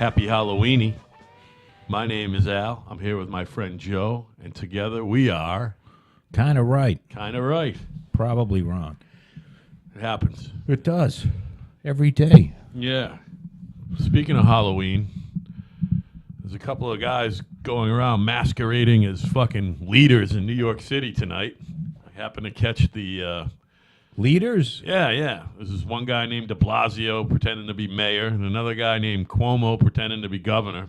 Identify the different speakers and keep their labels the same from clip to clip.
Speaker 1: Happy Halloweeny. My name is Al. I'm here with my friend Joe, and together we are...
Speaker 2: Kind of right.
Speaker 1: Kind of right.
Speaker 2: Probably wrong.
Speaker 1: It happens.
Speaker 2: It does. Every day.
Speaker 1: Yeah. Speaking of Halloween, there's a couple of guys going around masquerading as fucking leaders in New York City tonight. I happened to catch the...
Speaker 2: Leaders?
Speaker 1: Yeah. This is one guy named de Blasio pretending to be mayor, and another guy named Cuomo pretending to be governor.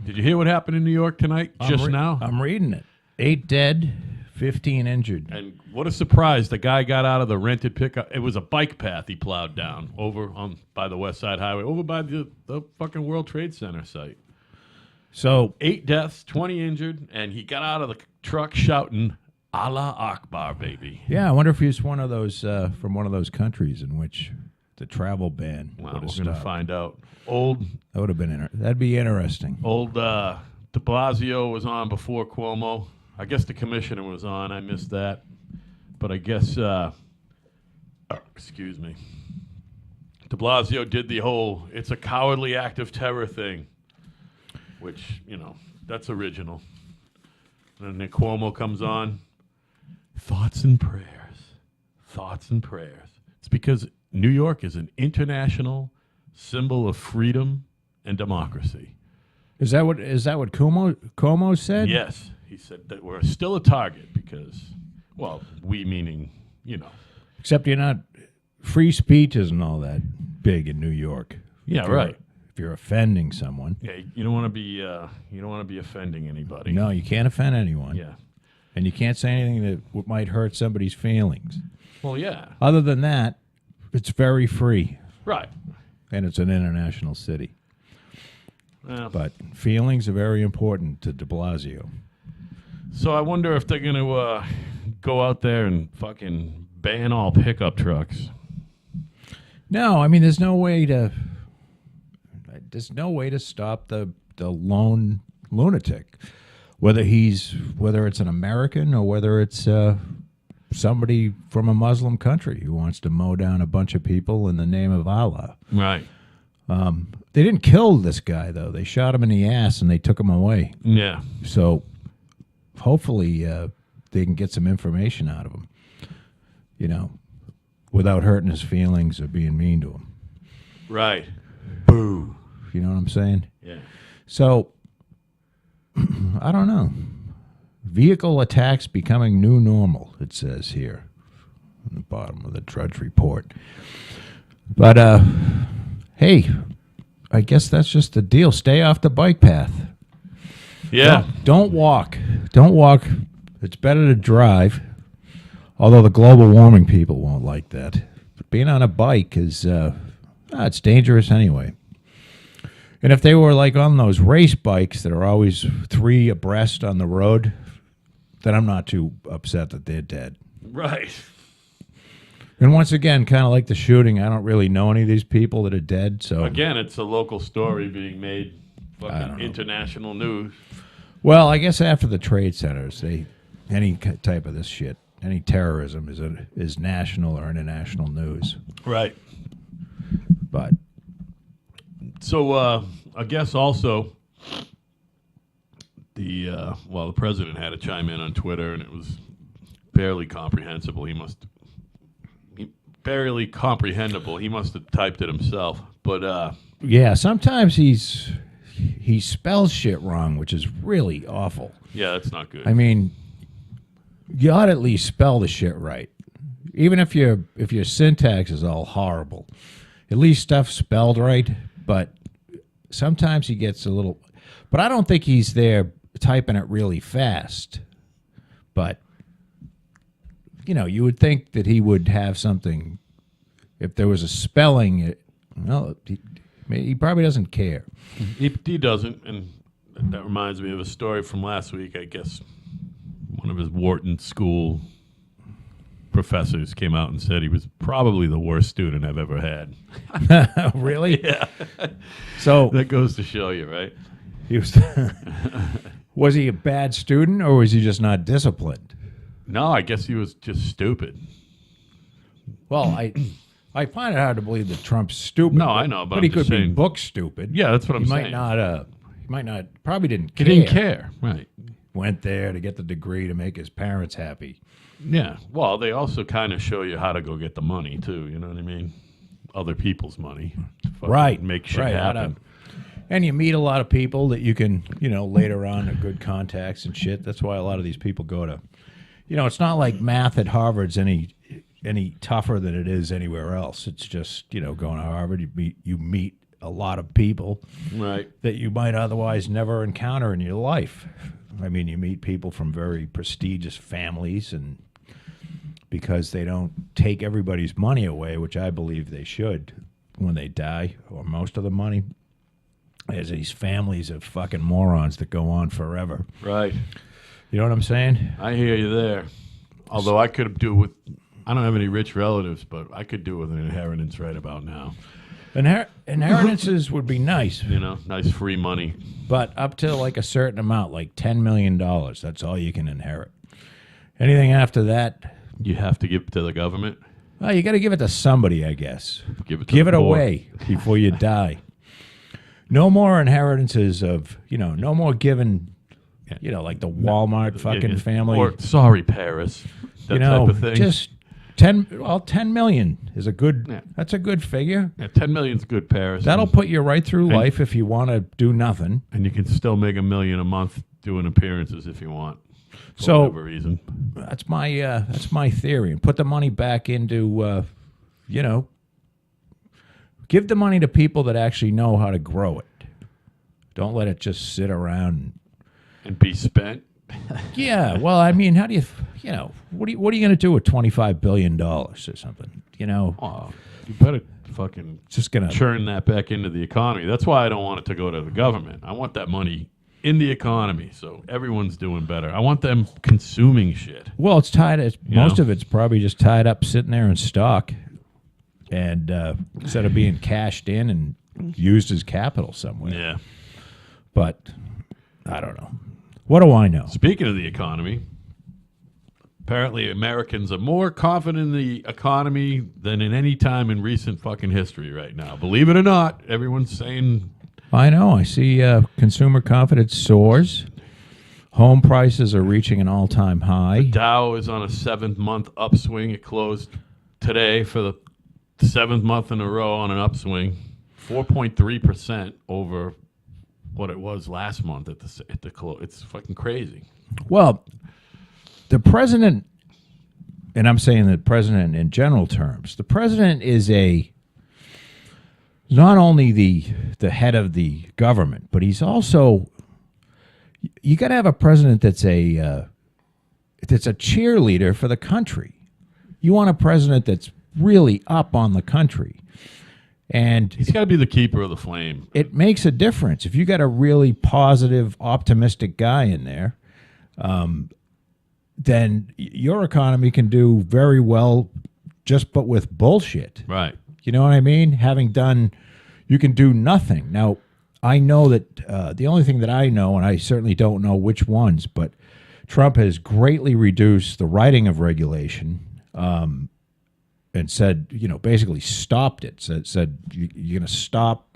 Speaker 1: Did you hear what happened in New York tonight, now?
Speaker 2: I'm reading it. 8 dead, 15 injured.
Speaker 1: And what a surprise. The guy got out of the rented pickup. It was a bike path he plowed down over by the West Side Highway, over by the fucking World Trade Center site.
Speaker 2: So
Speaker 1: 8 deaths, 20 injured, and he got out of the truck shouting, Allah Akbar, baby.
Speaker 2: yeah, I wonder if he's one of those from one of those countries in which the travel ban
Speaker 1: Well,
Speaker 2: would
Speaker 1: we're
Speaker 2: have
Speaker 1: going to
Speaker 2: stopped.
Speaker 1: find out.
Speaker 2: That would have been that'd be interesting.
Speaker 1: Old de Blasio was on before Cuomo. I guess the commissioner was on. I missed that. But I guess, excuse me. De Blasio did the whole, it's a cowardly act of terror thing, which, that's original. And then Cuomo comes on. Thoughts and prayers. Thoughts and prayers. It's because New York is an international symbol of freedom and democracy.
Speaker 2: Is that what Cuomo said?
Speaker 1: Yes. He said that we're still a target because, well, we meaning,
Speaker 2: Except you're not. Free speech isn't all that big in New York.
Speaker 1: Yeah, right.
Speaker 2: If you're offending someone.
Speaker 1: Yeah, you don't want to be offending anybody.
Speaker 2: No, you can't offend anyone.
Speaker 1: Yeah.
Speaker 2: And you can't say anything that might hurt somebody's feelings.
Speaker 1: Well, yeah.
Speaker 2: Other than that, it's very free.
Speaker 1: Right.
Speaker 2: And it's an international city.
Speaker 1: Well,
Speaker 2: But feelings are very important to de Blasio.
Speaker 1: so I wonder if they're going to go out there and fucking ban all pickup trucks.
Speaker 2: No, I mean there's no way to stop the lone lunatic. Whether it's an American or whether it's somebody from a Muslim country who wants to mow down a bunch of people in the name of Allah.
Speaker 1: Right.
Speaker 2: They didn't kill this guy, though. They shot him in the ass and they took him away.
Speaker 1: Yeah.
Speaker 2: So hopefully they can get some information out of him, without hurting his feelings or being mean to him.
Speaker 1: Right. Boo.
Speaker 2: You know what I'm saying?
Speaker 1: Yeah.
Speaker 2: So, I don't know. Vehicle attacks becoming new normal, it says here on the bottom of the Drudge Report. But, hey, I guess that's just the deal. Stay off the bike path.
Speaker 1: Yeah.
Speaker 2: Don't walk. Don't walk. It's better to drive, although the global warming people won't like that. But being on a bike is, it's dangerous anyway. And if they were like on those race bikes that are always 3 abreast on the road, then I'm not too upset that they're dead.
Speaker 1: Right.
Speaker 2: And once again, kind of like the shooting, I don't really know any of these people that are dead. So
Speaker 1: Again, it's a local story being made
Speaker 2: I don't
Speaker 1: fucking
Speaker 2: know.
Speaker 1: international news.
Speaker 2: Well, I guess after the trade centers, any type of this shit, any terrorism is national or international news.
Speaker 1: Right.
Speaker 2: But
Speaker 1: So I guess also the president had to chime in on Twitter, and it was barely comprehensible. He must have typed it himself. But
Speaker 2: yeah, sometimes he spells shit wrong, which is really awful.
Speaker 1: yeah, that's not good.
Speaker 2: I mean, you ought to at least spell the shit right, even if your syntax is all horrible. At least stuff's spelled right. But sometimes he gets a little. But I don't think he's there typing it really fast. But you would think that he would have something. If there was a spelling, he probably doesn't care.
Speaker 1: He doesn't, and that reminds me of a story from last week. I guess one of his Wharton School professors came out and said he was probably the worst student I've ever had.
Speaker 2: Really?
Speaker 1: Yeah.
Speaker 2: So
Speaker 1: That goes to show you, right?
Speaker 2: he was. Was he a bad student or was he just not disciplined?
Speaker 1: No, I guess he was just stupid.
Speaker 2: Well, I find it hard to believe that Trump's stupid.
Speaker 1: No, I know, but
Speaker 2: he
Speaker 1: I'm just
Speaker 2: could be
Speaker 1: saying-
Speaker 2: book stupid.
Speaker 1: Yeah, that's what I'm
Speaker 2: He
Speaker 1: saying.
Speaker 2: might not. Probably didn't
Speaker 1: He
Speaker 2: care.
Speaker 1: didn't care. Right.
Speaker 2: Went there to get the degree to make his parents happy.
Speaker 1: Yeah. Well, they also kind of show you how to go get the money, too. You know what I mean? Other people's money. To fucking
Speaker 2: Right.
Speaker 1: Make shit
Speaker 2: Right,
Speaker 1: happen.
Speaker 2: And you meet a lot of people that you can, later on are good contacts and shit. That's why a lot of these people go to, it's not like math at Harvard's any tougher than it is anywhere else. It's just, going to Harvard, you meet a lot of people
Speaker 1: Right.
Speaker 2: that you might otherwise never encounter in your life. I mean, you meet people from very prestigious families, and because they don't take everybody's money away, which I believe they should when they die, or most of the money. There's these families of fucking morons that go on forever.
Speaker 1: Right.
Speaker 2: You know what I'm saying?
Speaker 1: I hear you there. Although I could do with, I don't have any rich relatives, but I could do with an inheritance right about now.
Speaker 2: Inheritances would be nice,
Speaker 1: Nice free money.
Speaker 2: but up to like a certain amount, like $10 million, that's all you can inherit. Anything after that,
Speaker 1: You have to give it to the government.
Speaker 2: well, you got to give it to somebody, I guess.
Speaker 1: Give it
Speaker 2: Give it
Speaker 1: the poor.
Speaker 2: away before you die. No more inheritances of, no more giving, like the Walmart fucking
Speaker 1: Yeah,
Speaker 2: family.
Speaker 1: Or sorry, Paris. That type of thing.
Speaker 2: Just 10 million is
Speaker 1: Yeah.
Speaker 2: that's a good figure.
Speaker 1: Yeah, 10 million's good, Paris.
Speaker 2: That'll put you right through life if you want to do nothing.
Speaker 1: And you can still make $1 million a month doing appearances if you want. For
Speaker 2: So-
Speaker 1: whatever reason.
Speaker 2: That's my theory. And put the money back into, give the money to people that actually know how to grow it. Don't let it just sit around.
Speaker 1: And be spent.
Speaker 2: Yeah, well, I mean, how do you, what are you going to do with $25 billion or something?
Speaker 1: Oh, you better fucking
Speaker 2: Just going to,
Speaker 1: churn that back into the economy. That's why I don't want it to go to the government. I want that money in the economy so everyone's doing better. I want them consuming shit.
Speaker 2: well, it's tied, most
Speaker 1: know?
Speaker 2: of it's probably just tied up sitting there in stock, and instead of being cashed in and used as capital somewhere.
Speaker 1: Yeah.
Speaker 2: But I don't know. What do I know?
Speaker 1: Speaking of the economy, apparently Americans are more confident in the economy than in any time in recent fucking history right now. Believe it or not, everyone's saying
Speaker 2: I know. I see consumer confidence soars. Home prices are reaching an all-time high.
Speaker 1: Dow is on a 7th-month upswing. It closed today for the 7th month in a row on an upswing, 4.3% over what it was last month at the close. It's fucking crazy.
Speaker 2: Well, the president, and I'm saying the president in general terms, the president is not only the head of the government, but he's also, you got to have a president that's a cheerleader for the country. You want a president that's really up on the country. And
Speaker 1: He's got to be the keeper of the flame.
Speaker 2: it makes a difference. If you got a really positive, optimistic guy in there, then your economy can do very well but with bullshit.
Speaker 1: Right.
Speaker 2: You know what I mean? You can do nothing. Now, I know that the only thing that I know, and I certainly don't know which ones, but Trump has greatly reduced the writing of regulation and said, basically stopped it. Said you're going to stop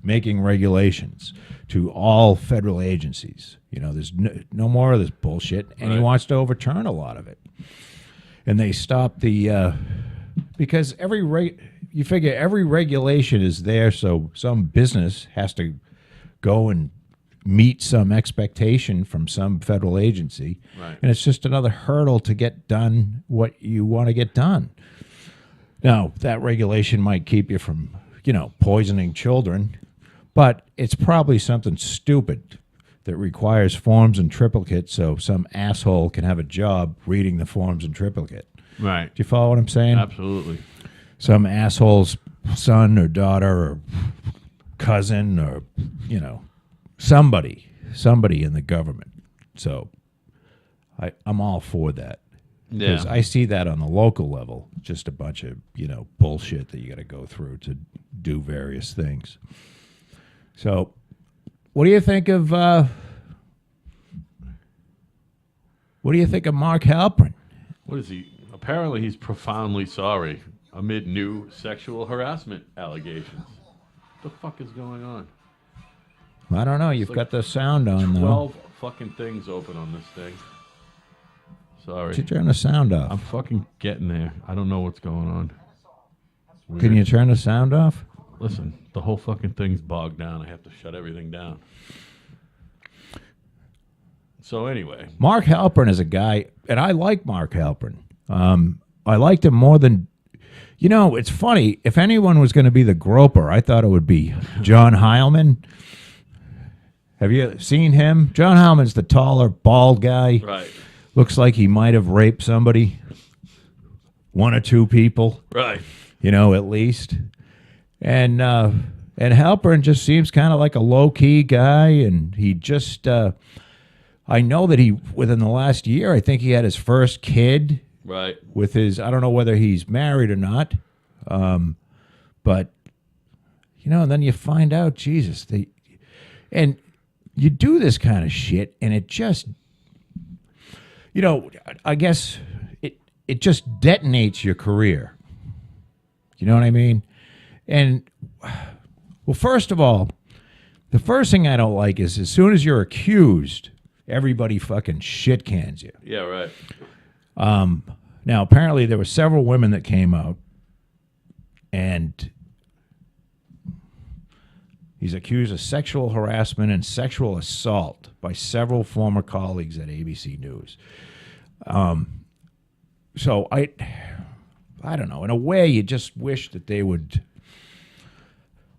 Speaker 2: making regulations to all federal agencies. There's no more of this bullshit, and he
Speaker 1: Right.
Speaker 2: wants to overturn a lot of it. And they stopped because you figure every regulation is there, so some business has to go and meet some expectation from some federal agency,
Speaker 1: Right.
Speaker 2: and it's just another hurdle to get done what you want to get done. Now, that regulation might keep you from, poisoning children, but it's probably something stupid that requires forms in triplicate so some asshole can have a job reading the forms in triplicate.
Speaker 1: Right.
Speaker 2: Do you follow what I'm saying?
Speaker 1: Absolutely.
Speaker 2: Some asshole's son or daughter or cousin or, somebody in the government. So I'm all for that. Because
Speaker 1: Yeah.
Speaker 2: I see that on the local level, just a bunch of, bullshit that you got to go through to do various things. So what do you think of Mark Halperin?
Speaker 1: What is he? Apparently, he's profoundly sorry. amid new sexual harassment allegations. What the fuck is going on?
Speaker 2: I don't know. You've got the sound on, though.
Speaker 1: 12 fucking things open on this thing. Sorry.
Speaker 2: Did you turn the sound off?
Speaker 1: I'm fucking getting there. I don't know what's going on. Weird.
Speaker 2: Can you turn the sound off?
Speaker 1: Listen, the whole fucking thing's bogged down. I have to shut everything down. So anyway.
Speaker 2: Mark Halperin is a guy, and I like Mark Halperin. I liked him more than... You know, it's funny. If anyone was going to be the groper, I thought it would be John Heilman. Have you seen him? John Heilman's the taller, bald guy.
Speaker 1: Right.
Speaker 2: Looks like he might have raped somebody. One or two people.
Speaker 1: Right.
Speaker 2: You know, at least. And Halperin just seems kind of like a low-key guy, and he just... I know that within the last year, I think he had his first kid.
Speaker 1: Right.
Speaker 2: With his, I don't know whether he's married or not, but, you know, and then you find out, Jesus, and you do this kind of shit, and it just, you know, I guess it just detonates your career. You know what I mean? And, well, first of all, the first thing I don't like is as soon as you're accused, everybody fucking shit cans you.
Speaker 1: Yeah, right.
Speaker 2: Now, apparently there were several women that came out, and he's accused of sexual harassment and sexual assault by several former colleagues at ABC News. So I don't know. In a way, you just wish that they would...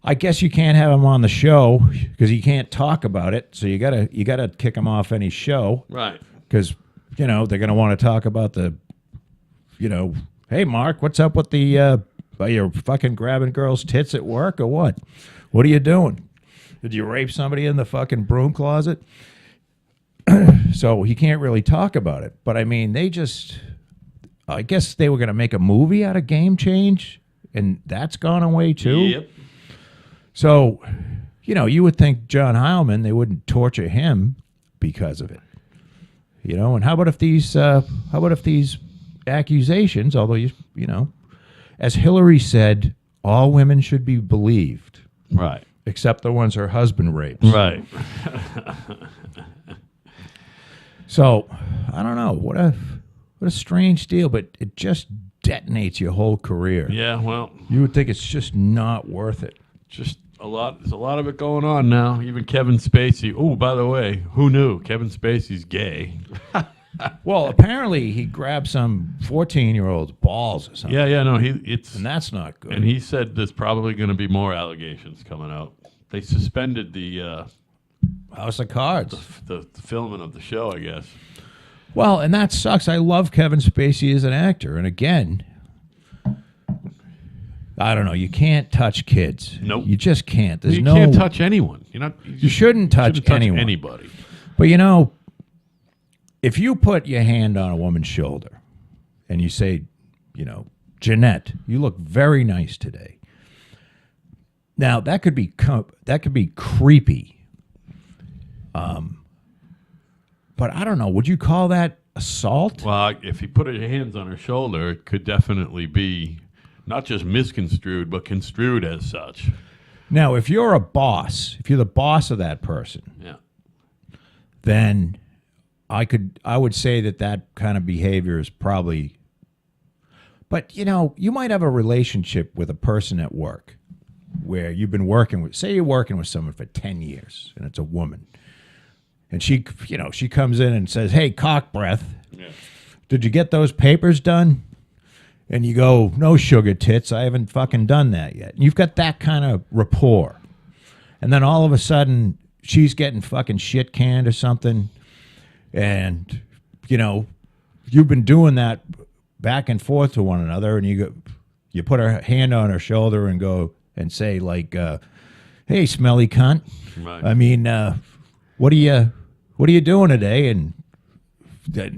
Speaker 2: I guess you can't have him on the show because you can't talk about it, so you gotta kick him off any show.
Speaker 1: Right.
Speaker 2: Because, you know, they're going to want to talk about the... You know, hey, Mark, what's up with the, are you fucking grabbing girls' tits at work or what? What are you doing? Did you rape somebody in the fucking broom closet? So he can't really talk about it. But, I mean, I guess they were going to make a movie out of Game Change, and that's gone away too.
Speaker 1: Yep.
Speaker 2: So, you know, you would think John Heilman, they wouldn't torture him because of it. You know, and how about if these accusations, although you know, as Hillary said, all women should be believed,
Speaker 1: Right.
Speaker 2: except the ones her husband rapes.
Speaker 1: Right.
Speaker 2: So I don't know, what a strange deal, but it just detonates your whole career.
Speaker 1: Yeah, well,
Speaker 2: You would think it's just not worth it.
Speaker 1: just there's a lot of it going on now. Even Kevin Spacey. Oh, by the way, who knew Kevin Spacey's gay?
Speaker 2: Well, apparently he grabbed some 14-year-old's balls or something.
Speaker 1: Yeah, no,
Speaker 2: And that's not good.
Speaker 1: and he said there's probably going to be more allegations coming out. They suspended the
Speaker 2: House of Cards.
Speaker 1: the filming of the show, I guess.
Speaker 2: Well, and that sucks. I love Kevin Spacey as an actor. And again, I don't know. You can't touch kids.
Speaker 1: Nope.
Speaker 2: You just can't. There's
Speaker 1: You
Speaker 2: no.
Speaker 1: can't touch anyone.
Speaker 2: You shouldn't touch anyone.
Speaker 1: anybody.
Speaker 2: But you know, if you put your hand on a woman's shoulder and you say, you know, Jeanette, you look very nice today. Now that could be creepy. But I don't know. Would you call that assault?
Speaker 1: Well, if you put your hands on her shoulder, it could definitely be not just misconstrued, but construed as such.
Speaker 2: Now, if you're a boss, if you're the boss of that person,
Speaker 1: Yeah.
Speaker 2: then I would say that kind of behavior is probably. But you know, you might have a relationship with a person at work where you've been working with. Say you're working with someone for 10 years, and it's a woman, and she comes in and says, "Hey, cock breath,
Speaker 1: Yeah.
Speaker 2: did you get those papers done?" And you go, "No, sugar tits, I haven't fucking done that yet." And you've got that kind of rapport. And then all of a sudden, she's getting fucking shit canned or something. And, you know, you've been doing that back and forth to one another. And you put her hand on her shoulder and go and say, like, "Hey, smelly cunt.
Speaker 1: Right.
Speaker 2: I mean, what are you doing today?" And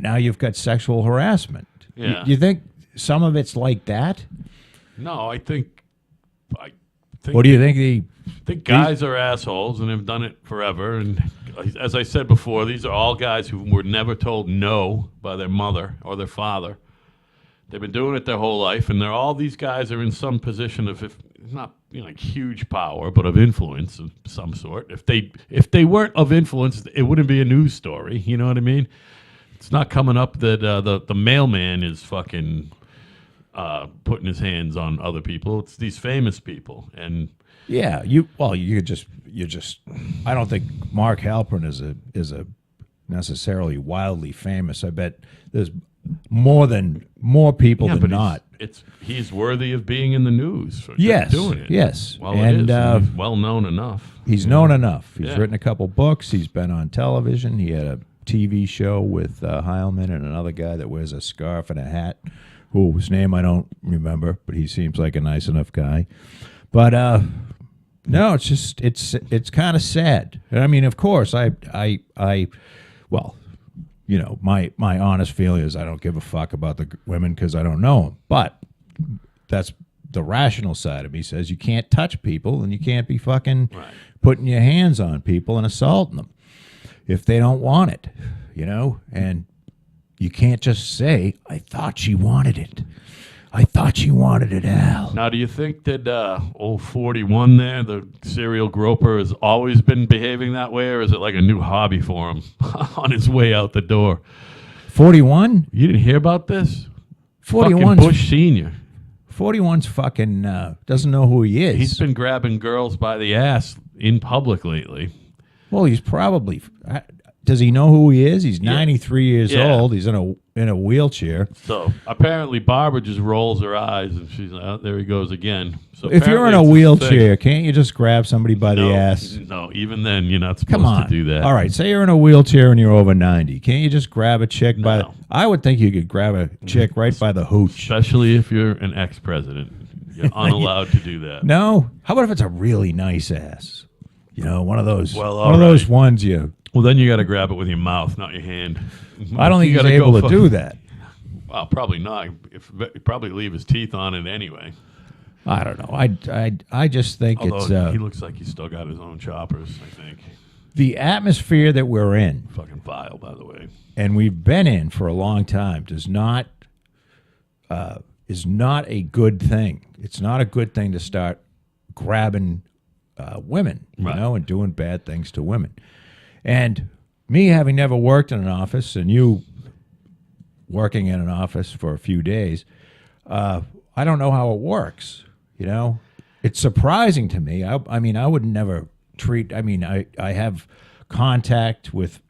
Speaker 2: now you've got sexual harassment.
Speaker 1: Yeah.
Speaker 2: You think some of it's like that?
Speaker 1: No, I think.
Speaker 2: What do you think?
Speaker 1: I think guys are assholes and have done it forever. And as I said before, these are all guys who were never told no by their mother or their father. They've been doing it their whole life, and all these guys are in some position of, if not like huge power, but of influence of some sort. If they weren't of influence, it wouldn't be a news story. You know what I mean? It's not coming up that the mailman is fucking putting his hands on other people. It's these famous people, and
Speaker 2: yeah, you just I don't think Mark Halperin is a necessarily wildly famous. I bet there's more people
Speaker 1: yeah,
Speaker 2: than
Speaker 1: but
Speaker 2: not.
Speaker 1: He's worthy of being in the news for
Speaker 2: Yes,
Speaker 1: doing it.
Speaker 2: yes,
Speaker 1: Well,
Speaker 2: and
Speaker 1: it is. He's well known enough.
Speaker 2: He's known enough. He's
Speaker 1: Yeah.
Speaker 2: written a couple books. He's been on television. He had a TV show with Heilman and another guy that wears a scarf and a hat, whose name I don't remember, but he seems like a nice enough guy. But no, it's just it's kind of sad. And I mean, of course, well, you know, my honest feeling is I don't give a fuck about the women because I don't know them. But that's the rational side of me says you can't touch people and you can't be fucking putting your hands on people and assaulting them if they don't want it, you know? And you can't just say, I thought she wanted it. I thought she wanted it, Al.
Speaker 1: Now, do you think that old 41 there, the serial groper, has always been behaving that way, or is it like a new hobby for him on his way out the door?
Speaker 2: 41?
Speaker 1: You didn't hear about this?
Speaker 2: 41's
Speaker 1: Fucking Bush Sr.
Speaker 2: 41's fucking doesn't know who he is.
Speaker 1: He's been grabbing girls by the ass in public lately.
Speaker 2: Well, he's probably. Does he know who he is? He's 93 years old. He's in a wheelchair.
Speaker 1: So apparently Barbara just rolls her eyes and she's like, oh, there he goes again. So
Speaker 2: If you're in a
Speaker 1: apparently it's
Speaker 2: wheelchair, can't you just grab somebody by the
Speaker 1: No,
Speaker 2: ass?
Speaker 1: No, even then you're not
Speaker 2: Come
Speaker 1: supposed
Speaker 2: on.
Speaker 1: to do that.
Speaker 2: All right, say you're in a wheelchair and you're over 90. Can't you just grab a chick by
Speaker 1: No.
Speaker 2: I would think you could grab a chick right by the hooch.
Speaker 1: Especially if you're an ex-president. You're unallowed to do that.
Speaker 2: No? How about if it's a really nice ass? You know, one of those
Speaker 1: Well,
Speaker 2: one of
Speaker 1: all
Speaker 2: those
Speaker 1: right.
Speaker 2: ones you
Speaker 1: Well, then you got to grab it with your mouth, not your hand.
Speaker 2: I don't think
Speaker 1: You
Speaker 2: he's
Speaker 1: gotta
Speaker 2: able
Speaker 1: go
Speaker 2: to
Speaker 1: for-
Speaker 2: do that.
Speaker 1: Well, probably not. He'd probably leave his teeth on it anyway.
Speaker 2: I don't know. I just think
Speaker 1: Although
Speaker 2: it's
Speaker 1: he looks like he's still got his own choppers, I think.
Speaker 2: the atmosphere that we're in
Speaker 1: Fucking vile, by the way.
Speaker 2: and we've been in for a long time is not a good thing. It's not a good thing to start grabbing women, you
Speaker 1: Right.
Speaker 2: know, and doing bad things to women. And me having never worked in an office, and you working in an office for a few days, I don't know how it works. You know, it's surprising to me. I mean, I would never treat. I mean, I have contact with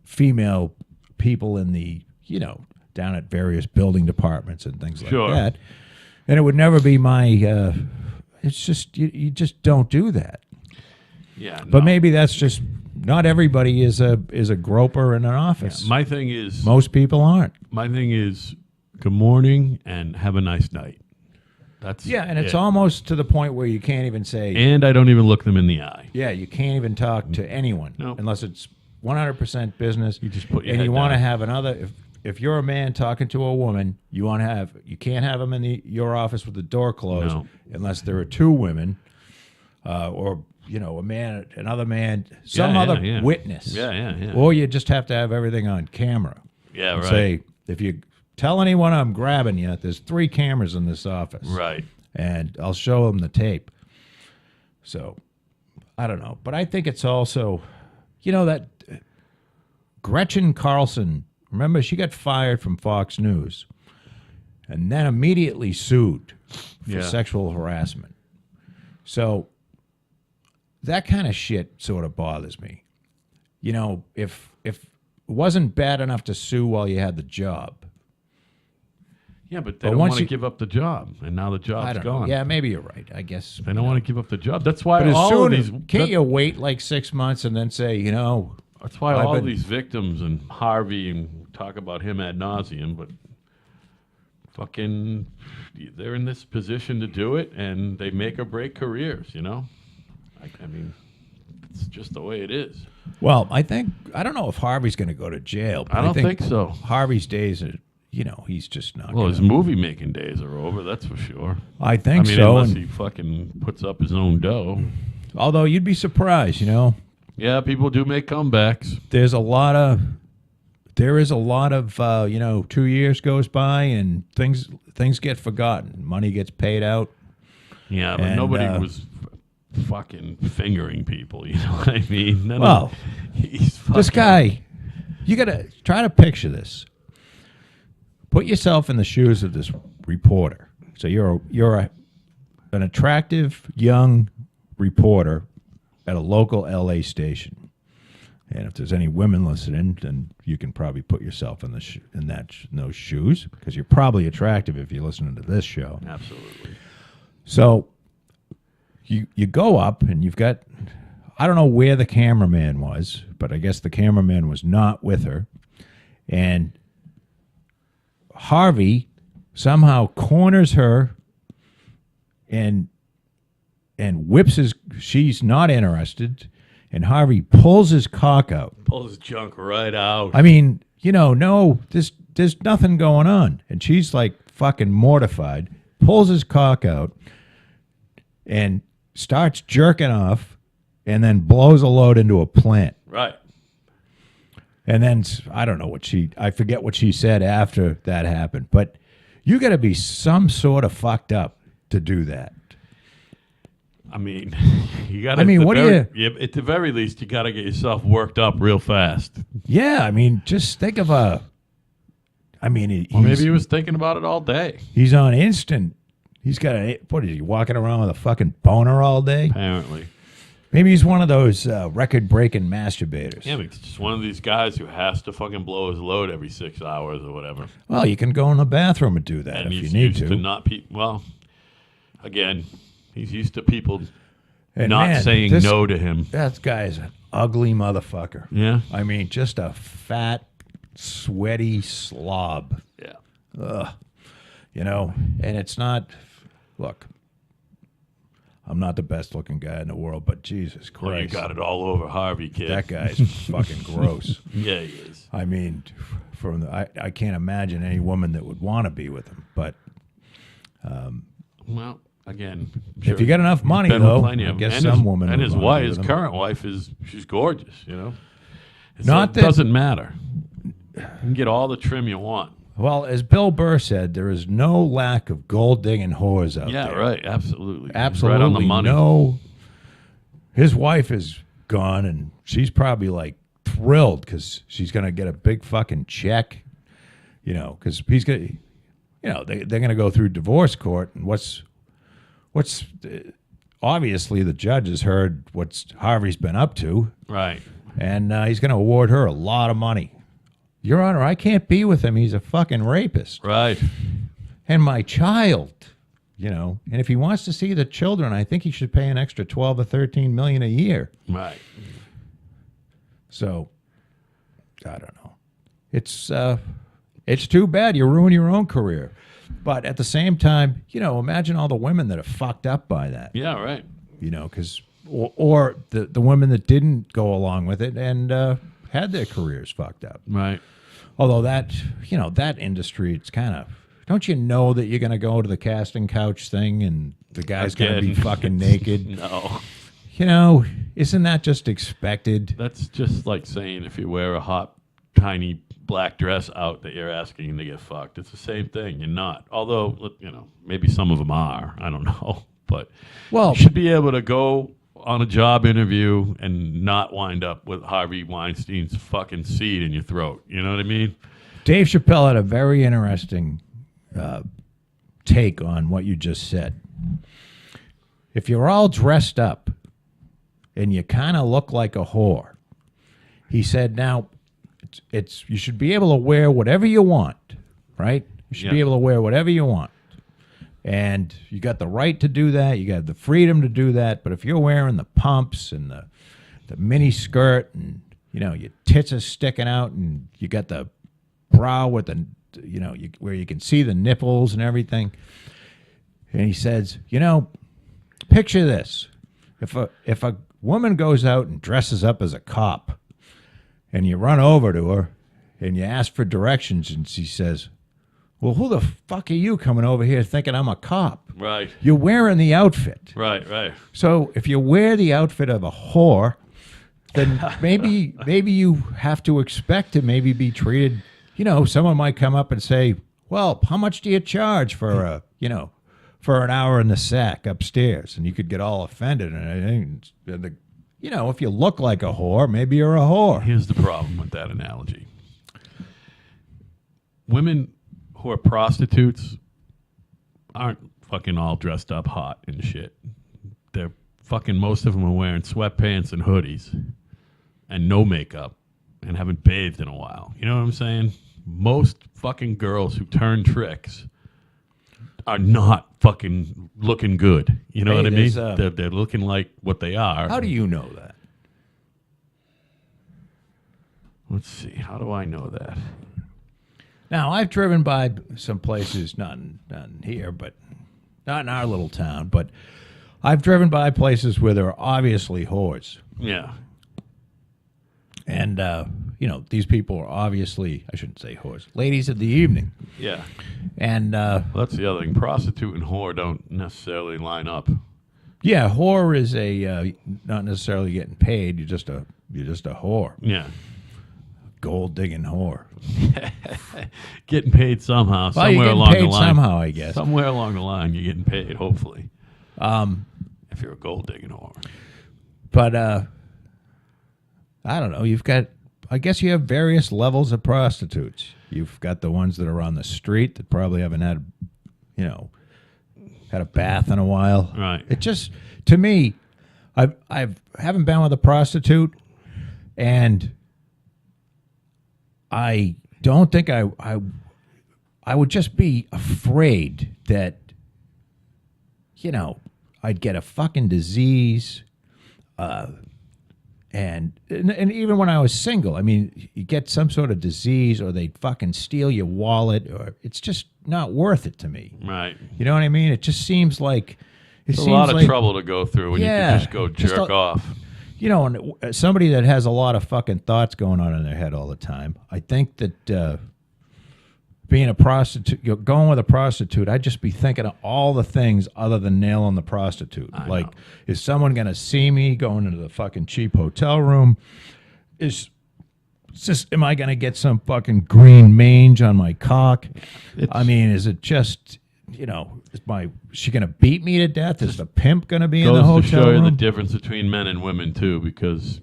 Speaker 2: female people in the, you know, down at various building departments and things like
Speaker 1: Sure.
Speaker 2: that, and it would never be my. It's just you just don't do that.
Speaker 1: Yeah.
Speaker 2: But
Speaker 1: no.
Speaker 2: maybe that's just not everybody is a groper in an office.
Speaker 1: My thing is,
Speaker 2: Most people aren't.
Speaker 1: good morning and have a nice night. That's
Speaker 2: Yeah, and it's
Speaker 1: it.
Speaker 2: almost to the point where you can't even say.
Speaker 1: And I don't even look them in the eye.
Speaker 2: Yeah, you can't even talk to anyone
Speaker 1: No.
Speaker 2: unless it's 100% business.
Speaker 1: You just put your
Speaker 2: and
Speaker 1: head
Speaker 2: you want to
Speaker 1: down.
Speaker 2: have another. If you're a man talking to a woman, you can't have them in your office with the door closed
Speaker 1: No.
Speaker 2: unless there are two women, or you know, another man, some
Speaker 1: Yeah,
Speaker 2: other
Speaker 1: yeah.
Speaker 2: witness.
Speaker 1: Yeah.
Speaker 2: Or you just have to have everything on camera.
Speaker 1: Yeah,
Speaker 2: And
Speaker 1: right.
Speaker 2: Say if you tell anyone I'm grabbing you, there's 3 cameras in this office.
Speaker 1: Right.
Speaker 2: And I'll show them the tape. So, I don't know. But I think it's also, you know, that Gretchen Carlson, remember, she got fired from Fox News and then immediately sued for
Speaker 1: Yeah.
Speaker 2: sexual harassment. So, that kind of shit sort of bothers me. You know, if it wasn't bad enough to sue while you had the job,
Speaker 1: Yeah, but they
Speaker 2: But
Speaker 1: don't
Speaker 2: once
Speaker 1: want to
Speaker 2: you-
Speaker 1: give up the job, and now the
Speaker 2: I
Speaker 1: job's
Speaker 2: don't
Speaker 1: gone.
Speaker 2: know. Yeah, maybe you're right. I guess.
Speaker 1: They don't want to give up the job. That's why
Speaker 2: But as
Speaker 1: all
Speaker 2: soon
Speaker 1: of
Speaker 2: as
Speaker 1: these.
Speaker 2: can't you wait like 6 months and then say, you know,
Speaker 1: That's why
Speaker 2: I've
Speaker 1: all
Speaker 2: been-
Speaker 1: these victims and Harvey and talk about him ad nauseum, but fucking, they're in this position to do it, and they make or break careers. You know, I mean, it's just the way it is.
Speaker 2: well, I don't know if Harvey's going to go to jail. But
Speaker 1: I don't think so.
Speaker 2: Harvey's days are, you know, he's just not.
Speaker 1: Well,
Speaker 2: gonna,
Speaker 1: his movie making days are over. That's for sure.
Speaker 2: I think
Speaker 1: I mean,
Speaker 2: so.
Speaker 1: unless
Speaker 2: and-
Speaker 1: he fucking puts up his own dough.
Speaker 2: although you'd be surprised, you know,
Speaker 1: Yeah, people do make comebacks.
Speaker 2: there's a lot of there is a lot of 2 years goes by and things get forgotten. Money gets paid out.
Speaker 1: Yeah, but
Speaker 2: And,
Speaker 1: nobody was fucking fingering people. You know what I mean?
Speaker 2: This guy, you got to try to picture this. Put yourself in the shoes of this reporter. So you're an attractive young reporter at a local LA station. And if there's any women listening, then you can probably put yourself in those shoes, because you're probably attractive if you're listening to this show.
Speaker 1: Absolutely.
Speaker 2: So you go up and you've got, I don't know where the cameraman was, but I guess the cameraman was not with her. And Harvey somehow corners her and whips she's not interested, and Harvey pulls his cock out.
Speaker 1: Pulls his junk right out.
Speaker 2: I mean, there's nothing going on. And she's like fucking mortified, pulls his cock out and starts jerking off, and then blows a load into a plant.
Speaker 1: Right.
Speaker 2: And then I forget what she said after that happened, but you got to be some sort of fucked up to do that.
Speaker 1: I mean, you got to.
Speaker 2: I mean,
Speaker 1: at the very least, you got to get yourself worked up real fast.
Speaker 2: Yeah, I mean, just think of
Speaker 1: or maybe he was thinking about it all day.
Speaker 2: He's on instant. He's got what is he walking around with a fucking boner all day?
Speaker 1: Apparently.
Speaker 2: Maybe he's one of those record-breaking masturbators.
Speaker 1: Yeah, he's just one of these guys who has to fucking blow his load every 6 hours or whatever.
Speaker 2: Well, you can go in the bathroom and do that if you need to.
Speaker 1: Again, he's used to people
Speaker 2: And
Speaker 1: not
Speaker 2: man,
Speaker 1: saying no to him.
Speaker 2: That guy's an ugly motherfucker.
Speaker 1: Yeah.
Speaker 2: I mean, just a fat, sweaty slob.
Speaker 1: Yeah.
Speaker 2: Ugh. And it's not, look, I'm not the best looking guy in the world, but Jesus Christ.
Speaker 1: Well, you got it all over Harvey, kid.
Speaker 2: That guy's fucking gross.
Speaker 1: Yeah, he is.
Speaker 2: I mean, I can't imagine any woman that would want to be with him, but.
Speaker 1: Well, again.
Speaker 2: If you got enough money, though, I guess some woman would.
Speaker 1: And his
Speaker 2: wanna
Speaker 1: wife,
Speaker 2: be
Speaker 1: his
Speaker 2: with him.
Speaker 1: current wife, she's gorgeous, It
Speaker 2: Not that-
Speaker 1: doesn't matter. You can get all the trim you want.
Speaker 2: Well, as Bill Burr said, there is no lack of gold digging whores out there.
Speaker 1: Yeah, right. Absolutely.
Speaker 2: Absolutely.
Speaker 1: Right on the money.
Speaker 2: No. His wife is gone, and she's probably like thrilled because she's going to get a big fucking check, because he's going to, they're going to go through divorce court, and what's obviously the judge has heard what Harvey's been up to.
Speaker 1: Right.
Speaker 2: And he's going to award her a lot of money. Your Honor, I can't be with him. He's a fucking rapist.
Speaker 1: Right.
Speaker 2: And my child, and if he wants to see the children, I think he should pay an extra $12 or $13 million a year.
Speaker 1: Right.
Speaker 2: So, I don't know. It's too bad you ruin your own career. But at the same time, imagine all the women that are fucked up by that.
Speaker 1: Yeah, right.
Speaker 2: Because or the women that didn't go along with it and had their careers fucked up.
Speaker 1: Right.
Speaker 2: Although that industry, it's kind of, don't you know that you're going to go to the casting couch thing and the guy's going to be fucking naked?
Speaker 1: No.
Speaker 2: Isn't that just expected?
Speaker 1: That's just like saying if you wear a hot, tiny black dress out that you're asking to get fucked. It's the same thing. You're not. Although, maybe some of them are. I don't know. But you should be able to go on a job interview and not wind up with Harvey Weinstein's fucking seed in your throat. You know what I mean?
Speaker 2: Dave Chappelle had a very interesting take on what you just said. If you're all dressed up and you kind of look like a whore, he said, now you should be able to wear whatever you want, right? You should be able to wear whatever you want. And you got the right to do that. You got the freedom to do that. But if you're wearing the pumps and the mini skirt and, your tits are sticking out and you got the bra with the, where you can see the nipples and everything. And he says, picture this. If a woman goes out and dresses up as a cop and you run over to her and you ask for directions and she says, well, who the fuck are you coming over here thinking I'm a cop?
Speaker 1: Right.
Speaker 2: You're wearing the outfit.
Speaker 1: Right.
Speaker 2: So if you wear the outfit of a whore, then maybe you have to expect to maybe be treated. Someone might come up and say, "Well, how much do you charge for for an hour in the sack upstairs?" And you could get all offended. And I think, if you look like a whore, maybe you're a whore.
Speaker 1: Here's the problem with that analogy. Women who are prostitutes aren't fucking all dressed up hot and shit. They're fucking, most of them are wearing sweatpants and hoodies and no makeup and haven't bathed in a while. You know what I'm saying? Most fucking girls who turn tricks are not fucking looking good. You know what I mean? They're looking like what they are.
Speaker 2: How do you know that?
Speaker 1: Let's see. How do I know that?
Speaker 2: Now, I've driven by some places, not in here, but not in our little town, but I've driven by places where there are obviously whores.
Speaker 1: Yeah.
Speaker 2: And, these people are obviously, I shouldn't say whores, ladies of the evening.
Speaker 1: Yeah.
Speaker 2: And
Speaker 1: Well, that's the other thing. Prostitute and whore don't necessarily line up.
Speaker 2: yeah, whore is not necessarily getting paid. You're just a whore,
Speaker 1: Yeah.
Speaker 2: gold digging whore.
Speaker 1: Getting paid somehow,
Speaker 2: Well, you're
Speaker 1: somewhere
Speaker 2: getting
Speaker 1: along the
Speaker 2: paid
Speaker 1: line.
Speaker 2: somehow, I guess.
Speaker 1: Somewhere along the line, you're getting paid, hopefully. If you're a gold digging whore.
Speaker 2: But I don't know. I guess you have various levels of prostitutes. You've got the ones that are on the street that probably haven't had a bath in a while.
Speaker 1: Right.
Speaker 2: It just, to me, I haven't been with a prostitute, and I don't think I would just be afraid that, I'd get a fucking disease. And even when I was single, I mean, you get some sort of disease, or they fucking steal your wallet, or it's just not worth it to me.
Speaker 1: Right.
Speaker 2: You know what I mean? It just seems like
Speaker 1: It's a lot of trouble to go through when you
Speaker 2: Yeah,
Speaker 1: can just go
Speaker 2: just
Speaker 1: jerk off.
Speaker 2: And somebody that has a lot of fucking thoughts going on in their head all the time, I think that being a prostitute, going with a prostitute, I'd just be thinking of all the things other than nailing the prostitute.
Speaker 1: I
Speaker 2: Like,
Speaker 1: know.
Speaker 2: is someone going to see me going into the fucking cheap hotel room? Am I going to get some fucking green mange on my cock? I mean, is it just, is she going to beat me to death? Is the pimp going to be in the
Speaker 1: Goes to
Speaker 2: hotel
Speaker 1: show you
Speaker 2: room?
Speaker 1: the difference between men and women, too, because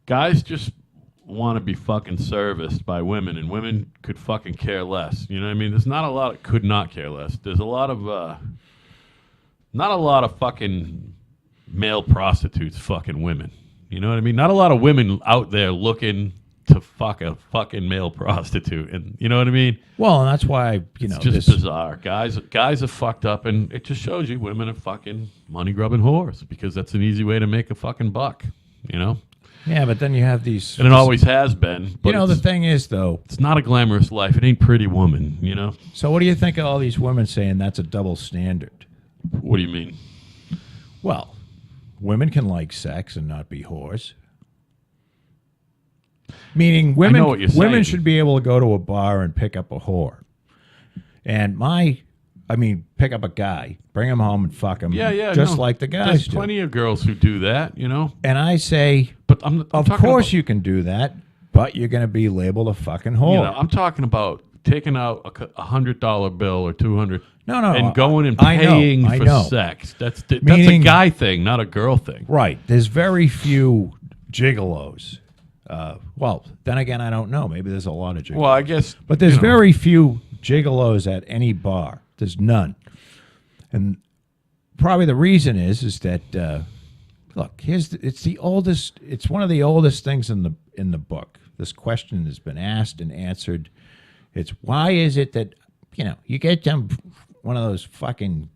Speaker 1: guys just want to be fucking serviced by women, and women could fucking care less. You know what I mean? There's not a lot of could not care less. There's a lot of not a lot of fucking male prostitutes fucking women. You know what I mean? Not a lot of women out there looking to fuck a fucking male prostitute, and you know what I mean?
Speaker 2: Well, and that's why,
Speaker 1: It's just bizarre. Guys are fucked up, and it just shows you women are fucking money grubbing whores, because that's an easy way to make a fucking buck.
Speaker 2: Yeah, but then you have these...
Speaker 1: And it always has been. But
Speaker 2: the thing is, though...
Speaker 1: it's not a glamorous life. It ain't Pretty Woman,
Speaker 2: So what do you think of all these women saying that's a double standard?
Speaker 1: What do you mean?
Speaker 2: Well, women can like sex and not be whores. Meaning
Speaker 1: I
Speaker 2: women,
Speaker 1: know what you're
Speaker 2: women
Speaker 1: saying.
Speaker 2: should be able to go to a bar and pick up a whore. And pick up a guy, bring him home and fuck him.
Speaker 1: Yeah.
Speaker 2: Just
Speaker 1: no.
Speaker 2: like the guys
Speaker 1: There's
Speaker 2: do.
Speaker 1: plenty of girls who do that,
Speaker 2: And I say,
Speaker 1: But I'm
Speaker 2: of
Speaker 1: talking
Speaker 2: course
Speaker 1: about,
Speaker 2: you can do that, but you're going to be labeled a fucking whore.
Speaker 1: I'm talking about taking out a $100 bill or $200
Speaker 2: No,
Speaker 1: and going and
Speaker 2: I know,
Speaker 1: paying
Speaker 2: I
Speaker 1: for
Speaker 2: know.
Speaker 1: sex. That's a
Speaker 2: Meaning-
Speaker 1: guy thing, not a girl thing.
Speaker 2: Right. There's very few gigolos. Well, then again, I don't know. Maybe there's a lot of gigolos.
Speaker 1: Well, I guess.
Speaker 2: But there's very few gigolos at any bar. There's none. And probably the reason is that look, it's one of the oldest things in the book. This question has been asked and answered. It's why is it that you get one of those fucking,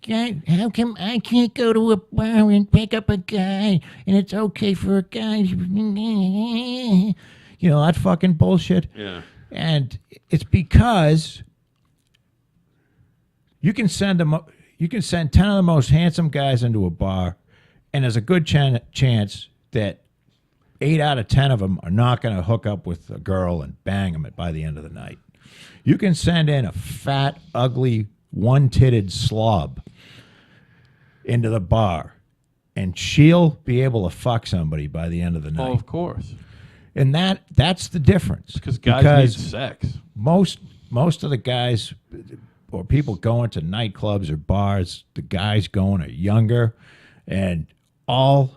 Speaker 2: how come I can't go to a bar and pick up a guy and it's okay for a guy that fucking bullshit.
Speaker 1: Yeah.
Speaker 2: And it's because you can send 10 of the most handsome guys into a bar, and there's a good chance that 8 out of 10 of them are not going to hook up with a girl and bang them by the end of the night. You can send in a fat, ugly, one-titted slob into the bar, and she'll be able to fuck somebody by the end of the night.
Speaker 1: Oh, of course.
Speaker 2: And that's the difference.
Speaker 1: Because guys need sex.
Speaker 2: Most of the guys or people going to nightclubs or bars, the guys going are younger, and all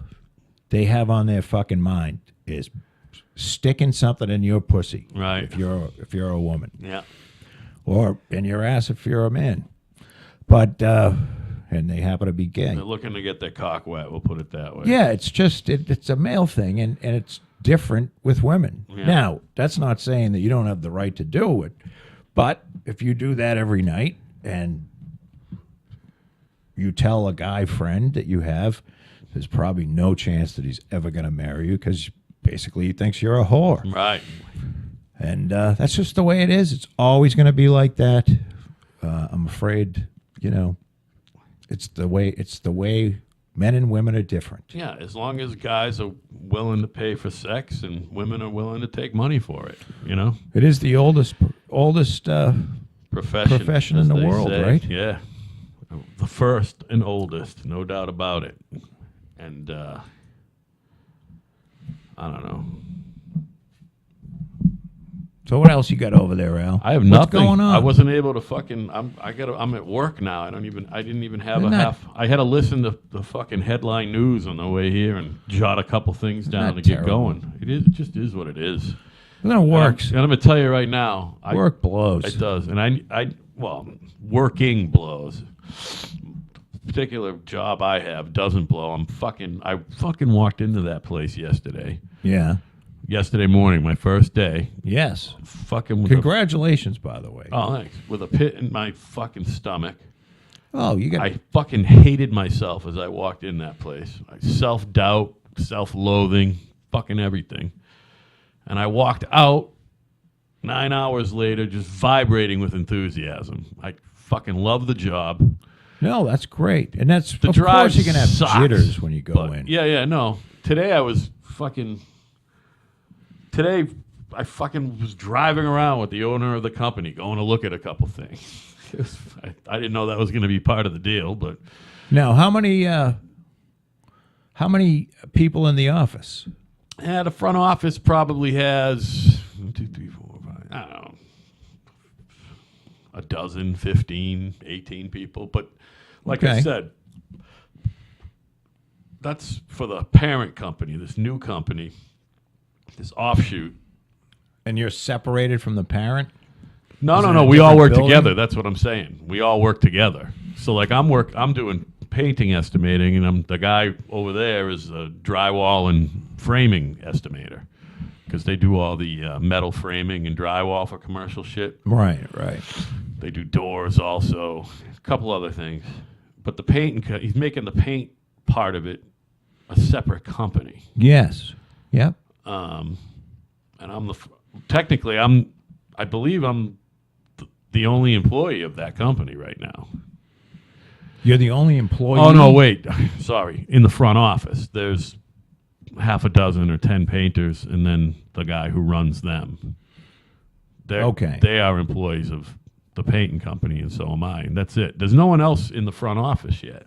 Speaker 2: they have on their fucking mind is sticking something in your pussy.
Speaker 1: Right.
Speaker 2: If you're a woman.
Speaker 1: Yeah.
Speaker 2: Or in your ass if you're a man. But and they happen to be gay.
Speaker 1: They're looking to get their cock wet, we'll put it that way.
Speaker 2: Yeah, it's just it's a male thing, and it's different with women.
Speaker 1: Yeah.
Speaker 2: Now, that's not saying that you don't have the right to do it, but if you do that every night and you tell a guy friend that you have, there's probably no chance that he's ever going to marry you because basically he thinks you're a whore.
Speaker 1: Right.
Speaker 2: And that's just the way it is. It's always going to be like that. I'm afraid, it's the way men and women are different.
Speaker 1: Yeah, as long as guys are willing to pay for sex and women are willing to take money for it,
Speaker 2: It is the oldest
Speaker 1: Profession
Speaker 2: in
Speaker 1: as
Speaker 2: the
Speaker 1: they
Speaker 2: world,
Speaker 1: say.
Speaker 2: right?
Speaker 1: Yeah. The first and oldest, no doubt about it. And I don't know.
Speaker 2: So what else you got over there, Al?
Speaker 1: I have
Speaker 2: What's
Speaker 1: nothing.
Speaker 2: going on?
Speaker 1: I wasn't able to fucking. I'm at work now. I didn't even have
Speaker 2: Isn't
Speaker 1: a
Speaker 2: that-
Speaker 1: half. I had to listen to the fucking headline news on the way here and jot a couple things down to
Speaker 2: that
Speaker 1: get
Speaker 2: terrible?
Speaker 1: going. It just is what it is.
Speaker 2: And it works.
Speaker 1: And I'm gonna tell you right now.
Speaker 2: Work blows.
Speaker 1: It does, and working blows. Particular job I have doesn't blow. I fucking walked into that place yesterday.
Speaker 2: Yeah.
Speaker 1: Yesterday morning, my first day.
Speaker 2: Yes.
Speaker 1: Fucking with
Speaker 2: Congratulations, by the way.
Speaker 1: oh, thanks. With a pit in my fucking stomach.
Speaker 2: Oh, you got.
Speaker 1: I fucking hated myself as I walked in that place. Self-doubt, self-loathing, fucking everything. And I walked out 9 hours later just vibrating with enthusiasm. I fucking love the job.
Speaker 2: No, that's great, and that's
Speaker 1: The
Speaker 2: of
Speaker 1: drive
Speaker 2: course you're gonna have
Speaker 1: sucks,
Speaker 2: jitters when you go
Speaker 1: but
Speaker 2: in.
Speaker 1: Yeah, no. Today I was fucking... Today I fucking was driving around with the owner of the company going to look at a couple things. I didn't know that was going to be part of the deal, but...
Speaker 2: Now, how many people in the office?
Speaker 1: Yeah, the front office probably has 1, 2, 3, 4, 5, I don't know, a dozen, 15, 18 people. But like I
Speaker 2: Okay.
Speaker 1: said, that's for the parent company, this new company, this offshoot.
Speaker 2: And you're separated from the parent?
Speaker 1: No,
Speaker 2: Is
Speaker 1: no,
Speaker 2: it
Speaker 1: no.
Speaker 2: a
Speaker 1: We all
Speaker 2: different
Speaker 1: work
Speaker 2: building?
Speaker 1: together. That's what I'm saying. We all work together. So like I'm doing painting estimating, and the guy over there is a drywall and framing estimator because they do all the metal framing and drywall for commercial shit.
Speaker 2: Right.
Speaker 1: They do doors also, a couple other things. But the paint, he's making the paint part of it a separate company.
Speaker 2: Yes. Yep.
Speaker 1: And technically I believe I'm the only employee of that company right now.
Speaker 2: You're the only employee.
Speaker 1: Oh no, wait. Sorry. In the front office, there's half a dozen or 10 painters, and then the guy who runs them.
Speaker 2: Okay.
Speaker 1: They are employees of the painting company, and so am I. And that's it. There's no one else in the front office yet.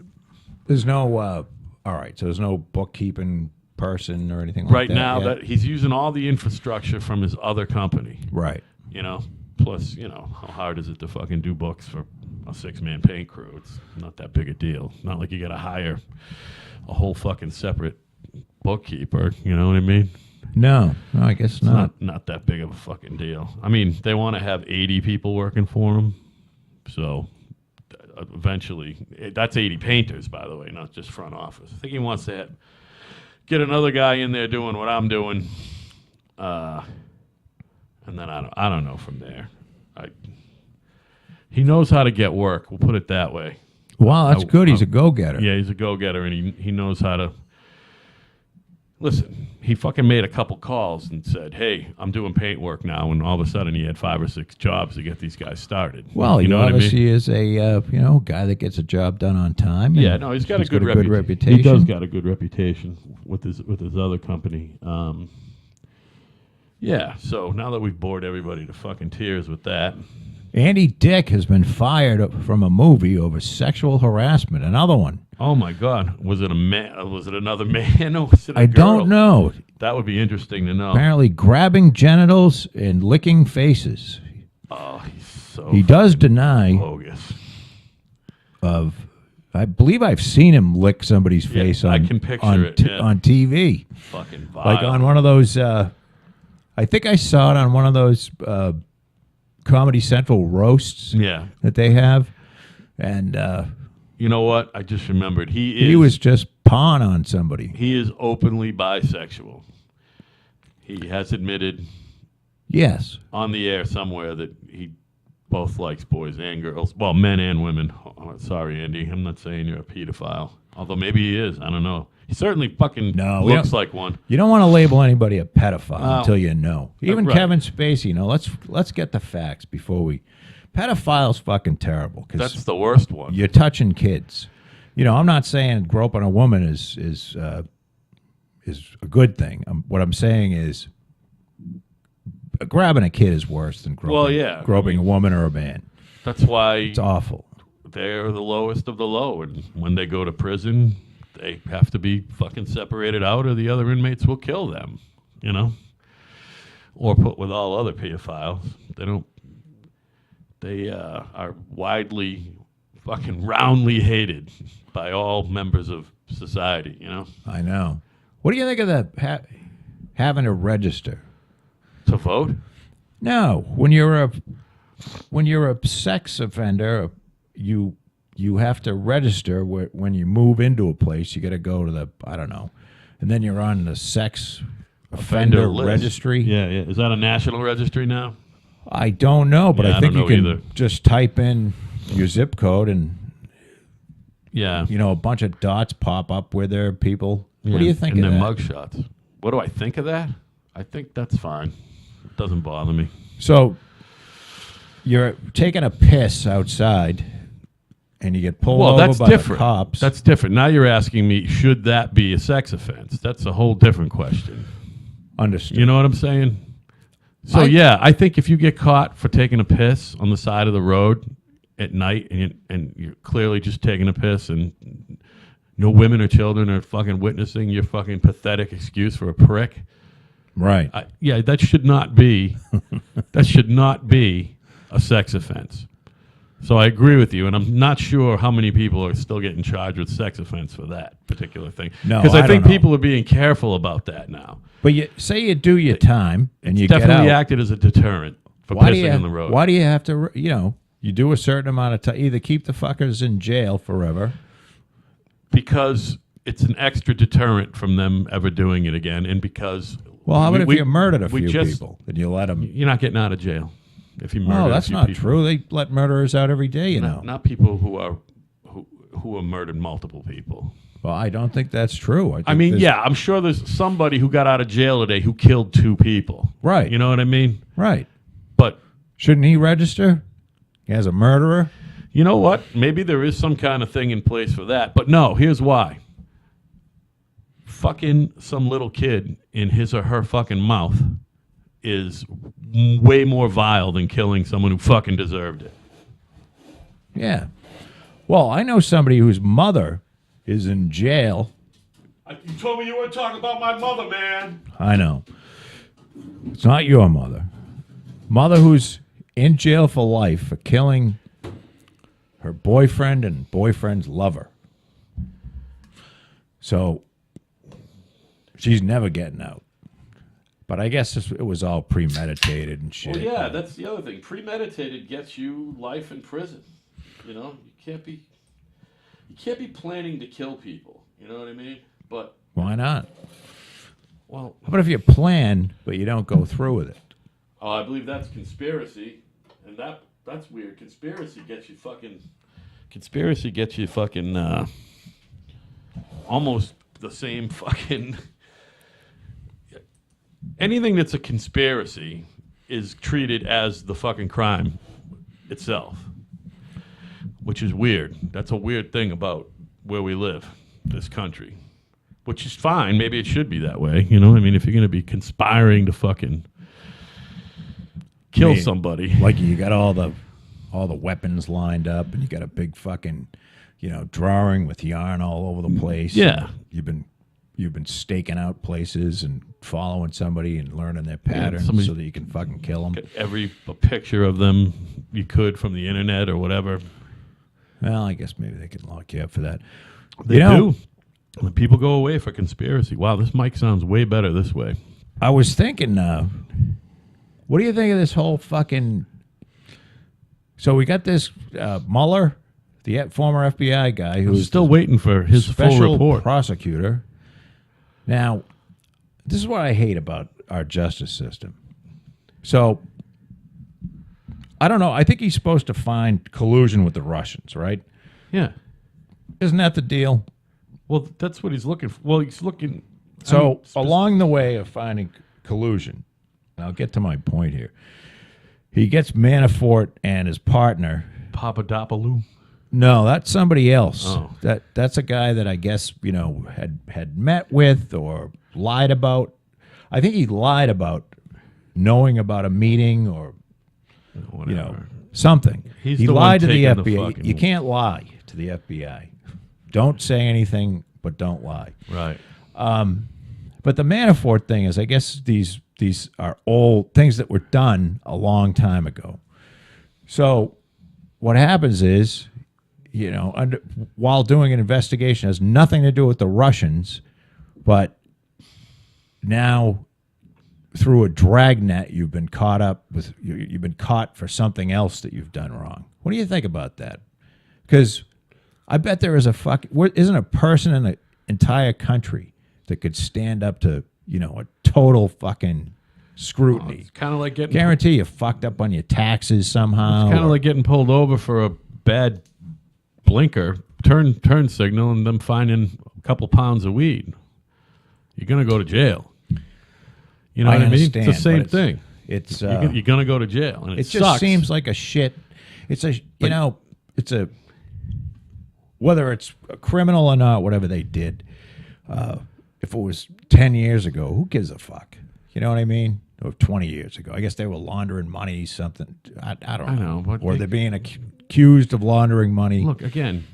Speaker 2: There's no. All right. So there's no bookkeeping person or anything like
Speaker 1: Right
Speaker 2: that.
Speaker 1: now,
Speaker 2: yet?
Speaker 1: that he's using all the infrastructure from his other company.
Speaker 2: Right.
Speaker 1: Plus, how hard is it to fucking do books for a 6-man paint crew? It's not that big a deal. Not like you got to hire a whole fucking separate bookkeeper. You know what I mean?
Speaker 2: No, I guess
Speaker 1: It's
Speaker 2: not.
Speaker 1: not that big of a fucking deal. I mean, they want to have 80 people working for them. So eventually, that's 80 painters, by the way, not just front office. I think he wants to get another guy in there doing what I'm doing. And then I don't know from there. He knows how to get work. We'll put it that way.
Speaker 2: Wow, that's good. He's a go-getter.
Speaker 1: Yeah, he's a go-getter, and he knows how to. Listen, he fucking made a couple calls and said, "Hey, I'm doing paint work now," and all of a sudden he had 5 or 6 jobs to get these guys started.
Speaker 2: Well,
Speaker 1: you know what I mean?
Speaker 2: obviously is a guy that gets a job done on time.
Speaker 1: Yeah, no, he's got a good
Speaker 2: reputation.
Speaker 1: He does got a good reputation with his other company. Yeah, so now that we've bored everybody to fucking tears with that,
Speaker 2: Andy Dick has been fired from a movie over sexual harassment. Another one.
Speaker 1: Oh my God! Was it a man? Was it another man? Or was it a
Speaker 2: I
Speaker 1: girl?
Speaker 2: don't know.
Speaker 1: That would be interesting to know.
Speaker 2: Apparently grabbing genitals and licking faces.
Speaker 1: Oh, he's so.
Speaker 2: He does deny
Speaker 1: bogus.
Speaker 2: I believe I've seen him lick somebody's face
Speaker 1: I
Speaker 2: on,
Speaker 1: can picture
Speaker 2: on,
Speaker 1: it, yeah.
Speaker 2: on TV.
Speaker 1: Fucking vile.
Speaker 2: Like on one of those, I think I saw it on one of those Comedy Central roasts
Speaker 1: Yeah.
Speaker 2: that they have. And
Speaker 1: You know what? I just remembered. He
Speaker 2: was just pawn on somebody.
Speaker 1: He is openly bisexual. He has admitted
Speaker 2: Yes.
Speaker 1: on the air somewhere that he both likes boys and girls. Well, men and women. Oh, sorry, Andy. I'm not saying you're a pedophile. Although maybe he is. I don't know. He certainly fucking looks like one.
Speaker 2: You don't want to label anybody a pedophile until you know. Even
Speaker 1: right.
Speaker 2: Kevin Spacey, let's get the facts before we. Pedophile's fucking terrible.
Speaker 1: That's the worst one.
Speaker 2: You're touching kids. I'm not saying groping a woman is a good thing. What I'm saying is grabbing a kid is worse than groping a woman or a man.
Speaker 1: That's why
Speaker 2: It's awful.
Speaker 1: they're the lowest of the low, and when they go to prison, they have to be fucking separated out, or the other inmates will kill them. Or put with all other pedophiles. They are widely, fucking roundly hated by all members of society.
Speaker 2: I know. What do you think of that having to register?
Speaker 1: To vote?
Speaker 2: No, when you're a sex offender, you have to register when you move into a place. You got to go to I don't know, and then you're on the sex offender
Speaker 1: list.
Speaker 2: Registry.
Speaker 1: Yeah. Is that a national registry now?
Speaker 2: I don't know, but I think you can
Speaker 1: either.
Speaker 2: just type in your zip code and
Speaker 1: Yeah.
Speaker 2: a bunch of dots pop up where there are people. What do you think
Speaker 1: and
Speaker 2: of
Speaker 1: their
Speaker 2: that?
Speaker 1: mugshots. What do I think of that? I think that's fine. It doesn't bother me.
Speaker 2: So you're taking a piss outside, and you get pulled over by the cops.
Speaker 1: That's different. Now you're asking me, should that be a sex offense? That's a whole different question.
Speaker 2: Understood.
Speaker 1: You know what I'm saying? So, I think if you get caught for taking a piss on the side of the road at night, and you're clearly just taking a piss, and no women or children are fucking witnessing your fucking pathetic excuse for a prick.
Speaker 2: Right.
Speaker 1: That should not be a sex offense. So I agree with you, and I'm not sure how many people are still getting charged with sex offense for that particular thing.
Speaker 2: No,
Speaker 1: because I think
Speaker 2: don't know.
Speaker 1: people are being careful about that now.
Speaker 2: But you do your time and you
Speaker 1: Definitely
Speaker 2: get out.
Speaker 1: acted as a deterrent for pissing on the road.
Speaker 2: Why do you have to? You do a certain amount of time. Either keep the fuckers in jail forever.
Speaker 1: Because it's an extra deterrent from them ever doing it again, and because
Speaker 2: How about if you murdered a few people? Then you let them.
Speaker 1: You're not getting out of jail if you murder.
Speaker 2: No, that's
Speaker 1: a few
Speaker 2: not
Speaker 1: people.
Speaker 2: true. They let murderers out every day.
Speaker 1: Not people who are murdered multiple people.
Speaker 2: Well, I don't think that's true.
Speaker 1: I'm sure there's somebody who got out of jail today who killed 2 people.
Speaker 2: Right.
Speaker 1: You know what I mean?
Speaker 2: Right.
Speaker 1: But
Speaker 2: shouldn't he register as a murderer?
Speaker 1: You know what? Maybe there is some kind of thing in place for that. But no, here's why. Fucking some little kid in his or her fucking mouth is way more vile than killing someone who fucking deserved it.
Speaker 2: Yeah. Well, I know somebody whose mother is in jail.
Speaker 1: You told me you weren't talking about my mother, man.
Speaker 2: I know. It's not your mother. Mother who's in jail for life for killing her boyfriend and boyfriend's lover. So she's never getting out. But I guess it was all premeditated and shit.
Speaker 1: Well, yeah, that's the other thing. Premeditated gets you life in prison. You can't be planning to kill people. You know what I mean? But
Speaker 2: why not?
Speaker 1: Well,
Speaker 2: how about if you plan but you don't go through with it?
Speaker 1: Oh, I believe that's conspiracy, and that's weird. Conspiracy gets you fucking almost the same fucking. Anything that's a conspiracy is treated as the fucking crime itself, which is weird. That's a weird thing about where we live, this country, which is fine. Maybe it should be that way. You know, I mean, if you're going to be conspiring to fucking kill somebody.
Speaker 2: Like you got all the all the weapons lined up, and you got a big fucking, drawing with yarn all over the place.
Speaker 1: Yeah.
Speaker 2: And you've been staking out places and following somebody and learning their
Speaker 1: Yeah,
Speaker 2: patterns
Speaker 1: somebody-
Speaker 2: so that you can fucking kill them.
Speaker 1: Get a picture of them you could from the internet or whatever.
Speaker 2: Well, I guess maybe they could lock you up for that.
Speaker 1: They do. When people go away for conspiracy. Wow, this mic sounds way better this way.
Speaker 2: I was thinking, what do you think of this whole fucking... So we got this Mueller, the former FBI guy, who's
Speaker 1: Still waiting for his full
Speaker 2: special
Speaker 1: report.
Speaker 2: prosecutor. Now, this is what I hate about our justice system. So, I don't know. I think he's supposed to find collusion with the Russians, right?
Speaker 1: Yeah.
Speaker 2: Isn't that the deal?
Speaker 1: Well, that's what he's looking for. Well, he's looking...
Speaker 2: So, along the way of finding collusion, and I'll get to my point here, he gets Manafort and his partner.
Speaker 1: Papadopoulos.
Speaker 2: No, that's somebody else.
Speaker 1: Oh.
Speaker 2: That's a guy that I guess, had met with or lied about. I think he lied about knowing about a meeting or,
Speaker 1: Whatever.
Speaker 2: something.
Speaker 1: He's
Speaker 2: he
Speaker 1: the
Speaker 2: lied
Speaker 1: one
Speaker 2: to the
Speaker 1: taking the
Speaker 2: FBI.
Speaker 1: fucking-
Speaker 2: You can't lie to the FBI. Don't say anything, but don't lie.
Speaker 1: Right.
Speaker 2: But the Manafort thing is, I guess these are old things that were done a long time ago. So what happens is, while doing an investigation, has nothing to do with the Russians, but now through a dragnet, you've been caught up with, you've been caught for something else that you've done wrong. What do you think about that? Because I bet there is isn't a person in the entire country that could stand up to, a total fucking scrutiny.
Speaker 1: It's kind of like getting...
Speaker 2: Guarantee you fucked up on your taxes somehow.
Speaker 1: It's kind of like getting pulled over for a bad blinker, turn signal, and them finding a couple pounds of weed. You're going to go to jail. You know
Speaker 2: I
Speaker 1: what I mean? It's
Speaker 2: understand,
Speaker 1: the same
Speaker 2: but
Speaker 1: thing.
Speaker 2: It's
Speaker 1: You're going to go to jail, and
Speaker 2: it just
Speaker 1: sucks.
Speaker 2: seems like a shit. It's a it's a whether it's a criminal or not, whatever they did. If it was 10 years ago, who gives a fuck? You know what I mean? Or 20 years ago, I guess they were laundering money. Something I don't know.
Speaker 1: I know, but
Speaker 2: or they're being accused of laundering money.
Speaker 1: Look, again,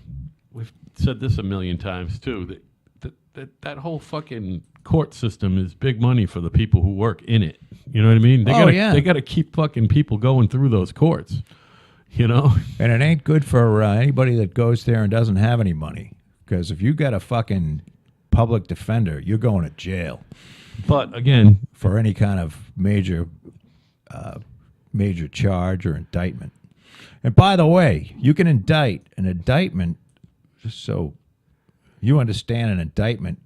Speaker 1: we've said this a million times too. That whole fucking court system is big money for the people who work in it. You know what I mean? They gotta keep fucking people going through those courts. And
Speaker 2: it ain't good for anybody that goes there and doesn't have any money. Because if you got a fucking public defender, you're going to jail.
Speaker 1: But again,
Speaker 2: For any kind of major charge or indictment. And by the way, you can indict an indictment, just so you understand an indictment.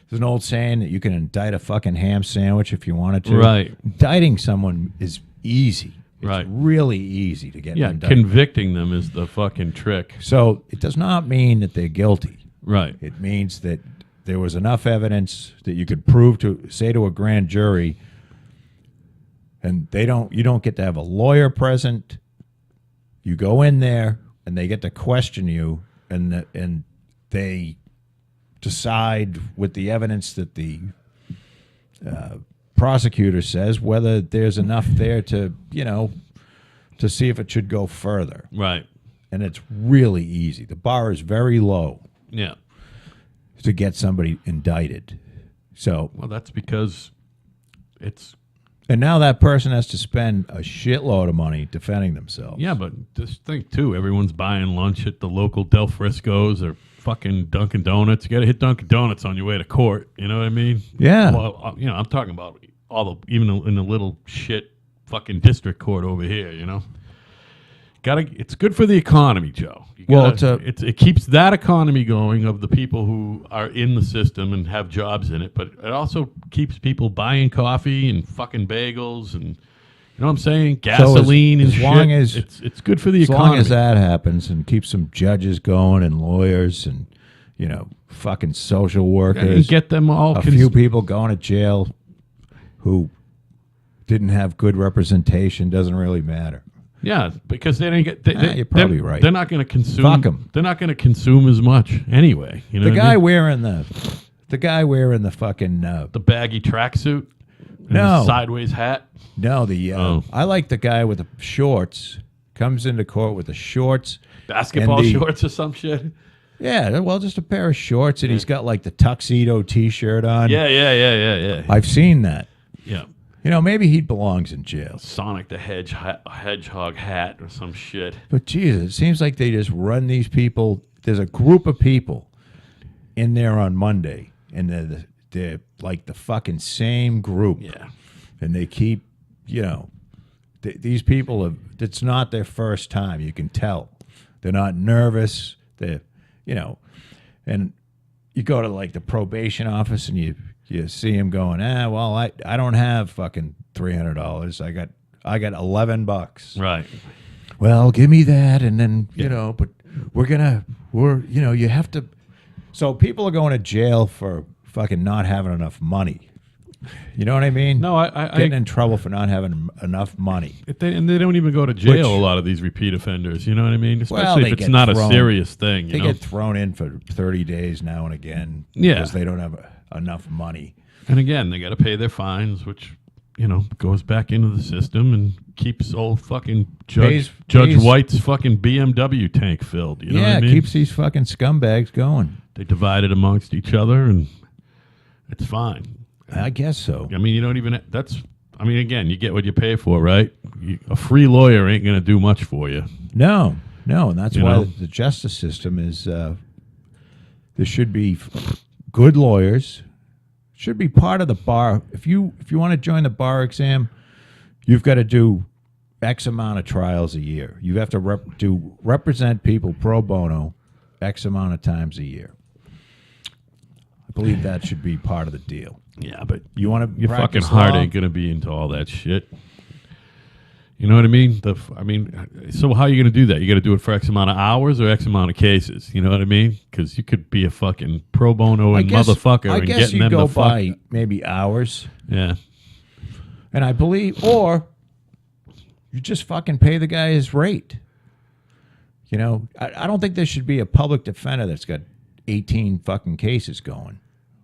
Speaker 2: There's an old saying that you can indict a fucking ham sandwich if you wanted to.
Speaker 1: Right.
Speaker 2: Indicting someone is easy. It's
Speaker 1: Right.
Speaker 2: really easy to get
Speaker 1: yeah,
Speaker 2: indicted.
Speaker 1: convicting them is the fucking trick.
Speaker 2: So it does not mean that they're guilty.
Speaker 1: Right.
Speaker 2: It means that there was enough evidence that you could prove say to a grand jury, and you don't get to have a lawyer present. You go in there and they get to question you, and they decide with the evidence that the prosecutor says whether there's enough there to see if it should go further.
Speaker 1: Right.
Speaker 2: And it's really easy. The bar is very low
Speaker 1: Yeah.
Speaker 2: to get somebody indicted. So,
Speaker 1: Well, that's because it's...
Speaker 2: and now that person has to spend a shitload of money defending themselves.
Speaker 1: Yeah, but this thing, too, everyone's buying lunch at the local Del Frisco's or fucking Dunkin' Donuts. You got to hit Dunkin' Donuts on your way to court. You know what I mean?
Speaker 2: Yeah.
Speaker 1: Well, I'm talking about even in the little shit fucking district court over here, It's good for the economy, Joe. It keeps that economy going of the people who are in the system and have jobs in it, but it also keeps people buying coffee and fucking bagels and, you know what I'm saying, gasoline
Speaker 2: as
Speaker 1: and
Speaker 2: long
Speaker 1: shit.
Speaker 2: as-
Speaker 1: It's good for the
Speaker 2: As
Speaker 1: economy.
Speaker 2: long as that happens and keeps some judges going and lawyers and, fucking social workers.
Speaker 1: and get them all
Speaker 2: a few people going to jail who didn't have good representation doesn't really matter.
Speaker 1: Yeah, because they didn't get.
Speaker 2: You're probably right.
Speaker 1: They're not going to consume.
Speaker 2: Fuck 'em.
Speaker 1: They're not going to consume as much anyway. You know
Speaker 2: The
Speaker 1: what I
Speaker 2: guy
Speaker 1: mean?
Speaker 2: wearing the fucking
Speaker 1: The baggy tracksuit, and
Speaker 2: No.
Speaker 1: the sideways hat.
Speaker 2: no, I like the guy with the shorts comes into court with the shorts.
Speaker 1: Basketball shorts or some shit.
Speaker 2: Yeah, well, just a pair of shorts, and he's got like the tuxedo T-shirt on.
Speaker 1: Yeah.
Speaker 2: I've seen that.
Speaker 1: Yeah.
Speaker 2: You know, maybe he belongs in jail.
Speaker 1: Sonic the Hedgehog hat or some shit.
Speaker 2: But Jesus, it seems like they just run these people. There's a group of people in there on Monday, and they're like the fucking same group.
Speaker 1: Yeah.
Speaker 2: And they keep, you know, these people it's not their first time. You can tell. They're not nervous. They're, you know, and you go to like the probation office and you see him going, well, I don't have fucking $300. I got $11.
Speaker 1: Right.
Speaker 2: Well, give me that, and then you know, but you know, you have to. So people are going to jail for fucking not having enough money. You know what I mean?
Speaker 1: No,
Speaker 2: getting in trouble for not having enough money.
Speaker 1: And they don't even go to jail. A lot of these repeat offenders. You know what I mean? Especially if it's not a serious thing.
Speaker 2: They get thrown in for 30 days now and again.
Speaker 1: Yeah.
Speaker 2: Because they don't have enough money.
Speaker 1: And again, they got to pay their fines, which, you know, goes back into the system and keeps old fucking Judge White's fucking BMW tank filled. You know what I mean?
Speaker 2: Keeps these fucking scumbags going.
Speaker 1: They divide it amongst each other, and it's fine.
Speaker 2: I guess so.
Speaker 1: I mean, you don't even. I mean, again, you get what you pay for, right? A free lawyer ain't going to do much for you.
Speaker 2: No, and that's why the justice system is. There should be good lawyers. Should be part of the bar. If you want to join the bar exam, you've got to do X amount of trials a year. You have to represent people pro bono X amount of times a year. I believe that should be part of the deal.
Speaker 1: Yeah, but
Speaker 2: you want to
Speaker 1: your fucking heart ain't gonna be into all that shit. You know what I mean? So how are you gonna do that? You got to do it for X amount of hours or X amount of cases. You know what I mean? Because you could be a fucking pro bono and motherfucker and getting them to fuck. I guess you go by
Speaker 2: maybe hours.
Speaker 1: Yeah,
Speaker 2: and I believe, or you just fucking pay the guy his rate. You know, I don't think there should be a public defender that's got 18 fucking cases going.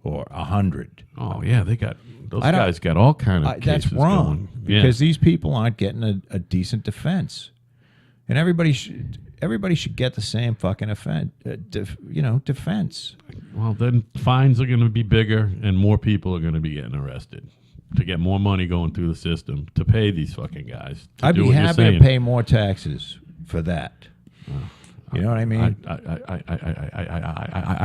Speaker 2: Or 100.
Speaker 1: Oh yeah, those guys got all kind of cases.
Speaker 2: That's wrong because these people aren't getting a decent defense, and everybody should get the same fucking defense.
Speaker 1: Well, then fines are going to be bigger, and more people are going to be getting arrested to get more money going through the system to pay these fucking guys.
Speaker 2: I'd be happy to pay more taxes for that. You know what I mean?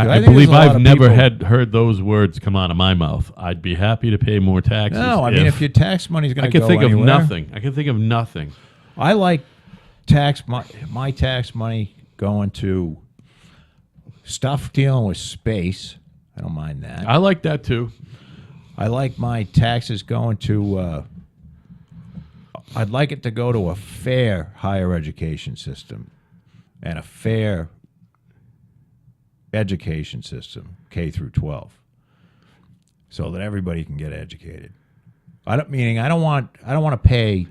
Speaker 1: I believe I've never heard those words come out of my mouth. I'd be happy to pay more taxes.
Speaker 2: No, I mean, if your tax money's going to go anywhere.
Speaker 1: I can think of nothing.
Speaker 2: I like my tax money going to stuff dealing with space. I don't mind that.
Speaker 1: I like that too.
Speaker 2: I like my taxes going to. I'd like it to go to a fair higher education system. And a fair education system, K through 12, so that everybody can get educated. I don't want to pay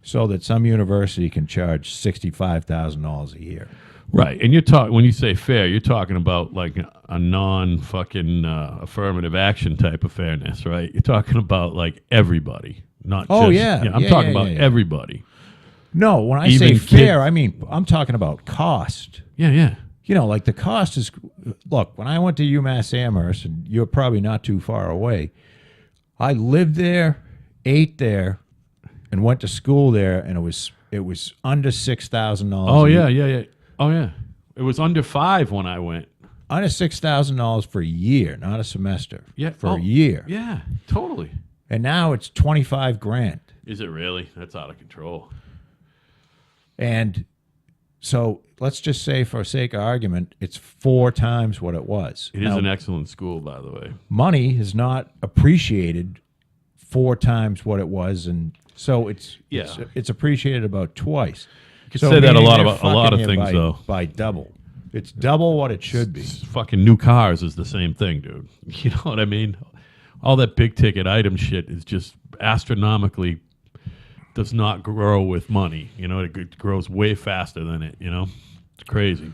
Speaker 2: so that some university can charge $65,000 a year.
Speaker 1: Right, and when you say fair, you're talking about like a non-fucking affirmative action type of fairness, right? You're talking about like everybody, not I'm talking about everybody.
Speaker 2: No, when I say fair, I mean, I'm talking about cost.
Speaker 1: Yeah.
Speaker 2: You know, like the cost is, look, when I went to UMass Amherst, and you're probably not too far away, I lived there, ate there, and went to school there, and it was under $6,000.
Speaker 1: Oh, yeah. Oh, yeah. It was under $5,000 when I went.
Speaker 2: Under $6,000 for a year, not a semester.
Speaker 1: Yeah.
Speaker 2: For a year.
Speaker 1: Yeah, totally.
Speaker 2: And now it's $25,000.
Speaker 1: Is it really? That's out of control.
Speaker 2: And so let's just say, for sake of argument, it's 4 times what it was.
Speaker 1: It is an excellent school, by the way.
Speaker 2: Money is not appreciated 4 times what it was, and so it's appreciated about twice.
Speaker 1: You could say that a lot of things, though.
Speaker 2: By double. It's double what it should be.
Speaker 1: Fucking new cars is the same thing, dude. You know what I mean? All that big ticket item shit is just astronomically does not grow with money. You know, it grows way faster than it, you know? It's crazy.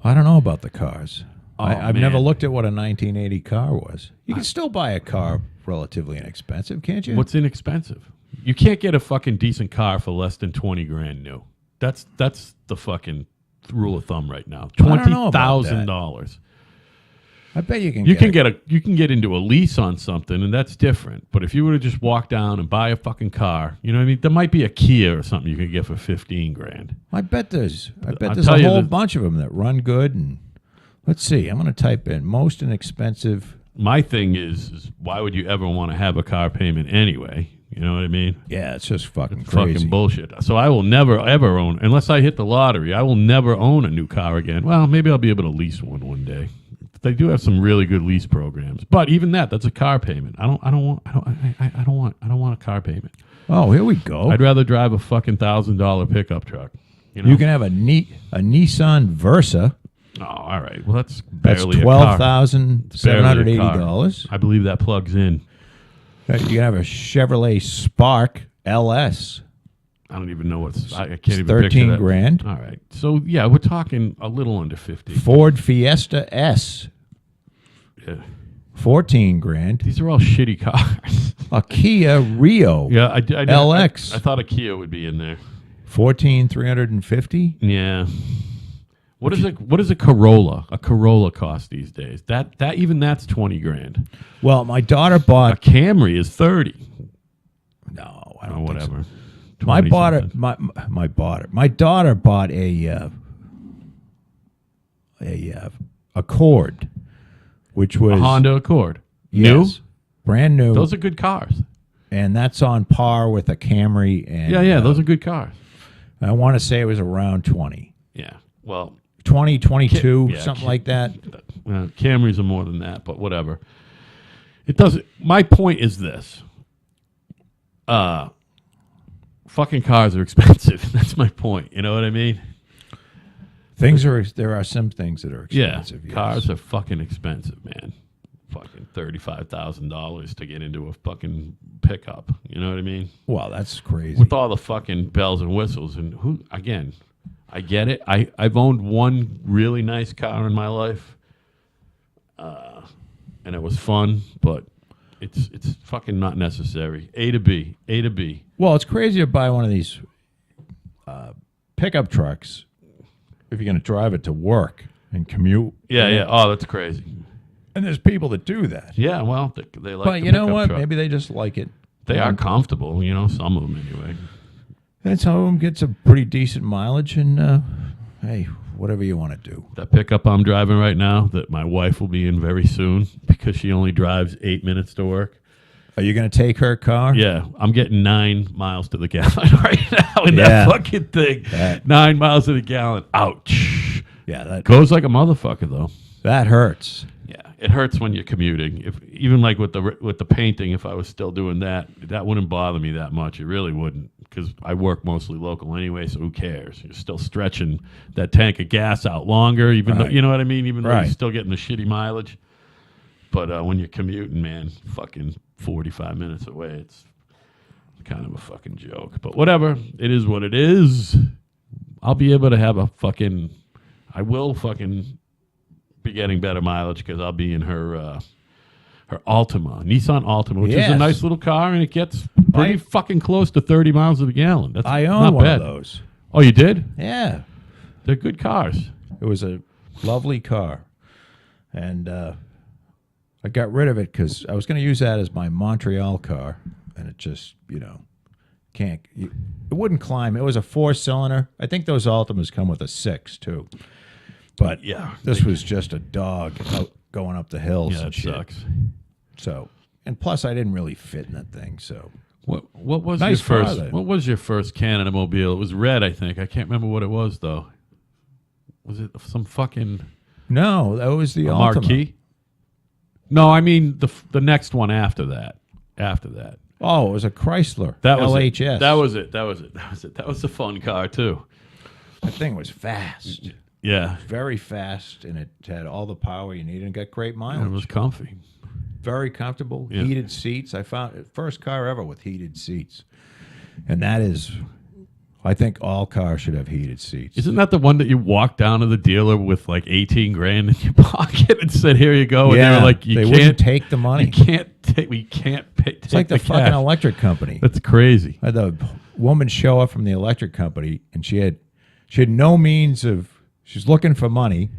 Speaker 2: I don't know about the cars. I've
Speaker 1: man.
Speaker 2: never looked at what a 1980 car was. You can still buy a car relatively inexpensive, can't you?
Speaker 1: What's inexpensive? You can't get a fucking decent car for less than $20,000 new. That's the fucking rule of thumb right now.
Speaker 2: I don't know about that.
Speaker 1: $20,000.
Speaker 2: I bet you can.
Speaker 1: You can get into a lease on something, and that's different. But if you were to just walk down and buy a fucking car, you know what I mean? There might be a Kia or something you could get for $15,000.
Speaker 2: I bet there's a
Speaker 1: tell you
Speaker 2: whole
Speaker 1: that-
Speaker 2: bunch of them that run good. And let's see. I'm going to type in most inexpensive.
Speaker 1: My thing is why would you ever want to have a car payment anyway? You know what I mean?
Speaker 2: Yeah, it's just fucking crazy.
Speaker 1: Fucking bullshit. So I will never ever own, unless I hit the lottery. I will never own a new car again. Well, maybe I'll be able to lease one day. They do have some really good lease programs, but even that's a car payment. I don't want a car payment.
Speaker 2: Oh, here we go.
Speaker 1: I'd rather drive a fucking $1,000 pickup truck. You know?
Speaker 2: You can have a Nissan Versa.
Speaker 1: Oh, all right. Well, that's
Speaker 2: That's
Speaker 1: barely a car.
Speaker 2: $12,780.
Speaker 1: I believe that plugs in.
Speaker 2: You can have a Chevrolet Spark LS.
Speaker 1: I don't even know what's. I can't even
Speaker 2: 13
Speaker 1: picture that.
Speaker 2: grand.
Speaker 1: All right. So yeah, we're talking a little under 50.
Speaker 2: Ford Fiesta S.
Speaker 1: Yeah.
Speaker 2: 14 grand.
Speaker 1: These are all shitty cars.
Speaker 2: A Kia Rio.
Speaker 1: Yeah, I
Speaker 2: LX.
Speaker 1: I thought a Kia would be in there.
Speaker 2: 14,350.
Speaker 1: Yeah. What is a Corolla? A Corolla cost these days? That's 20 grand.
Speaker 2: Well, my daughter
Speaker 1: A
Speaker 2: bought.
Speaker 1: Camry is 30.
Speaker 2: No, I
Speaker 1: Or
Speaker 2: don't think so.
Speaker 1: whatever.
Speaker 2: My
Speaker 1: 20
Speaker 2: daughter,
Speaker 1: something.
Speaker 2: my daughter bought a Accord, which was
Speaker 1: A Honda Accord.
Speaker 2: yes,
Speaker 1: New?
Speaker 2: brand new,
Speaker 1: Those are good cars.
Speaker 2: and that's on par with a Camry. And
Speaker 1: Yeah, those are good cars.
Speaker 2: I want to say it was around 20,
Speaker 1: Yeah. Well,
Speaker 2: 20, 22,
Speaker 1: yeah,
Speaker 2: something like that.
Speaker 1: Camrys are more than that, but whatever. It doesn't. My point is this. Fucking cars are expensive. That's my point. You know what I mean?
Speaker 2: There are some things that are expensive.
Speaker 1: Yeah,
Speaker 2: yes.
Speaker 1: cars are fucking expensive, man. Fucking $35,000 to get into a fucking pickup. You know what I mean?
Speaker 2: Well, that's crazy.
Speaker 1: With all the fucking bells and whistles, and I get it. I've owned one really nice car in my life, and it was fun, but it's fucking not necessary. A to B.
Speaker 2: Well, it's crazy to buy one of these pickup trucks if you're going to drive it to work and commute.
Speaker 1: Yeah. Oh, that's crazy.
Speaker 2: And there's people that do that.
Speaker 1: Yeah, well, they like.
Speaker 2: But
Speaker 1: the
Speaker 2: you know
Speaker 1: pickup
Speaker 2: what?
Speaker 1: truck.
Speaker 2: Maybe they just like it.
Speaker 1: They are comfortable. You know, some of them anyway.
Speaker 2: And some of them gets a pretty decent mileage. And hey, whatever you want to do.
Speaker 1: That pickup I'm driving right now, that my wife will be in very soon because she only drives 8 minutes to work.
Speaker 2: Are you going to take her car?
Speaker 1: Yeah, I'm getting 9 miles to the gallon right now in that fucking thing. 9 miles to the gallon. Ouch.
Speaker 2: Yeah, that
Speaker 1: Goes like a motherfucker though.
Speaker 2: that hurts.
Speaker 1: Yeah, it hurts when you're commuting. If even like with the painting, if I was still doing that wouldn't bother me that much. It really wouldn't, because I work mostly local anyway. So who cares? You're still stretching that tank of gas out longer, even though, you know what I mean. Even though you're still getting the shitty mileage. But when you're commuting, man, fucking 45 minutes away, it's kind of a fucking joke. But whatever, it is what it is. I'll be able to have I will fucking be getting better mileage because I'll be in her Altima, Nissan Altima, which is a nice little car, and it gets pretty fucking close to 30 miles to the gallon. That's
Speaker 2: I own
Speaker 1: not
Speaker 2: one
Speaker 1: bad.
Speaker 2: of those.
Speaker 1: Oh, you did?
Speaker 2: Yeah.
Speaker 1: They're good cars.
Speaker 2: It was a lovely car. And I got rid of it because I was going to use that as my Montreal car. And it just, it wouldn't climb. It was a 4-cylinder. I think those Altimas come with a 6, too. But
Speaker 1: Yeah,
Speaker 2: this was just a dog going up the hills
Speaker 1: Yeah,
Speaker 2: and
Speaker 1: it
Speaker 2: shit.
Speaker 1: sucks.
Speaker 2: So, and plus I didn't really fit in that thing. So
Speaker 1: What was
Speaker 2: Nice
Speaker 1: your
Speaker 2: car,
Speaker 1: first?
Speaker 2: though.
Speaker 1: What was your first Canada mobile? It was red, I think. I can't remember what it was though. Was it some fucking
Speaker 2: no, that was the Altima.
Speaker 1: Marquis? No, I mean the next one after that.
Speaker 2: Oh, it was a Chrysler
Speaker 1: That was
Speaker 2: LHS.
Speaker 1: it. That was it. That was a fun car too.
Speaker 2: That thing was fast.
Speaker 1: Yeah,
Speaker 2: Very fast, and it had all the power you needed and got great
Speaker 1: it
Speaker 2: mileage.
Speaker 1: was comfy.
Speaker 2: Very comfortable,
Speaker 1: Yeah.
Speaker 2: heated seats. I found it first car ever with heated seats, and that is, I think all cars should have heated seats.
Speaker 1: Isn't that the one that you walked down to the dealer with like 18 grand in your pocket and said, "Here you go"? And they were like,
Speaker 2: they wouldn't take the money.
Speaker 1: We can't pay.
Speaker 2: It's like the fucking electric company.
Speaker 1: That's crazy.
Speaker 2: I had the woman show up from the electric company, and she had She had no means of. She's looking for money.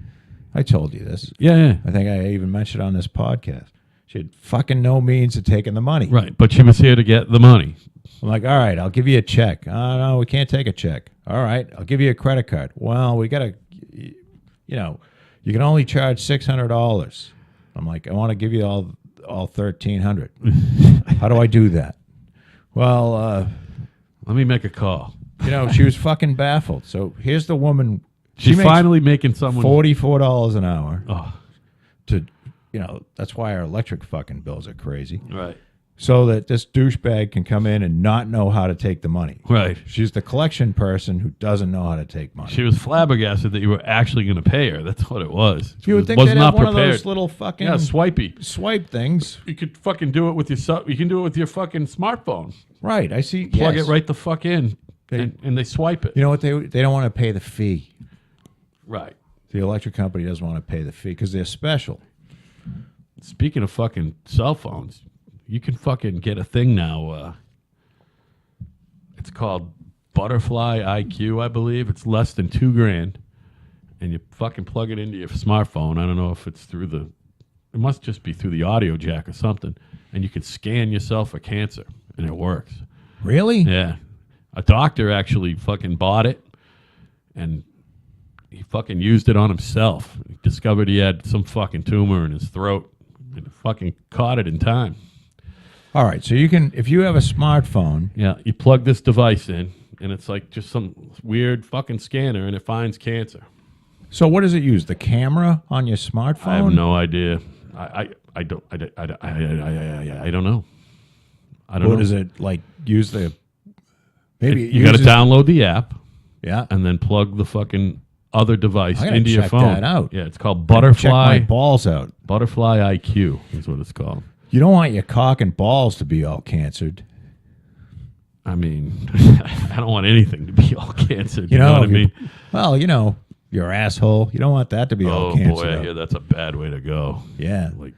Speaker 2: I told you this.
Speaker 1: Yeah.
Speaker 2: I think I even mentioned it on this podcast. She had fucking no means of taking the money.
Speaker 1: Right, but she was here to get the money.
Speaker 2: I'm like, all right, I'll give you a check. Oh, no, we can't take a check. All right, I'll give you a credit card. Well, we got to, you can only charge $600. I'm like, I want to give you all $1,300. How do I do that? Well,
Speaker 1: let me make a call.
Speaker 2: she was fucking baffled. So here's the woman.
Speaker 1: She's
Speaker 2: makes
Speaker 1: finally making someone
Speaker 2: $44 an hour.
Speaker 1: Oh,
Speaker 2: that's why our electric fucking bills are crazy.
Speaker 1: right.
Speaker 2: So that this douchebag can come in and not know how to take the money.
Speaker 1: Right.
Speaker 2: She's the collection person who doesn't know how to take money.
Speaker 1: She was flabbergasted that you were actually going to pay her. That's what it was.
Speaker 2: You would think they'd have one of those little fucking
Speaker 1: swipey
Speaker 2: swipe things.
Speaker 1: You could fucking do it with your. You can do it with your fucking smartphone.
Speaker 2: Right. I see.
Speaker 1: Plug it right the fuck in, and they swipe it.
Speaker 2: You know what? They don't want to pay the fee.
Speaker 1: Right.
Speaker 2: The electric company doesn't want to pay the fee because they're special.
Speaker 1: Speaking of fucking cell phones, you can fucking get a thing now. It's called Butterfly IQ, I believe. It's less than $2,000, and you fucking plug it into your smartphone. I don't know if it's through it must just be through the audio jack or something, and you can scan yourself for cancer, and it works.
Speaker 2: Really?
Speaker 1: Yeah. A doctor actually fucking bought it, and he fucking used it on himself. He discovered he had some fucking tumor in his throat, and fucking caught it in time.
Speaker 2: All right, so you can, if you have a smartphone.
Speaker 1: Yeah, you plug this device in, and it's like just some weird fucking scanner, and it finds cancer.
Speaker 2: So what does it use? The camera on your smartphone?
Speaker 1: I have no idea. I don't know. I don't know.
Speaker 2: What does it, like, use the... Maybe
Speaker 1: you got to download the app.
Speaker 2: Yeah.
Speaker 1: And then plug the fucking other device into your
Speaker 2: check
Speaker 1: phone.
Speaker 2: That out.
Speaker 1: Yeah, it's called Butterfly.
Speaker 2: Check my balls out.
Speaker 1: Butterfly IQ is what it's called.
Speaker 2: You don't want your cock and balls to be all cancered.
Speaker 1: I mean, I don't want anything to be all cancered. You know what I mean?
Speaker 2: Well, your asshole. You don't want that to be all cancered.
Speaker 1: Oh, boy, I hear that's a bad way to go.
Speaker 2: Yeah.
Speaker 1: Like,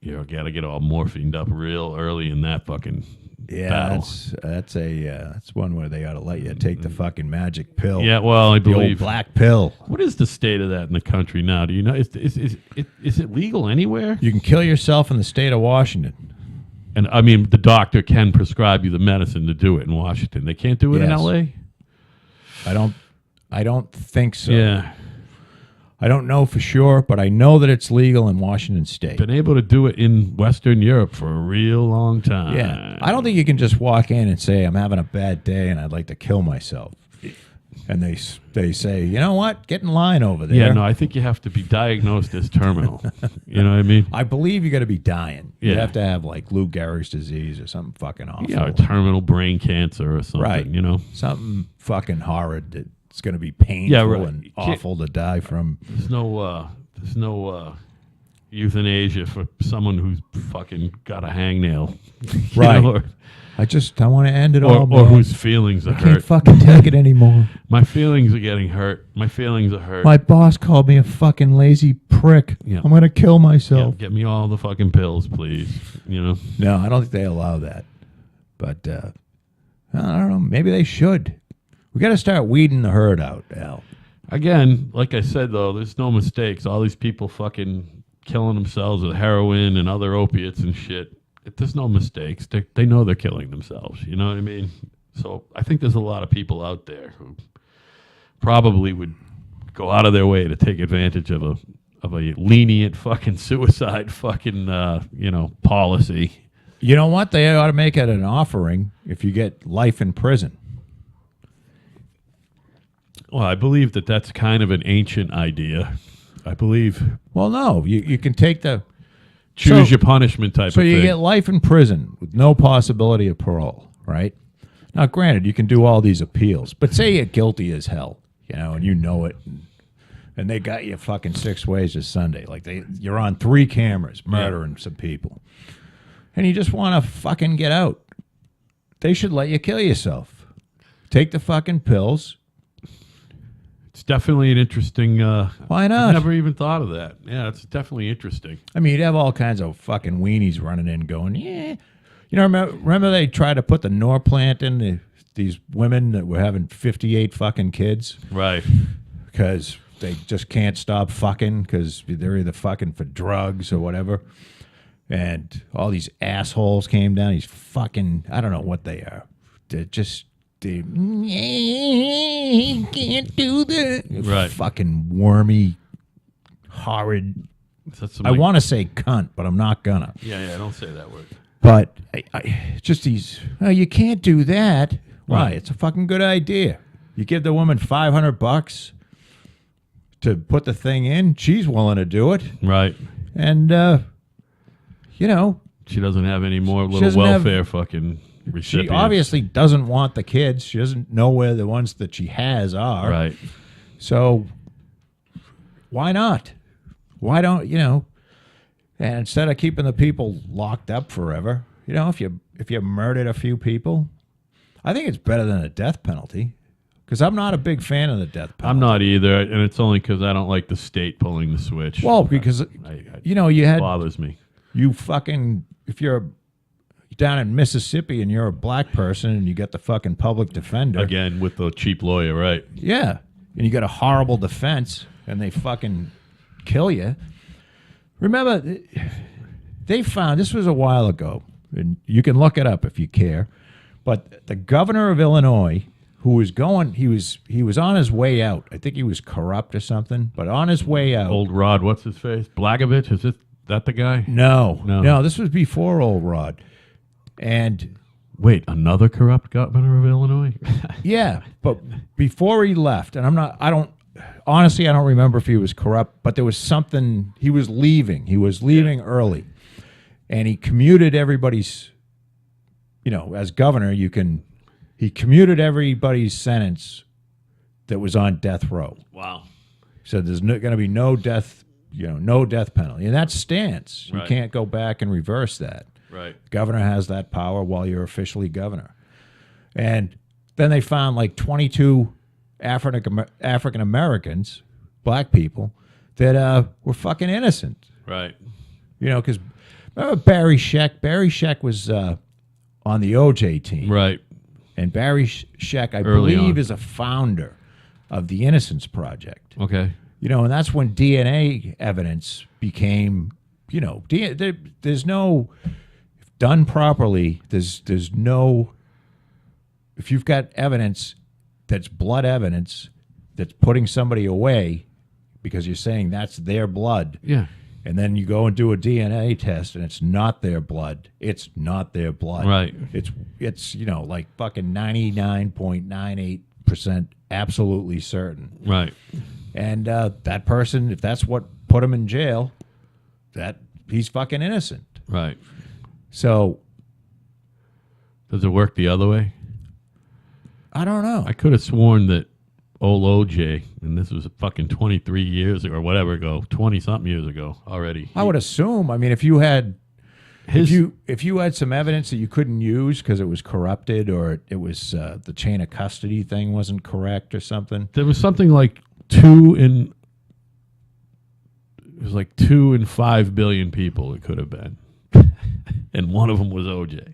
Speaker 1: got to get all morphined up real early in that fucking battle.
Speaker 2: That's one where they ought to let you take the fucking magic pill.
Speaker 1: Yeah, well, I
Speaker 2: the
Speaker 1: believe.
Speaker 2: old black pill.
Speaker 1: What is the state of that in the country now? Do you know? Is it legal anywhere?
Speaker 2: You can kill yourself in the state of Washington.
Speaker 1: And, I mean, the doctor can prescribe you the medicine to do it in Washington. They can't do it in L.A.?
Speaker 2: I don't think so.
Speaker 1: Yeah.
Speaker 2: I don't know for sure, but I know that it's legal in Washington State.
Speaker 1: Been able to do it in Western Europe for a real long time.
Speaker 2: Yeah. I don't think you can just walk in and say, I'm having a bad day and I'd like to kill myself. And they say, you know what? Get in line over there.
Speaker 1: Yeah, no, I think you have to be diagnosed as terminal. You know what I mean?
Speaker 2: I believe you got to be dying.
Speaker 1: Yeah.
Speaker 2: You have to have like Lou Gehrig's disease or something fucking awful.
Speaker 1: Yeah, terminal brain cancer or something,
Speaker 2: right.
Speaker 1: You know?
Speaker 2: Something fucking horrid that's going to be painful and awful to die from.
Speaker 1: There's no euthanasia for someone who's fucking got a hangnail.
Speaker 2: Right. I want to end it all, man.
Speaker 1: Or whose feelings are
Speaker 2: I
Speaker 1: hurt.
Speaker 2: can't fucking take it anymore.
Speaker 1: My feelings are getting hurt. My feelings are hurt.
Speaker 2: My boss called me a fucking lazy prick.
Speaker 1: Yeah.
Speaker 2: I'm going to kill myself.
Speaker 1: Yeah, get me all the fucking pills, please. You know?
Speaker 2: No, I don't think they allow that. But I don't know. Maybe they should. We got to start weeding the herd out, Al. Again,
Speaker 1: like I said, though, there's no mistakes. All these people fucking killing themselves with heroin and other opiates and shit. There's no mistakes. They know they're killing themselves. You know what I mean? So I think there's a lot of people out there who probably would go out of their way to take advantage of a lenient fucking suicide fucking policy.
Speaker 2: You know what? They ought to make it an offering if you get life in prison.
Speaker 1: Well, I believe that's kind of an ancient idea. I believe.
Speaker 2: Well, no. You can take the...
Speaker 1: Choose your punishment type of thing.
Speaker 2: So you get life in prison with no possibility of parole, right? Now, granted, you can do all these appeals, but say you're guilty as hell, and you know it, and they got you fucking 6 ways to Sunday. Like you're on 3 cameras murdering some people, and you just want to fucking get out. They should let you kill yourself. Take the fucking pills.
Speaker 1: It's definitely an interesting...
Speaker 2: Why not?
Speaker 1: I've never even thought of that. Yeah, it's definitely interesting.
Speaker 2: I mean, you'd have all kinds of fucking weenies running in going, yeah. Remember they tried to put the Norplant in these women that were having 58 fucking kids
Speaker 1: Right.
Speaker 2: because they just can't stop fucking because they're either fucking for drugs or whatever. And all these assholes came down. These fucking, I don't know what they are. They're just, they can't do that.
Speaker 1: Right.
Speaker 2: Fucking wormy, horrid.
Speaker 1: That's some,
Speaker 2: I
Speaker 1: like-
Speaker 2: want to say cunt, but I'm not gonna.
Speaker 1: Yeah, don't say that word.
Speaker 2: But just these, oh, you can't do that. Why?
Speaker 1: Right.
Speaker 2: It's a fucking good idea. You give the woman $500 to put the thing in. She's willing to do it.
Speaker 1: Right.
Speaker 2: And, you know,
Speaker 1: She doesn't have any more little
Speaker 2: doesn't have-
Speaker 1: welfare fucking recipients.
Speaker 2: she obviously doesn't want the kids. She doesn't know where the ones that she has are.
Speaker 1: Right.
Speaker 2: So why not? Why don't, you know, and instead of keeping the people locked up forever, you know, if you murdered a few people, I think it's better than a death penalty because I'm not a big fan of the death penalty.
Speaker 1: I'm not either, and it's only because I don't like the state pulling the switch.
Speaker 2: Well, because, you know, you
Speaker 1: it
Speaker 2: had,
Speaker 1: bothers me.
Speaker 2: you fucking, if you're down in Mississippi and you're a black person and you got the fucking public defender.
Speaker 1: Again, with the cheap lawyer, right?
Speaker 2: Yeah. And you got a horrible defense and they fucking kill you. Remember, they found, this was a while ago, and you can look it up if you care, but the governor of Illinois, who was going, he was on his way out. I think he was corrupt or something, but on his way out.
Speaker 1: Old Rod, what's his face? Blagovich? Is that the guy?
Speaker 2: No, this was before Old Rod. And
Speaker 1: Wait, another corrupt governor of Illinois?
Speaker 2: yeah, but before he left, and honestly, I don't remember if he was corrupt, but there was something, he was leaving. He was leaving early. And he commuted everybody's, you know, as governor, he commuted everybody's sentence that was on death row.
Speaker 1: Wow.
Speaker 2: So there's going to be no death, you know, no death penalty. And that stands. You
Speaker 1: Right.
Speaker 2: can't go back and reverse that.
Speaker 1: Right.
Speaker 2: Governor has that power while you're officially governor. And then they found like 22 African Americans, black people, that were fucking innocent.
Speaker 1: Right.
Speaker 2: You know, because remember Barry Scheck? Barry Scheck was on the OJ team.
Speaker 1: Right.
Speaker 2: And Barry Scheck, I
Speaker 1: Early
Speaker 2: believe,
Speaker 1: on.
Speaker 2: is a founder of the Innocence Project.
Speaker 1: Okay.
Speaker 2: You know, and that's when DNA evidence became, you know, there's no, if done properly, there's no, if you've got evidence that's blood evidence that's putting somebody away because you're saying that's their blood,
Speaker 1: Yeah.
Speaker 2: and then you go and do a DNA test and it's not their blood, it's not their blood.
Speaker 1: Right.
Speaker 2: It's you know, like fucking 99.98% absolutely certain.
Speaker 1: Right.
Speaker 2: And that person, if that's what put him in jail, that he's fucking innocent.
Speaker 1: Right.
Speaker 2: So
Speaker 1: Does it work the other way?
Speaker 2: I don't know.
Speaker 1: I could have sworn that old OJ, and this was fucking 23 years ago, or whatever ago, 20-something years ago already.
Speaker 2: I would assume. I mean, if you had
Speaker 1: His,
Speaker 2: if you had some evidence that you couldn't use because it was corrupted or it was the chain of custody thing wasn't correct or something.
Speaker 1: there was something like 2 in 5 billion people it could have been. And one of them was OJ.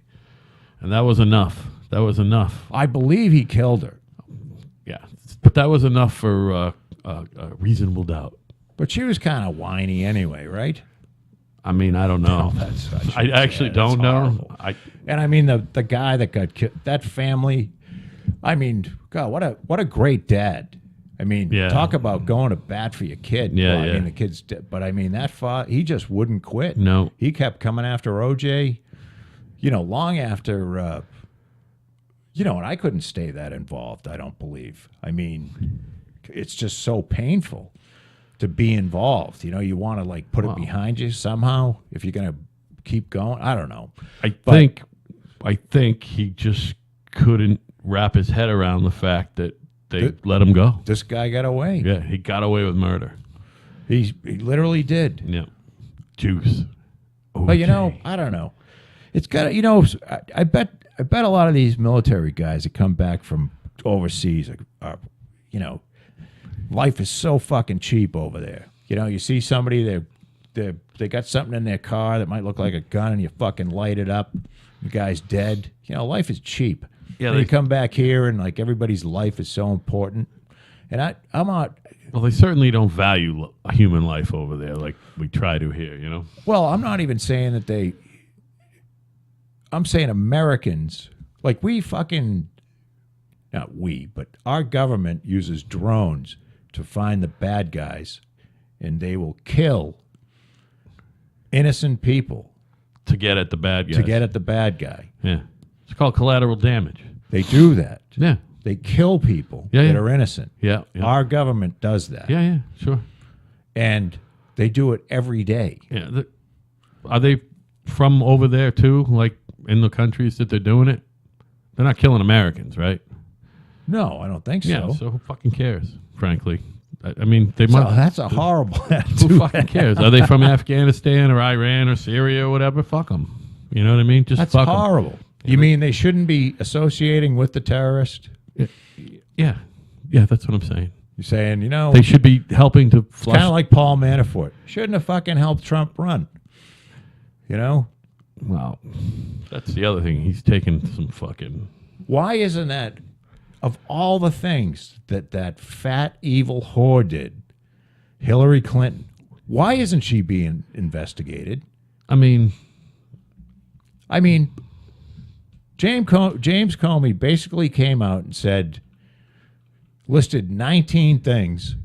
Speaker 1: And that was enough. That was enough.
Speaker 2: I believe he killed her,
Speaker 1: Yeah. But that was enough for reasonable doubt.
Speaker 2: but she was kind of whiny anyway, right?
Speaker 1: I mean, I don't know. I actually don't know.
Speaker 2: And I mean the guy that got killed, that family. I mean, God, what a great dad. I mean,
Speaker 1: Yeah.
Speaker 2: talk about going to bat for your kid.
Speaker 1: Yeah,
Speaker 2: Well, I
Speaker 1: yeah.
Speaker 2: mean, the kid's dead, but I mean that he just wouldn't quit.
Speaker 1: No.
Speaker 2: He kept coming after OJ. You know, long after. You know, and I couldn't stay that involved. I don't believe. I mean, it's just so painful to be involved. You know, you want to like put it behind you somehow if you're going to keep going. I don't know.
Speaker 1: I think he just couldn't wrap his head around the fact that they let him go.
Speaker 2: This guy got away.
Speaker 1: Yeah, he got away with murder.
Speaker 2: He literally did.
Speaker 1: Yeah. Juice.
Speaker 2: But you know, I don't know. It's got to, you know, I bet a lot of these military guys that come back from overseas are, you know, life is so fucking cheap over there. You know, you see somebody, they got something in their car that might look like a gun and you fucking light it up. The guy's dead. You know, life is cheap.
Speaker 1: Yeah,
Speaker 2: And you come back here and like everybody's life is so important. And I'm not.
Speaker 1: Well, they certainly don't value human life over there like we try to here, you know?
Speaker 2: Well, I'm not even saying that they. I'm saying Americans, like we fucking. Not we, but our government uses drones to find the bad guys, and they will kill innocent people
Speaker 1: To get at the bad guys.
Speaker 2: to get at the bad guy.
Speaker 1: Yeah. It's called collateral damage.
Speaker 2: They do that.
Speaker 1: Yeah.
Speaker 2: They kill people
Speaker 1: Yeah,
Speaker 2: that
Speaker 1: yeah.
Speaker 2: are innocent.
Speaker 1: Yeah. Yeah.
Speaker 2: Our government does that.
Speaker 1: Yeah, sure.
Speaker 2: And they do it every day.
Speaker 1: Yeah. Are they from over there too? Like in the countries that they're doing it? They're not killing Americans, right?
Speaker 2: No, I don't think so.
Speaker 1: Yeah, so who fucking cares, frankly? I mean, they
Speaker 2: So
Speaker 1: must.
Speaker 2: that's a horrible attitude.
Speaker 1: Who fucking cares? Are they from Afghanistan or Iran or Syria or whatever? Fuck them. You know what I mean? Just
Speaker 2: That's
Speaker 1: fuck 'em.
Speaker 2: horrible. You mean they shouldn't be associating with the terrorist?
Speaker 1: Yeah. Yeah, that's what I'm saying.
Speaker 2: You're saying, you know,
Speaker 1: They should be helping to flush.
Speaker 2: kind of like Paul Manafort. Shouldn't have fucking helped Trump run. You know?
Speaker 1: Well, that's the other thing. He's taking some fucking.
Speaker 2: Why isn't that, of all the things that that fat, evil whore did, Hillary Clinton, why isn't she being investigated?
Speaker 1: I mean,
Speaker 2: James Comey basically came out and said, listed 19 things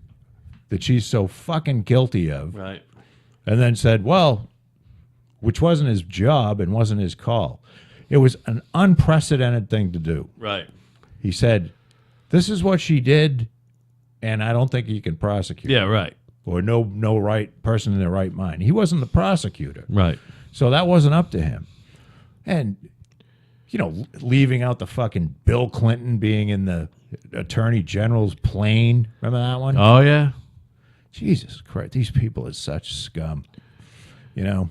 Speaker 2: that she's so fucking guilty of,
Speaker 1: right.
Speaker 2: and then said, well, which wasn't his job and wasn't his call. It was an unprecedented thing to do.
Speaker 1: Right.
Speaker 2: He said, this is what she did, and I don't think you can prosecute her.
Speaker 1: Yeah, right.
Speaker 2: Or no right person in their right mind. He wasn't the prosecutor.
Speaker 1: Right.
Speaker 2: So that wasn't up to him. And, you know, leaving out the fucking Bill Clinton being in the Attorney General's plane. Remember that one?
Speaker 1: Oh, yeah.
Speaker 2: Jesus Christ, these people are such scum. You know?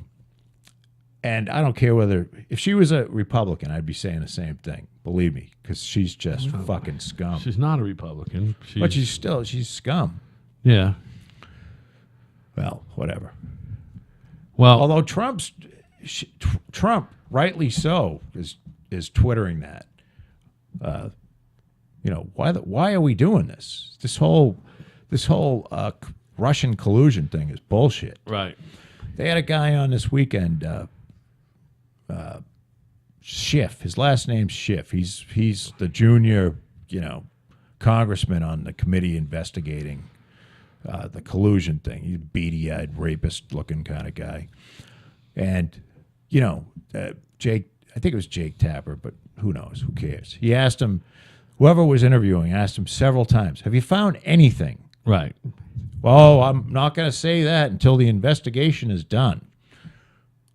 Speaker 2: And I don't care whether, if she was a Republican, I'd be saying the same thing. Believe me, because she's just fucking scum.
Speaker 1: She's not a Republican.
Speaker 2: But she's scum.
Speaker 1: Yeah.
Speaker 2: Well, whatever.
Speaker 1: Well,
Speaker 2: Although Trump, rightly so, is twittering that. You know, why are we doing this? This whole Russian collusion thing is bullshit.
Speaker 1: right.
Speaker 2: They had a guy on this weekend, Schiff. His last name's Schiff. He's the junior, you know, congressman on the committee investigating the collusion thing. He's a beady-eyed, rapist-looking kind of guy. And, you know, Jake, I think it was Jake Tapper, but who knows? Who cares? He asked him, whoever was interviewing, asked him several times, have you found anything?
Speaker 1: Right.
Speaker 2: Well, I'm not going to say that until the investigation is done.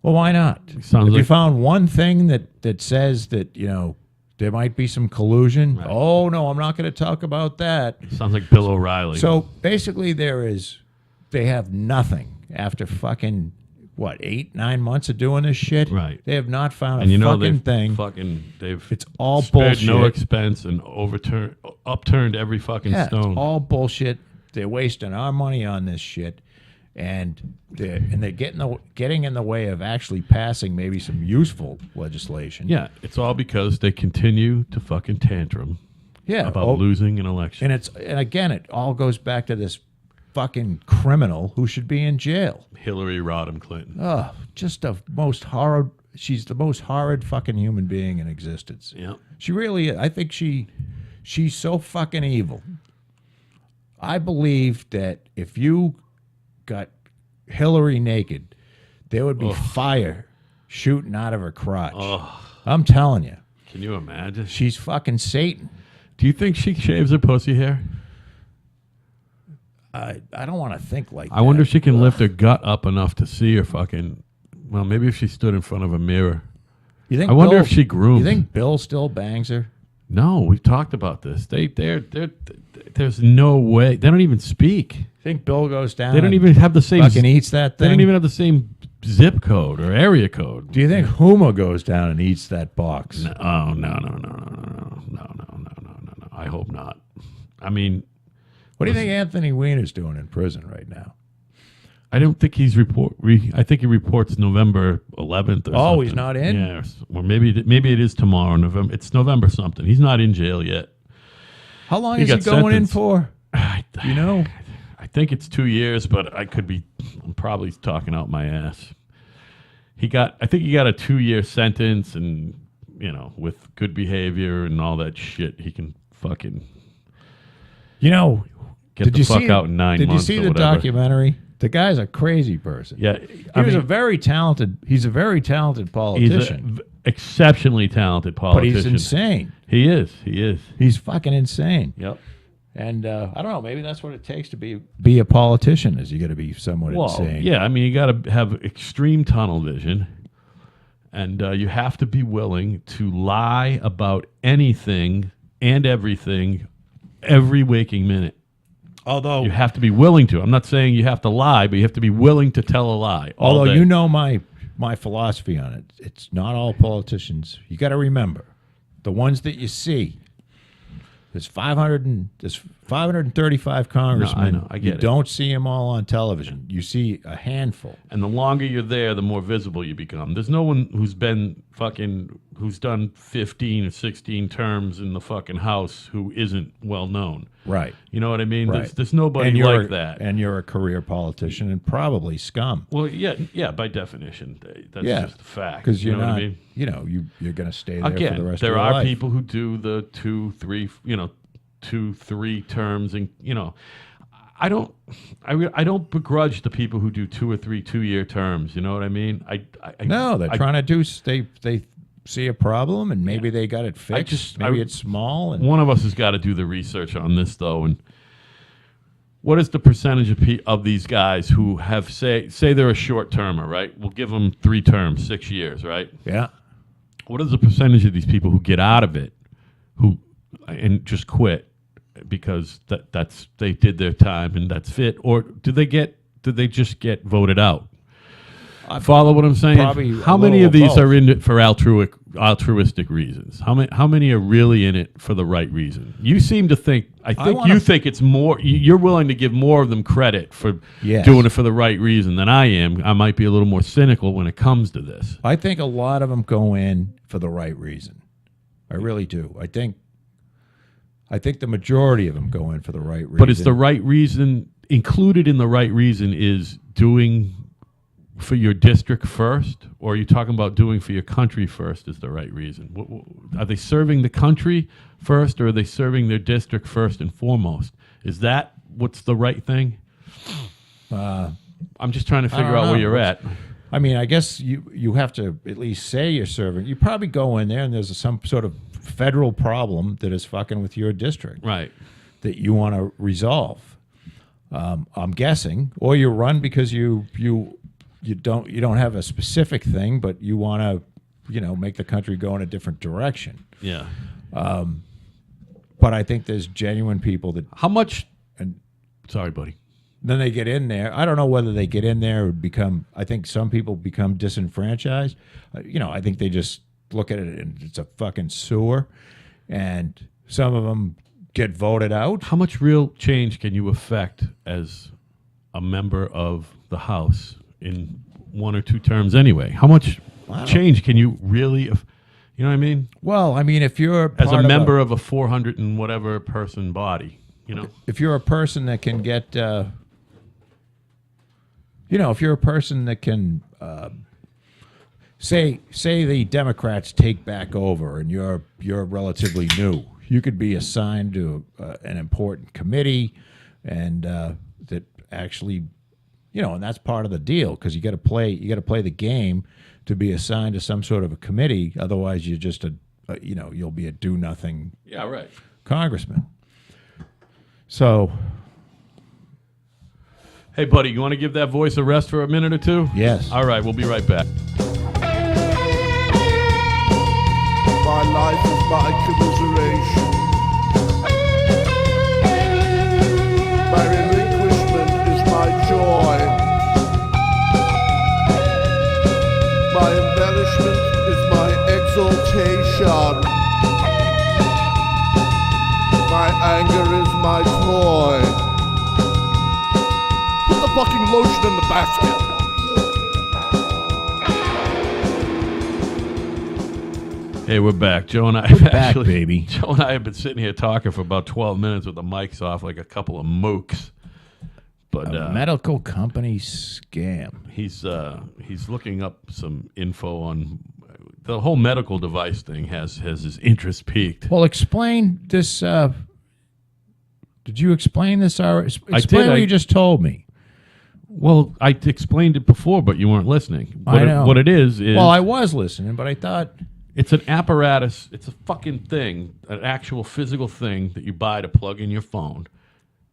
Speaker 2: Well, why not?
Speaker 1: Sounds
Speaker 2: Have you
Speaker 1: like-
Speaker 2: found one thing that says that, you know, there might be some collusion?
Speaker 1: Right.
Speaker 2: Oh, no, I'm not going to talk about that.
Speaker 1: Sounds like Bill O'Reilly.
Speaker 2: So basically they have nothing after fucking, 8-9 months of doing this shit?
Speaker 1: Right.
Speaker 2: They have not found
Speaker 1: and
Speaker 2: a
Speaker 1: you know
Speaker 2: fucking thing.
Speaker 1: they've
Speaker 2: It's all
Speaker 1: spared no
Speaker 2: bullshit.
Speaker 1: expense and upturned every fucking
Speaker 2: Yeah,
Speaker 1: stone.
Speaker 2: it's all bullshit. They're wasting our money on this shit, and they're getting in the way of actually passing maybe some useful legislation.
Speaker 1: Yeah, it's all because they continue to fucking tantrum
Speaker 2: Yeah.
Speaker 1: about losing an election.
Speaker 2: And again, it all goes back to this fucking criminal who should be in jail.
Speaker 1: Hillary Rodham Clinton.
Speaker 2: Oh, just the most horrid. She's the most horrid fucking human being in existence.
Speaker 1: Yeah.
Speaker 2: She really is. I think she's so fucking evil. I believe that if you got Hillary naked, there would be fire shooting out of her crotch.
Speaker 1: Oh,
Speaker 2: I'm telling you.
Speaker 1: can you imagine?
Speaker 2: She's fucking Satan.
Speaker 1: Do you think she shaves her pussy hair?
Speaker 2: I don't want to think like that.
Speaker 1: I wonder if she can lift her gut up enough to see her fucking. Well, maybe if she stood in front of a mirror.
Speaker 2: You think
Speaker 1: I wonder
Speaker 2: Bill-
Speaker 1: if she grooms.
Speaker 2: You think Bill still bangs her?
Speaker 1: No, we've talked about this. There's no way. They don't even speak.
Speaker 2: You think Bill goes down?
Speaker 1: They don't
Speaker 2: and
Speaker 1: even have the same.
Speaker 2: fucking eats that
Speaker 1: They
Speaker 2: thing.
Speaker 1: don't even have the same zip code or area code.
Speaker 2: Do you think Huma goes down and eats that box?
Speaker 1: No, oh no. I hope not. I mean,
Speaker 2: What do you think Anthony Weiner's doing in prison right now?
Speaker 1: I don't think he's I think he reports November 11th or something.
Speaker 2: Oh, he's not in?
Speaker 1: Yeah, or maybe it is tomorrow. November. It's November something. He's not in jail yet.
Speaker 2: How long
Speaker 1: He
Speaker 2: is he
Speaker 1: got
Speaker 2: going in
Speaker 1: sentenced.
Speaker 2: for? You know?
Speaker 1: I think it's 2 years, but I'm probably talking out my ass. I think he got a 2-year sentence, and with good behavior and all that shit, he can fucking get the fuck out in 9 months.
Speaker 2: Did you see
Speaker 1: or
Speaker 2: the
Speaker 1: whatever.
Speaker 2: documentary? The guy's a crazy person.
Speaker 1: Yeah,
Speaker 2: He's a very talented politician.
Speaker 1: He's an exceptionally talented politician.
Speaker 2: But he's insane.
Speaker 1: He is.
Speaker 2: He's fucking insane.
Speaker 1: Yep.
Speaker 2: And I don't know, maybe that's what it takes to be a politician, is you got to be somewhat insane.
Speaker 1: Yeah, I mean, you got to have extreme tunnel vision, and you have to be willing to lie about anything and everything every waking minute.
Speaker 2: Although
Speaker 1: You have to be willing to. I'm not saying you have to lie, but you have to be willing to tell a lie.
Speaker 2: Although
Speaker 1: day.
Speaker 2: you know my philosophy on it, it's not all politicians. You got to remember, the ones that you see, there's 535 congressmen.
Speaker 1: I know. I get
Speaker 2: you
Speaker 1: it.
Speaker 2: don't see them all on television. You see a handful.
Speaker 1: And the longer you're there, the more visible you become. There's no one who's done 15 or 16 terms in the fucking House who isn't well known.
Speaker 2: Right.
Speaker 1: You know what I mean?
Speaker 2: Right.
Speaker 1: There's nobody like that.
Speaker 2: And you're a career politician and probably scum.
Speaker 1: Well, yeah, by definition, that's just a fact.
Speaker 2: Because you're
Speaker 1: you know
Speaker 2: not,
Speaker 1: what I mean?
Speaker 2: You're going to stay there
Speaker 1: Again,
Speaker 2: for the rest of
Speaker 1: there
Speaker 2: your
Speaker 1: are
Speaker 2: life.
Speaker 1: people who do the 2, 3 terms, and I don't begrudge the people who do 2 or 3 2-year terms. You know what I mean?
Speaker 2: No, they're trying to do. They see a problem and maybe they got it fixed. Maybe it's small. And
Speaker 1: one of us has got to do the research on this, though. And what is the percentage of these guys who have say they're a short termer, right? We'll give them 3 terms, 6 years, right?
Speaker 2: yeah,
Speaker 1: What is the percentage of these people who get out of it, and just quit because they did their time and that's it, or do they just get voted out? Follow what I'm saying?
Speaker 2: Probably
Speaker 1: How
Speaker 2: a
Speaker 1: many
Speaker 2: little
Speaker 1: of these
Speaker 2: of
Speaker 1: are in it for altruistic reasons? How many are really in it for the right reason? You seem to think. You think it's more. You're willing to give more of them credit for doing it for the right reason than I am. I might be a little more cynical when it comes to this.
Speaker 2: I think a lot of them go in for the right reason. I really do. I think the majority of them go in for the right reason.
Speaker 1: But it's the right reason. Included in the right reason is doing for your district first, or are you talking about doing for your country first is the right reason? Are they serving the country first, or are they serving their district first and foremost? Is that what's the right thing? I'm just trying to figure out where you're at.
Speaker 2: I mean, I guess you have to at least say you're serving. You probably go in there and there's some sort of federal problem that is fucking with your district,
Speaker 1: Right.
Speaker 2: that you want to resolve. I'm guessing, or you run because you don't have a specific thing, but you want to, make the country go in a different direction.
Speaker 1: Yeah.
Speaker 2: But I think there's genuine people that.
Speaker 1: How much?
Speaker 2: And
Speaker 1: sorry, buddy.
Speaker 2: then they get in there. I don't know whether they get in there or become. I think some people become disenfranchised. I think they just look at it and it's a fucking sewer, and some of them get voted out.
Speaker 1: How much real change can you affect as a member of the House in 1 or 2 terms anyway? How much change can you really, you know what I mean?
Speaker 2: Well, I mean, if you're
Speaker 1: As a member of a 400 and whatever person body,
Speaker 2: if you're a person that can get, if you're a person that can, say the Democrats take back over and you're relatively new, you could be assigned to an important committee, and that actually, and that's part of the deal, because you got to play the game to be assigned to some sort of a committee. Otherwise, you're just you'll be a do nothing.
Speaker 1: Yeah, right.
Speaker 2: Congressman. So,
Speaker 1: Hey, buddy, you want to give that voice a rest for a minute or two?
Speaker 2: yes.
Speaker 1: All right, we'll be right back.
Speaker 3: My life is my commiseration. My relinquishment is my joy. My embellishment is my exaltation. My anger is my toy. Put the fucking lotion in the basket.
Speaker 1: Hey, we're back. Joe and I have
Speaker 2: back, baby.
Speaker 1: Joe and I have been sitting here talking for about 12 minutes with the mics off like a couple of mooks. But
Speaker 2: A medical company scam.
Speaker 1: he's looking up some info on the whole medical device thing. Has his interest peaked?
Speaker 2: Well, explain this. Did you explain this? Explain
Speaker 1: did.
Speaker 2: what you just told me.
Speaker 1: Well, I explained it before, but you weren't listening.
Speaker 2: I know.
Speaker 1: What it is
Speaker 2: Well, I was listening, but I thought.
Speaker 1: it's an apparatus. It's a fucking thing, an actual physical thing that you buy to plug in your phone.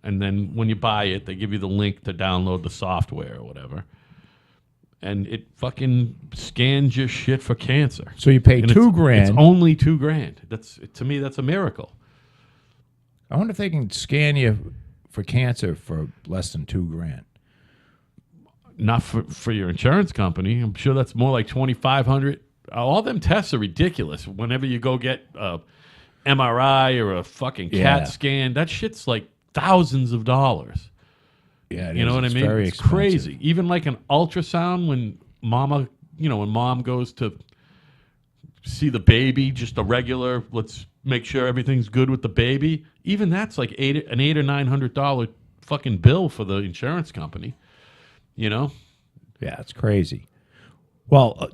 Speaker 1: And then when you buy it, they give you the link to download the software or whatever. And it fucking scans your shit for cancer.
Speaker 2: So you pay
Speaker 1: And
Speaker 2: $2,000.
Speaker 1: It's only $2,000. To me, that's a miracle.
Speaker 2: I wonder if they can scan you for cancer for less than $2,000.
Speaker 1: Not for your insurance company. I'm sure that's more like $2,500. All them tests are ridiculous. Whenever you go get a MRI or a fucking CAT scan, that shit's like thousands of dollars.
Speaker 2: Yeah,
Speaker 1: You know what I mean?
Speaker 2: Very
Speaker 1: It's
Speaker 2: expensive.
Speaker 1: crazy. Even like an ultrasound when when mom goes to see the baby, just a regular, let's make sure everything's good with the baby. Even that's like an $800 or $900 fucking bill for the insurance company. You know?
Speaker 2: Yeah, it's crazy. Well,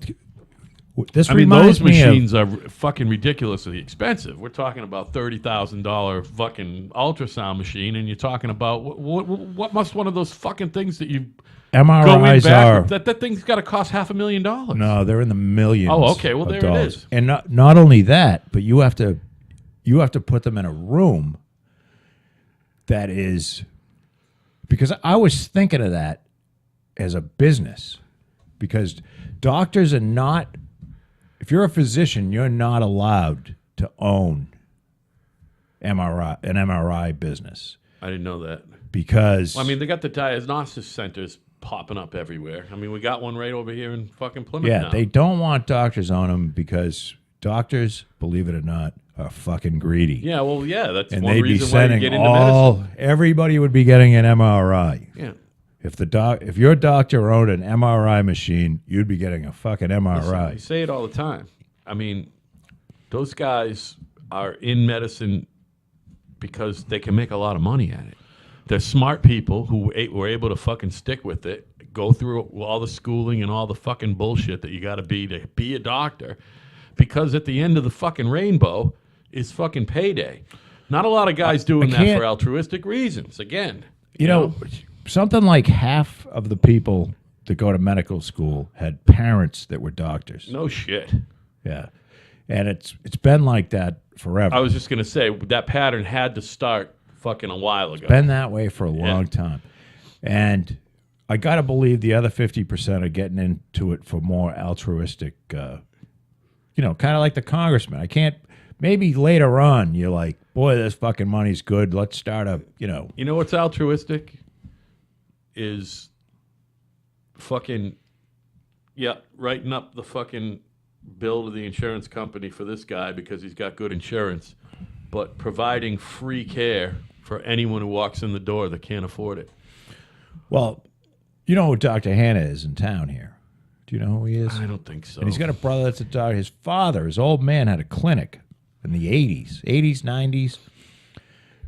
Speaker 2: this
Speaker 1: I mean,
Speaker 2: reminds
Speaker 1: those
Speaker 2: me
Speaker 1: machines are fucking ridiculously expensive. We're talking about $30,000 fucking ultrasound machine, and you're talking about what must one of those fucking things that you
Speaker 2: of
Speaker 1: go in
Speaker 2: MRIs are.
Speaker 1: back that thing's got to cost $500,000.
Speaker 2: No, they're in the millions.
Speaker 1: Oh, okay. Well,
Speaker 2: of
Speaker 1: there it
Speaker 2: dollars.
Speaker 1: is.
Speaker 2: And not only that, but you have to put them in a room that is, because I was thinking of that as a business, because doctors are not, if you're a physician, you're not allowed to own an MRI business,
Speaker 1: I didn't know that.
Speaker 2: because
Speaker 1: Well, I mean, they got the diagnosis centers popping up everywhere. I mean, we got one right over here in fucking Plymouth
Speaker 2: yeah,
Speaker 1: now.
Speaker 2: they don't want doctors on them because doctors, believe it or not, are fucking greedy.
Speaker 1: Yeah, well, yeah, that's
Speaker 2: And
Speaker 1: one
Speaker 2: they'd be
Speaker 1: reason why you
Speaker 2: sending
Speaker 1: get into medicine.
Speaker 2: everybody would be getting an MRI.
Speaker 1: Yeah.
Speaker 2: If your doctor owned an MRI machine, you'd be getting a fucking MRI.
Speaker 1: I say it all the time. I mean, those guys are in medicine because they can make a lot of money at it. They're smart people who were able to fucking stick with it, go through all the schooling and all the fucking bullshit that you got to be a doctor, because at the end of the fucking rainbow is fucking payday. Not a lot of guys doing that
Speaker 2: can't-
Speaker 1: for altruistic reasons. Again,
Speaker 2: You know, something like half of the people that go to medical school had parents that were doctors.
Speaker 1: no shit.
Speaker 2: Yeah. And it's been like that forever.
Speaker 1: I was just gonna say that pattern had to start fucking a while ago.
Speaker 2: Been that way for a long time. And I got to believe the other 50% are getting into it for more altruistic, kind of like the congressman. I can't, maybe later on you're like, boy, this fucking money's good. Let's start a,
Speaker 1: You know what's altruistic? Is fucking, writing up the fucking bill to the insurance company for this guy because he's got good insurance, but providing free care for anyone who walks in the door that can't afford it.
Speaker 2: well, you know who Dr. Hanna is in town here. Do you know who he is?
Speaker 1: I don't think so.
Speaker 2: And he's got a brother that's a doctor. His father, his old man, had a clinic in the 80s, 90s.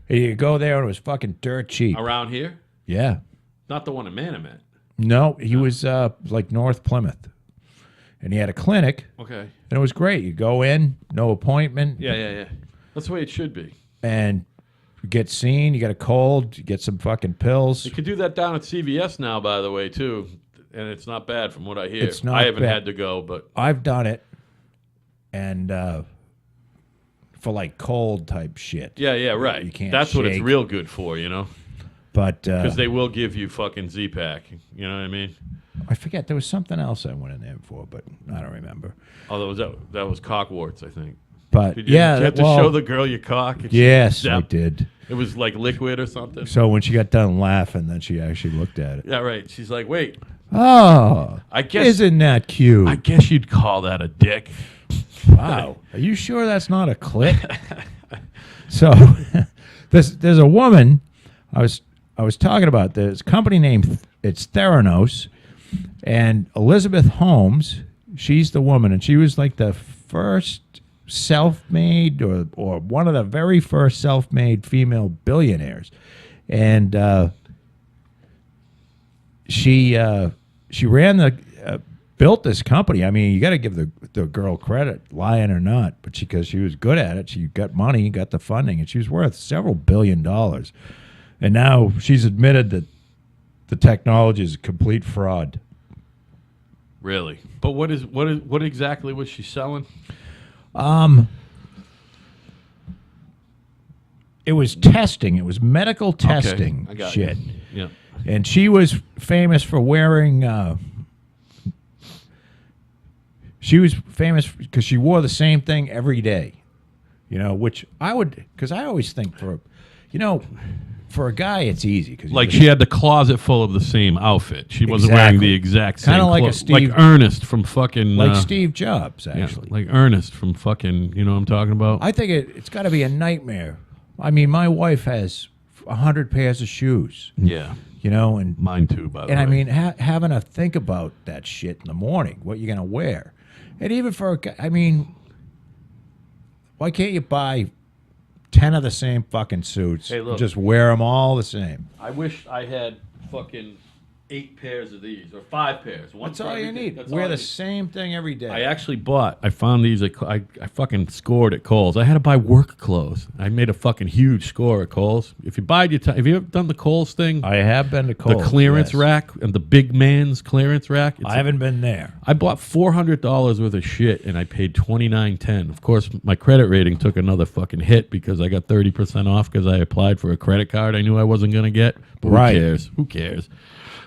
Speaker 2: And you go there and it was fucking dirt cheap.
Speaker 1: Around here?
Speaker 2: Yeah.
Speaker 1: Not the one in Manamet.
Speaker 2: No, he was like North Plymouth. And he had a clinic,
Speaker 1: Okay.
Speaker 2: and it was great. You go in, no appointment,
Speaker 1: Yeah. That's the way it should be.
Speaker 2: and you get seen. You get a cold, you get some fucking pills.
Speaker 1: You could do that down at CVS now, by the way, too. And it's not bad from what I hear.
Speaker 2: It's not
Speaker 1: I haven't
Speaker 2: bad.
Speaker 1: had to go, but
Speaker 2: I've done it, and for like cold type shit.
Speaker 1: yeah, right.
Speaker 2: You can't
Speaker 1: That's what it's
Speaker 2: shake.
Speaker 1: real good for,
Speaker 2: But
Speaker 1: because they will give you fucking Z-Pack. You know what I mean?
Speaker 2: I forget, there was something else I went in there for, but I don't remember.
Speaker 1: Although that was cockwarts, I think.
Speaker 2: But
Speaker 1: Did you have to
Speaker 2: well,
Speaker 1: show the girl your cock? And she
Speaker 2: yes, I
Speaker 1: zapped-
Speaker 2: did.
Speaker 1: It was like liquid or something.
Speaker 2: So when she got done laughing, then she actually looked at it.
Speaker 1: Yeah, right. She's like, wait,
Speaker 2: Oh,
Speaker 1: I guess
Speaker 2: isn't that cute?
Speaker 1: I guess you'd call that a dick.
Speaker 2: Wow. Are you sure that's not a clit? So there's a woman I was talking about. There's a company named it's Theranos, and Elizabeth Holmes, she's the woman, and she was like the first self-made or one of the very first self-made female billionaires, and she ran built this company. I mean, you got to give the girl credit, lying or not, but because she was good at it, she got money, got the funding, and she was worth several $1 billion. And now she's admitted that the technology is a complete fraud.
Speaker 1: Really? But what exactly was she selling?
Speaker 2: It was testing. It was medical testing
Speaker 1: I got
Speaker 2: shit.
Speaker 1: you. Yeah.
Speaker 2: And she was famous for wearing. She was famous because she wore the same thing every day, which I would, because I always think for a guy it's easy. Cause
Speaker 1: Like she had the closet full of the same outfit. She wasn't wearing the exact same.
Speaker 2: Kind of like a
Speaker 1: clothes.
Speaker 2: Steve,
Speaker 1: like Ernest from fucking,
Speaker 2: like Steve Jobs, actually.
Speaker 1: Yeah, like Ernest from fucking, you know what I'm talking about?
Speaker 2: I think it's got to be a nightmare. I mean, my wife has 100 pairs of shoes.
Speaker 1: Yeah.
Speaker 2: And
Speaker 1: mine too, by the way.
Speaker 2: And I mean, having to think about that shit in the morning, what you're gonna wear, and even for a guy, I mean, why can't you buy 10 of the same fucking suits?
Speaker 1: Hey, look.
Speaker 2: And just wear them all the same.
Speaker 1: I wish I had fucking 8 pairs of these or 5 pairs.
Speaker 2: That's all you need. Wear the same thing every day.
Speaker 1: I actually I found these. I fucking scored at Kohl's. I had to buy work clothes. I made a fucking huge score at Kohl's. If you buy your have you ever done the Kohl's thing?
Speaker 2: I have been to Kohl's.
Speaker 1: The clearance
Speaker 2: yes.
Speaker 1: rack and the big man's clearance rack.
Speaker 2: I haven't been there.
Speaker 1: I bought $400 worth of shit and I paid $29.10. Of course, my credit rating took another fucking hit because I got 30% off because I applied for a credit card I knew I wasn't gonna get. But
Speaker 2: right.
Speaker 1: Who cares? Who cares?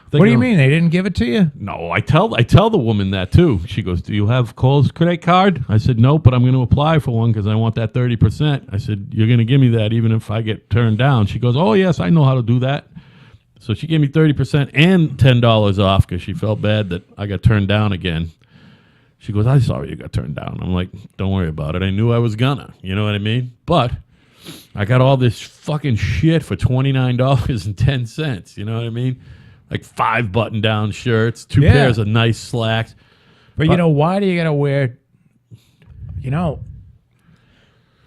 Speaker 2: What do you mean? They didn't give it to you?
Speaker 1: No, I tell the woman that too. She goes, "Do you have Kohl's credit card?" I said, "No, but I'm going to apply for one because I want that 30%." I said, "You're going to give me that even if I get turned down?" She goes, "Oh yes, I know how to do that." So she gave me 30% and $10 off because she felt bad that I got turned down again. She goes, "I'm sorry you got turned down." I'm like, "Don't worry about it. I knew I was gonna." You know what I mean? But I got all this fucking shit for $29.10. You know what I mean? Like 5 button-down shirts, 2 pairs of nice slacks.
Speaker 2: But why do you got to wear...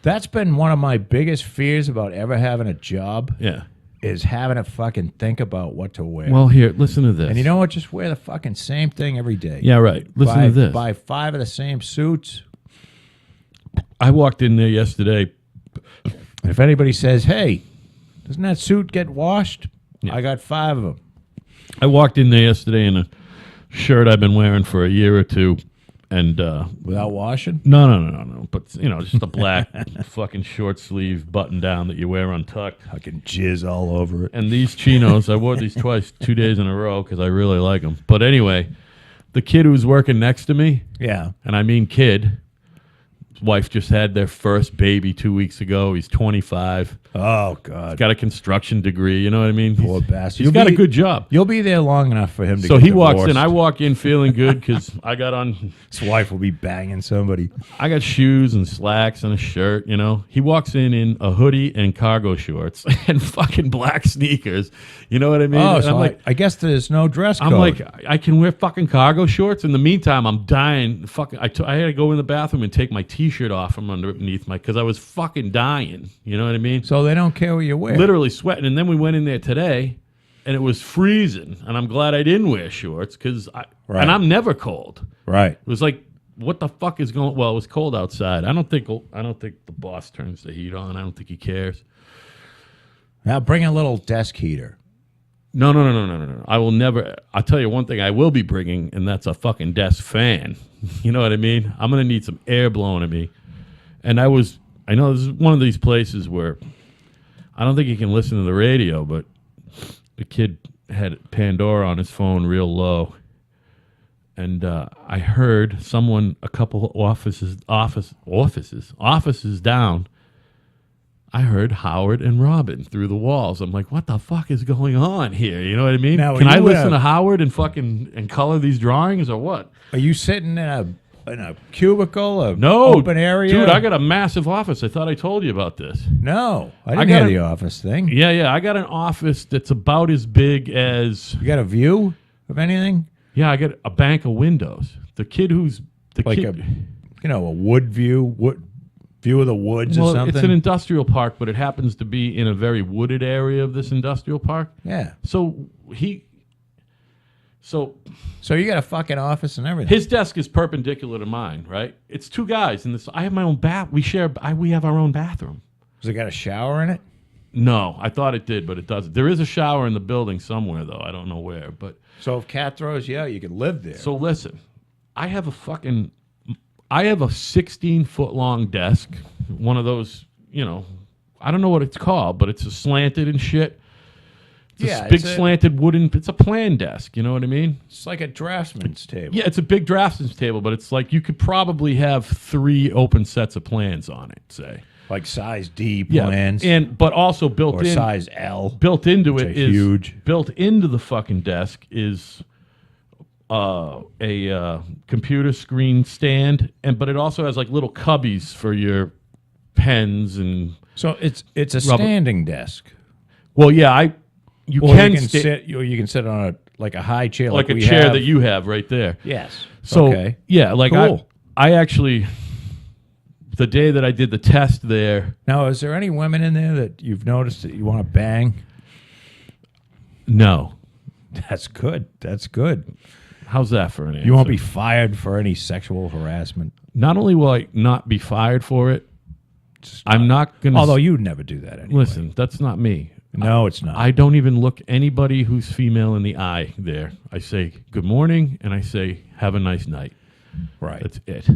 Speaker 2: that's been one of my biggest fears about ever having a job.
Speaker 1: Yeah.
Speaker 2: Is having to fucking think about what to wear.
Speaker 1: Well, here, listen to this.
Speaker 2: And you know what? Just wear the fucking same thing every day.
Speaker 1: Yeah, right. Listen to this.
Speaker 2: Buy 5 of the same suits.
Speaker 1: I walked in there yesterday.
Speaker 2: If anybody says, "Hey, doesn't that suit get washed?"
Speaker 1: Yeah.
Speaker 2: I got 5 of them.
Speaker 1: I walked in there yesterday in a shirt I've been wearing for a year or two, and
Speaker 2: Without washing?
Speaker 1: no. But just a black fucking short sleeve button down that you wear untucked.
Speaker 2: Fucking jizz all over it.
Speaker 1: And these chinos, I wore these twice, 2 days in a row because I really like them. But anyway, the kid who's working next to me,
Speaker 2: Yeah.
Speaker 1: and I mean kid. His wife just had their first baby 2 weeks ago. He's 25.
Speaker 2: Oh, God.
Speaker 1: Got a construction degree. You know what I mean?
Speaker 2: Poor bastard.
Speaker 1: He's got a good job.
Speaker 2: You'll be there long enough for him to
Speaker 1: So
Speaker 2: get
Speaker 1: he walks
Speaker 2: divorced.
Speaker 1: in. I walk in feeling good because I got on.
Speaker 2: His wife will be banging somebody.
Speaker 1: I got shoes and slacks and a shirt. He walks in a hoodie and cargo shorts and fucking black sneakers. You know what I mean?
Speaker 2: Oh,
Speaker 1: And
Speaker 2: so
Speaker 1: I'm like,
Speaker 2: I guess there's no dress code.
Speaker 1: I'm like, I can wear fucking cargo shorts. In the meantime, I'm dying. Fucking, I had to go in the bathroom and take my T-shirt off from underneath because I was fucking dying. You know what I mean?
Speaker 2: So they don't care what you wear.
Speaker 1: Literally sweating. And then we went in there today, and it was freezing. And I'm glad I didn't wear shorts because and I'm never cold.
Speaker 2: Right.
Speaker 1: It was like, what the fuck is going? Well, it was cold outside. I don't think the boss turns the heat on. I don't think he cares.
Speaker 2: Now bring a little desk heater.
Speaker 1: No. I will never. I'll tell you one thing I will be bringing, and that's a fucking desk fan. You know what I mean? I'm going to need some air blowing at me. And I know this is one of these places where I don't think you can listen to the radio, but the kid had Pandora on his phone real low. And I heard someone a couple offices down. I heard Howard and Robin through the walls. I'm like, what the fuck is going on here? You know what I mean?
Speaker 2: Now,
Speaker 1: Can I
Speaker 2: you,
Speaker 1: listen to Howard and fucking and color these drawings or what?
Speaker 2: Are you sitting in in a cubicle, a
Speaker 1: No,
Speaker 2: open area?
Speaker 1: dude, I got a massive office. I thought I told you about this.
Speaker 2: No, I
Speaker 1: I
Speaker 2: didn't
Speaker 1: got
Speaker 2: get
Speaker 1: a-
Speaker 2: the office thing.
Speaker 1: Yeah, I got an office that's about as big as
Speaker 2: You got a view of anything?
Speaker 1: I got a bank of windows. The kid who's the
Speaker 2: Like
Speaker 1: kid.
Speaker 2: a wood view, view of the woods or
Speaker 1: Well,
Speaker 2: something?
Speaker 1: it's an industrial park, but it happens to be in a very wooded area of this industrial park.
Speaker 2: Yeah.
Speaker 1: So
Speaker 2: So you got a fucking office and everything.
Speaker 1: his desk is perpendicular to mine, right? It's two guys in this. I have my own bath. We have our own bathroom.
Speaker 2: Has it got a shower in it?
Speaker 1: No, I thought it did, but it doesn't. There is a shower in the building somewhere, though. I don't know where. But
Speaker 2: So if cat throws you out, you can live there.
Speaker 1: so listen, I have a 16-foot long desk, one of those, I don't know what it's called, but it's a slanted and shit. It's a big slanted wooden. It's a plan desk. You know what I mean?
Speaker 2: It's like a draftsman's table.
Speaker 1: Yeah, it's a big draftsman's table, but it's like you could probably have 3 open sets of plans on it. Say,
Speaker 2: Like size D
Speaker 1: yeah,
Speaker 2: plans.
Speaker 1: but also built
Speaker 2: or
Speaker 1: in,
Speaker 2: size L.
Speaker 1: built into
Speaker 2: which
Speaker 1: it
Speaker 2: are
Speaker 1: is
Speaker 2: huge.
Speaker 1: Built into the fucking desk is a computer screen stand, but it also has like little cubbies for your pens and.
Speaker 2: So it's a
Speaker 1: Rubber-
Speaker 2: standing desk.
Speaker 1: Well, yeah, you
Speaker 2: Or
Speaker 1: can
Speaker 2: you can
Speaker 1: sta-
Speaker 2: sit. You can sit on a high chair,
Speaker 1: like a
Speaker 2: we
Speaker 1: chair
Speaker 2: have.
Speaker 1: that you have right there.
Speaker 2: Yes.
Speaker 1: So
Speaker 2: okay.
Speaker 1: yeah, like
Speaker 2: Cool.
Speaker 1: I actually, the day that I did the test there,
Speaker 2: Now, is there any women in there that you've noticed that you want to bang?
Speaker 1: no.
Speaker 2: That's good. That's good.
Speaker 1: How's that for an answer?
Speaker 2: You won't be fired for any sexual harassment.
Speaker 1: Not only will I not be fired for it, I'm not going to.
Speaker 2: Although you'd never do that anyway.
Speaker 1: Listen, that's not me.
Speaker 2: No, it's not.
Speaker 1: I don't even look anybody who's female in the eye there. I say good morning and I say have a nice night.
Speaker 2: right.
Speaker 1: That's it.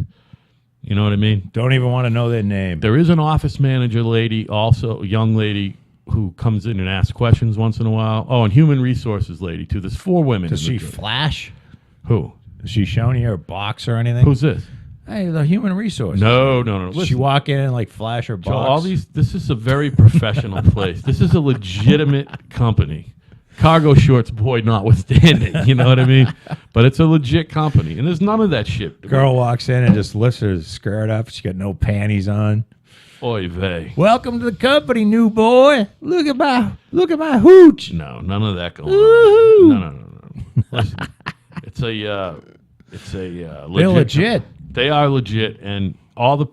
Speaker 1: You know what I mean?
Speaker 2: Don't even want to know their name.
Speaker 1: There is an office manager lady, also a young lady who comes in and asks questions once in a while. Oh, and human resources lady too. There's 4 women.
Speaker 2: Does
Speaker 1: in
Speaker 2: she
Speaker 1: the-
Speaker 2: flash?
Speaker 1: Who?
Speaker 2: Is she showing you her box or anything?
Speaker 1: Who's this?
Speaker 2: Hey, the human resources.
Speaker 1: No.
Speaker 2: Does she
Speaker 1: Listen,
Speaker 2: walk in and like flash her
Speaker 1: Joe,
Speaker 2: box?
Speaker 1: this is a very professional place. This is a legitimate company. Cargo shorts, boy, notwithstanding. You know what I mean? But it's a legit company, and there's none of that shit.
Speaker 2: Girl walks in and just lifts her skirt up. She got no panties on.
Speaker 1: Oy vey.
Speaker 2: Welcome to the company, new boy. Look at my hooch.
Speaker 1: No, none of that going
Speaker 2: Woohoo.
Speaker 1: on. No. Listen, it's a legit.
Speaker 2: They're legit.
Speaker 1: They are legit, and all the.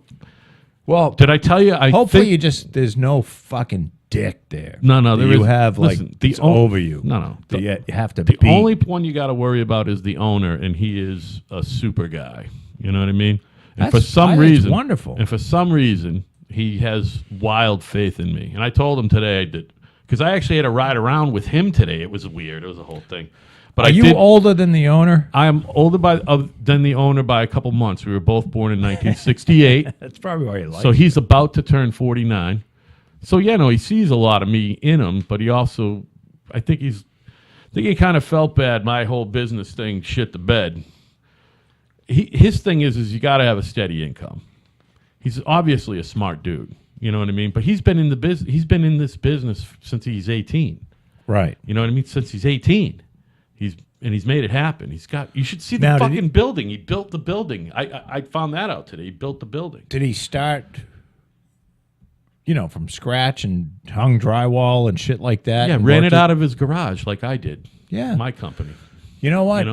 Speaker 2: Well,
Speaker 1: Did I tell you?
Speaker 2: hopefully there's no fucking dick there.
Speaker 1: No.
Speaker 2: That
Speaker 1: There
Speaker 2: you
Speaker 1: is-
Speaker 2: have like
Speaker 1: listen,
Speaker 2: it's
Speaker 1: o-
Speaker 2: over you.
Speaker 1: No.
Speaker 2: That you have to
Speaker 1: The
Speaker 2: beat.
Speaker 1: only one you got to worry about is the owner, and he is a super guy. You know what I mean? And for some
Speaker 2: that's
Speaker 1: reason,
Speaker 2: wonderful.
Speaker 1: And for some reason, he has wild faith in me. And I told him today that because I actually had to ride around with him today. It was weird. It was a whole thing. But
Speaker 2: Are you older than the owner?
Speaker 1: I am older than the owner by a couple months. We were both born in 1968.
Speaker 2: That's probably why you like.
Speaker 1: So he's about to turn 49. So he sees a lot of me in him, but he also, I think he kind of felt bad. My whole business thing shit the bed. His thing is you got to have a steady income. He's obviously a smart dude. You know what I mean? But he's been in the business. He's been in this business since he's 18.
Speaker 2: right.
Speaker 1: You know what I mean? Since he's 18. He's made it happen. You should see the
Speaker 2: Now, did
Speaker 1: fucking building. He built the building. I found that out today. He built the building.
Speaker 2: Did he start? From scratch and hung drywall and shit like that.
Speaker 1: Yeah,
Speaker 2: and
Speaker 1: ran
Speaker 2: worked
Speaker 1: it out of his garage like I did.
Speaker 2: Yeah.
Speaker 1: My company.
Speaker 2: You know what?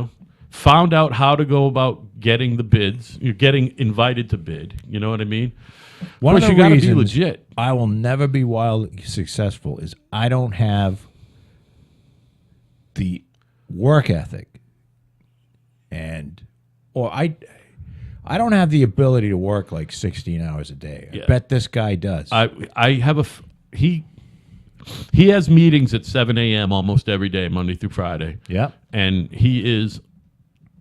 Speaker 1: Found out how to go about getting the bids. You're getting invited to bid. You know what I mean?
Speaker 2: One
Speaker 1: Plus,
Speaker 2: of the
Speaker 1: you got to be
Speaker 2: reasons
Speaker 1: legit.
Speaker 2: I will never be wildly successful is I don't have the work ethic, or I don't have the ability to work like 16 hours a day.
Speaker 1: Yeah.
Speaker 2: I bet this guy does.
Speaker 1: I have he has meetings at 7 a.m. almost every day, Monday through Friday.
Speaker 2: Yep.
Speaker 1: And he is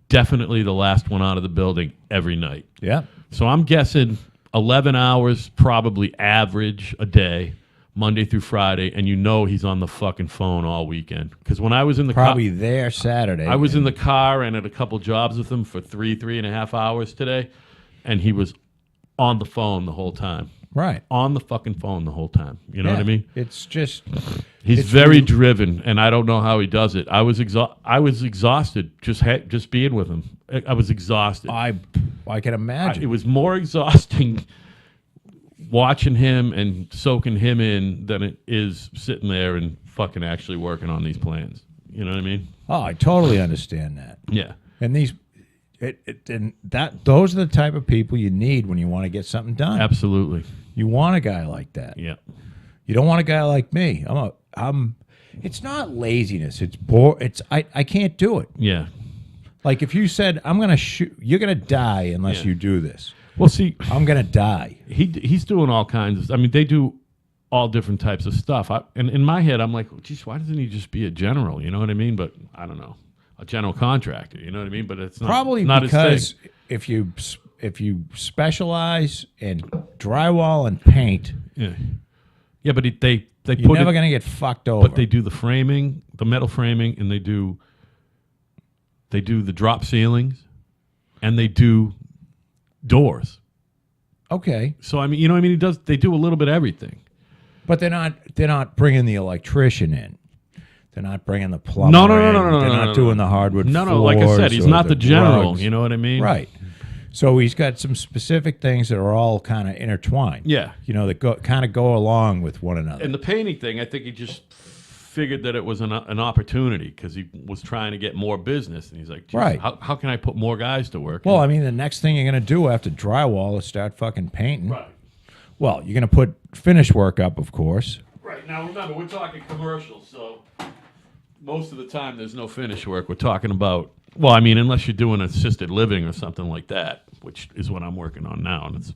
Speaker 1: definitely the last one out of the building every night.
Speaker 2: Yep.
Speaker 1: So I'm guessing 11 hours probably average a day, Monday through Friday, and he's on the fucking phone all weekend. Because when I was in the
Speaker 2: Probably there Saturday.
Speaker 1: I was in the car and at a couple jobs with him for 3.5 hours today, and he was on the phone the whole time.
Speaker 2: right.
Speaker 1: On the fucking phone the whole time. You know what I mean?
Speaker 2: It's just
Speaker 1: He's
Speaker 2: it's
Speaker 1: very
Speaker 2: really-
Speaker 1: driven, and I don't know how he does it. I was exhausted just being with him. I was exhausted.
Speaker 2: I I can imagine.
Speaker 1: It was more exhausting watching him and soaking him in than it is sitting there and fucking actually working on these plans. You know what I mean?
Speaker 2: Oh, I totally understand that.
Speaker 1: Yeah.
Speaker 2: And those are the type of people you need when you want to get something done.
Speaker 1: Absolutely.
Speaker 2: You want a guy like that.
Speaker 1: Yeah.
Speaker 2: You don't want a guy like me. It's not laziness. It's I can't do it.
Speaker 1: Yeah.
Speaker 2: Like if you said I'm going to shoot, you're going to die unless you do this.
Speaker 1: Well, see,
Speaker 2: I'm going to die.
Speaker 1: he's doing all kinds of. I mean, they do all different types of stuff. And in my head, I'm like, well, geez, why doesn't he just be a general? You know what I mean? But I don't know, a general contractor. You know what I mean? But it's not,
Speaker 2: Probably
Speaker 1: not
Speaker 2: because
Speaker 1: his thing.
Speaker 2: if you specialize in drywall and paint,
Speaker 1: Yeah, but they
Speaker 2: you're
Speaker 1: put
Speaker 2: never
Speaker 1: it,
Speaker 2: going to get fucked over.
Speaker 1: but they do the framing, the metal framing, and they do the drop ceilings, and they do doors.
Speaker 2: Okay,
Speaker 1: So I mean, you know what I mean? They do a little bit of everything.
Speaker 2: but they're not bringing the electrician in. They're not bringing the plumber.
Speaker 1: No.
Speaker 2: They're not doing the hardwood.
Speaker 1: No. Like I said, he's
Speaker 2: floors or
Speaker 1: not the general.
Speaker 2: rugs.
Speaker 1: You know what I mean?
Speaker 2: Right. So he's got some specific things that are all kind of intertwined.
Speaker 1: Yeah.
Speaker 2: You know, that kind of go along with one another.
Speaker 1: And the painting thing, I think he just figured that it was an opportunity because he was trying to get more business, and he's like, "Geez,
Speaker 2: Right.
Speaker 1: how can I put more guys to work?"
Speaker 2: Well, I mean, the next thing you're going to do after drywall is start fucking painting.
Speaker 1: right.
Speaker 2: Well, you're going to put finish work up, of course.
Speaker 1: Right. Now, remember, we're talking commercials, so most of the time there's no finish work. We're talking about, well, I mean, unless you're doing assisted living or something like that, which is what I'm working on now, and there's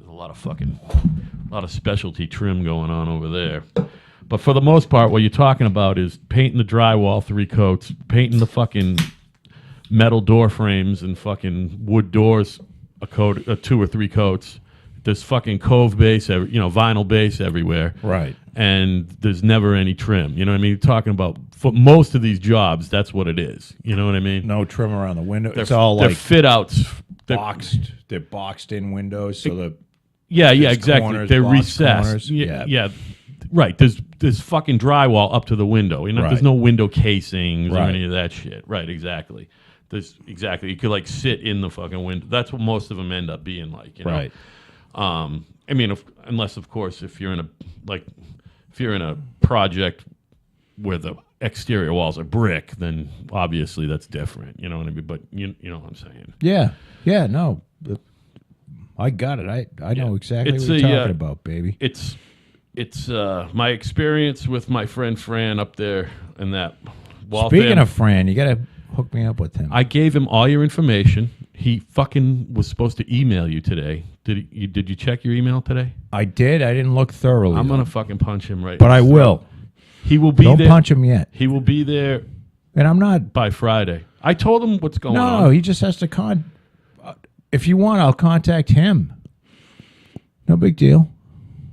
Speaker 1: a lot of specialty trim going on over there. But for the most part, what you're talking about is painting the drywall 3 coats, painting the fucking metal door frames and fucking wood doors a coat, 2 or 3 coats. There's fucking cove base, vinyl base everywhere.
Speaker 2: Right.
Speaker 1: And there's never any trim. You know what I mean? You're talking about, for most of these jobs, that's what it is. You know what I mean?
Speaker 2: No trim around the window. It's all
Speaker 1: they're
Speaker 2: like
Speaker 1: fit outs.
Speaker 2: boxed. They're boxed in windows, so the
Speaker 1: Yeah,
Speaker 2: There's
Speaker 1: exactly.
Speaker 2: corners,
Speaker 1: They're
Speaker 2: box
Speaker 1: recessed.
Speaker 2: corners.
Speaker 1: Yeah. Right. There's fucking drywall up to the window.
Speaker 2: Right.
Speaker 1: There's no window casings or
Speaker 2: Right.
Speaker 1: any of that shit. Right. Exactly. You could like sit in the fucking window. That's what most of them end up being like. You know?
Speaker 2: Right.
Speaker 1: I mean, unless of course if you're in a project where the exterior walls are brick, then obviously that's different. You know what I mean? But you know what I'm saying.
Speaker 2: Yeah, no. I got it. I know exactly what you're talking about, baby.
Speaker 1: It's my experience with my friend Fran up there in that wall.
Speaker 2: Speaking of Fran, you got to hook me up with him.
Speaker 1: I gave him all your information. He fucking was supposed to email you today. Did you check your email today?
Speaker 2: I did. I didn't look thoroughly.
Speaker 1: I'm
Speaker 2: though.
Speaker 1: gonna fucking punch him right.
Speaker 2: But
Speaker 1: in
Speaker 2: I
Speaker 1: his
Speaker 2: will.
Speaker 1: throat. He will be
Speaker 2: Don't
Speaker 1: there.
Speaker 2: punch him yet.
Speaker 1: He will be there
Speaker 2: And I'm not.
Speaker 1: by Friday. I told him what's going on.
Speaker 2: No, he just has to if you want, I'll contact him. No big deal.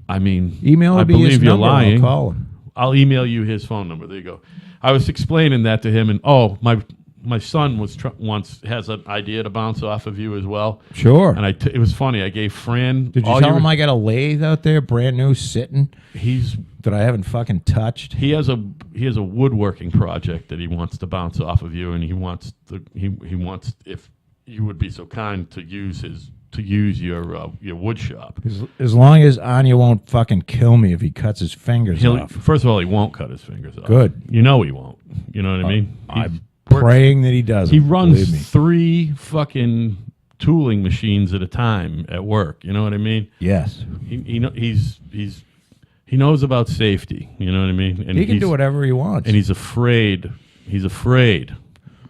Speaker 1: I mean,
Speaker 2: Email
Speaker 1: I
Speaker 2: will be his
Speaker 1: believe you're
Speaker 2: number.
Speaker 1: lying.
Speaker 2: I'll call him.
Speaker 1: I'll email you his phone number. There you go. I was explaining that to him, and my son has an idea to bounce off of you as well.
Speaker 2: Sure.
Speaker 1: And it was funny. I gave Fran.
Speaker 2: Did you tell him I got a lathe out there, brand new, sitting, that I haven't fucking touched?
Speaker 1: He has a woodworking project that he wants to bounce off of you, and he wants if you would be so kind to use your wood shop.
Speaker 2: As long as Anya won't fucking kill me if he cuts his fingers off.
Speaker 1: First of all, he won't cut his fingers off.
Speaker 2: Good.
Speaker 1: You know he won't. You know what I mean?
Speaker 2: I'm praying that he doesn't.
Speaker 1: He runs
Speaker 2: believe me.
Speaker 1: 3 fucking tooling machines at a time at work. You know what I mean?
Speaker 2: Yes.
Speaker 1: He knows about safety. You know what I mean? And
Speaker 2: He can do whatever he wants.
Speaker 1: And he's afraid. He's afraid.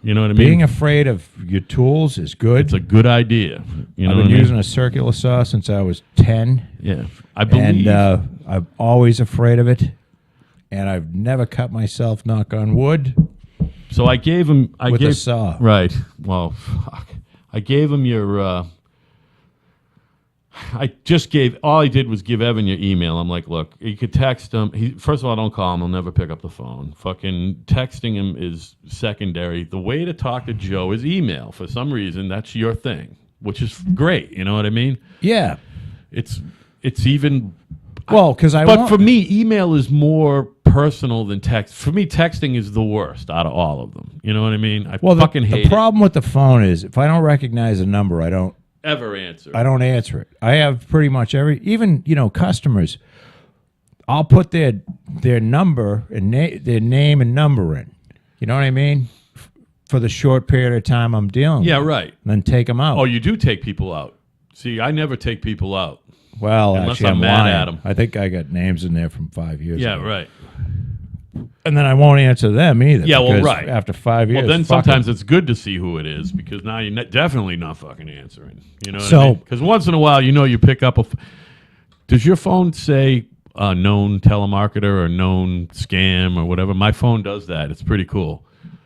Speaker 1: You know what I mean?
Speaker 2: Being afraid of your tools is good.
Speaker 1: It's a good idea. You know
Speaker 2: I've
Speaker 1: what
Speaker 2: been
Speaker 1: I mean?
Speaker 2: using a circular saw since I was 10.
Speaker 1: Yeah, I believe.
Speaker 2: And I'm always afraid of it. And I've never cut myself, knock on wood,
Speaker 1: so I gave him.
Speaker 2: with a saw.
Speaker 1: Right. Well, fuck. I gave him your. All I did was give Evan your email. I'm like, look, you could text him. First of all, don't call him. He'll never pick up the phone. Fucking texting him is secondary. The way to talk to Joe is email. For some reason, that's your thing, which is great. You know what I mean?
Speaker 2: Yeah.
Speaker 1: It's even.
Speaker 2: Well, because
Speaker 1: But for me, email is more personal than text. For me, texting is the worst out of all of them. You know what I mean? I fucking hate
Speaker 2: the problem with the phone is if I don't recognize a number, I don't
Speaker 1: ever answer.
Speaker 2: I don't answer it. I have pretty much even customers. I'll put their number and their name and number in. You know what I mean? For the short period of time I'm dealing
Speaker 1: Yeah,
Speaker 2: with.
Speaker 1: right.
Speaker 2: And then take them out.
Speaker 1: Oh, you do take people out. See, I never take people out.
Speaker 2: well,
Speaker 1: unless
Speaker 2: actually,
Speaker 1: I'm
Speaker 2: I'm
Speaker 1: mad
Speaker 2: lying.
Speaker 1: at 'em.
Speaker 2: I think I got names in there from 5 years
Speaker 1: Yeah,
Speaker 2: ago.
Speaker 1: right.
Speaker 2: And then I won't answer them either.
Speaker 1: Yeah, well,
Speaker 2: because
Speaker 1: right.
Speaker 2: After 5 years.
Speaker 1: Well, then
Speaker 2: fuck 'em.
Speaker 1: sometimes it's good to see who it is because now you're definitely not fucking answering. You know what
Speaker 2: So-
Speaker 1: I mean? Because once in a while, you pick up does your phone say known telemarketer or known scam or whatever? My phone does that. It's pretty cool.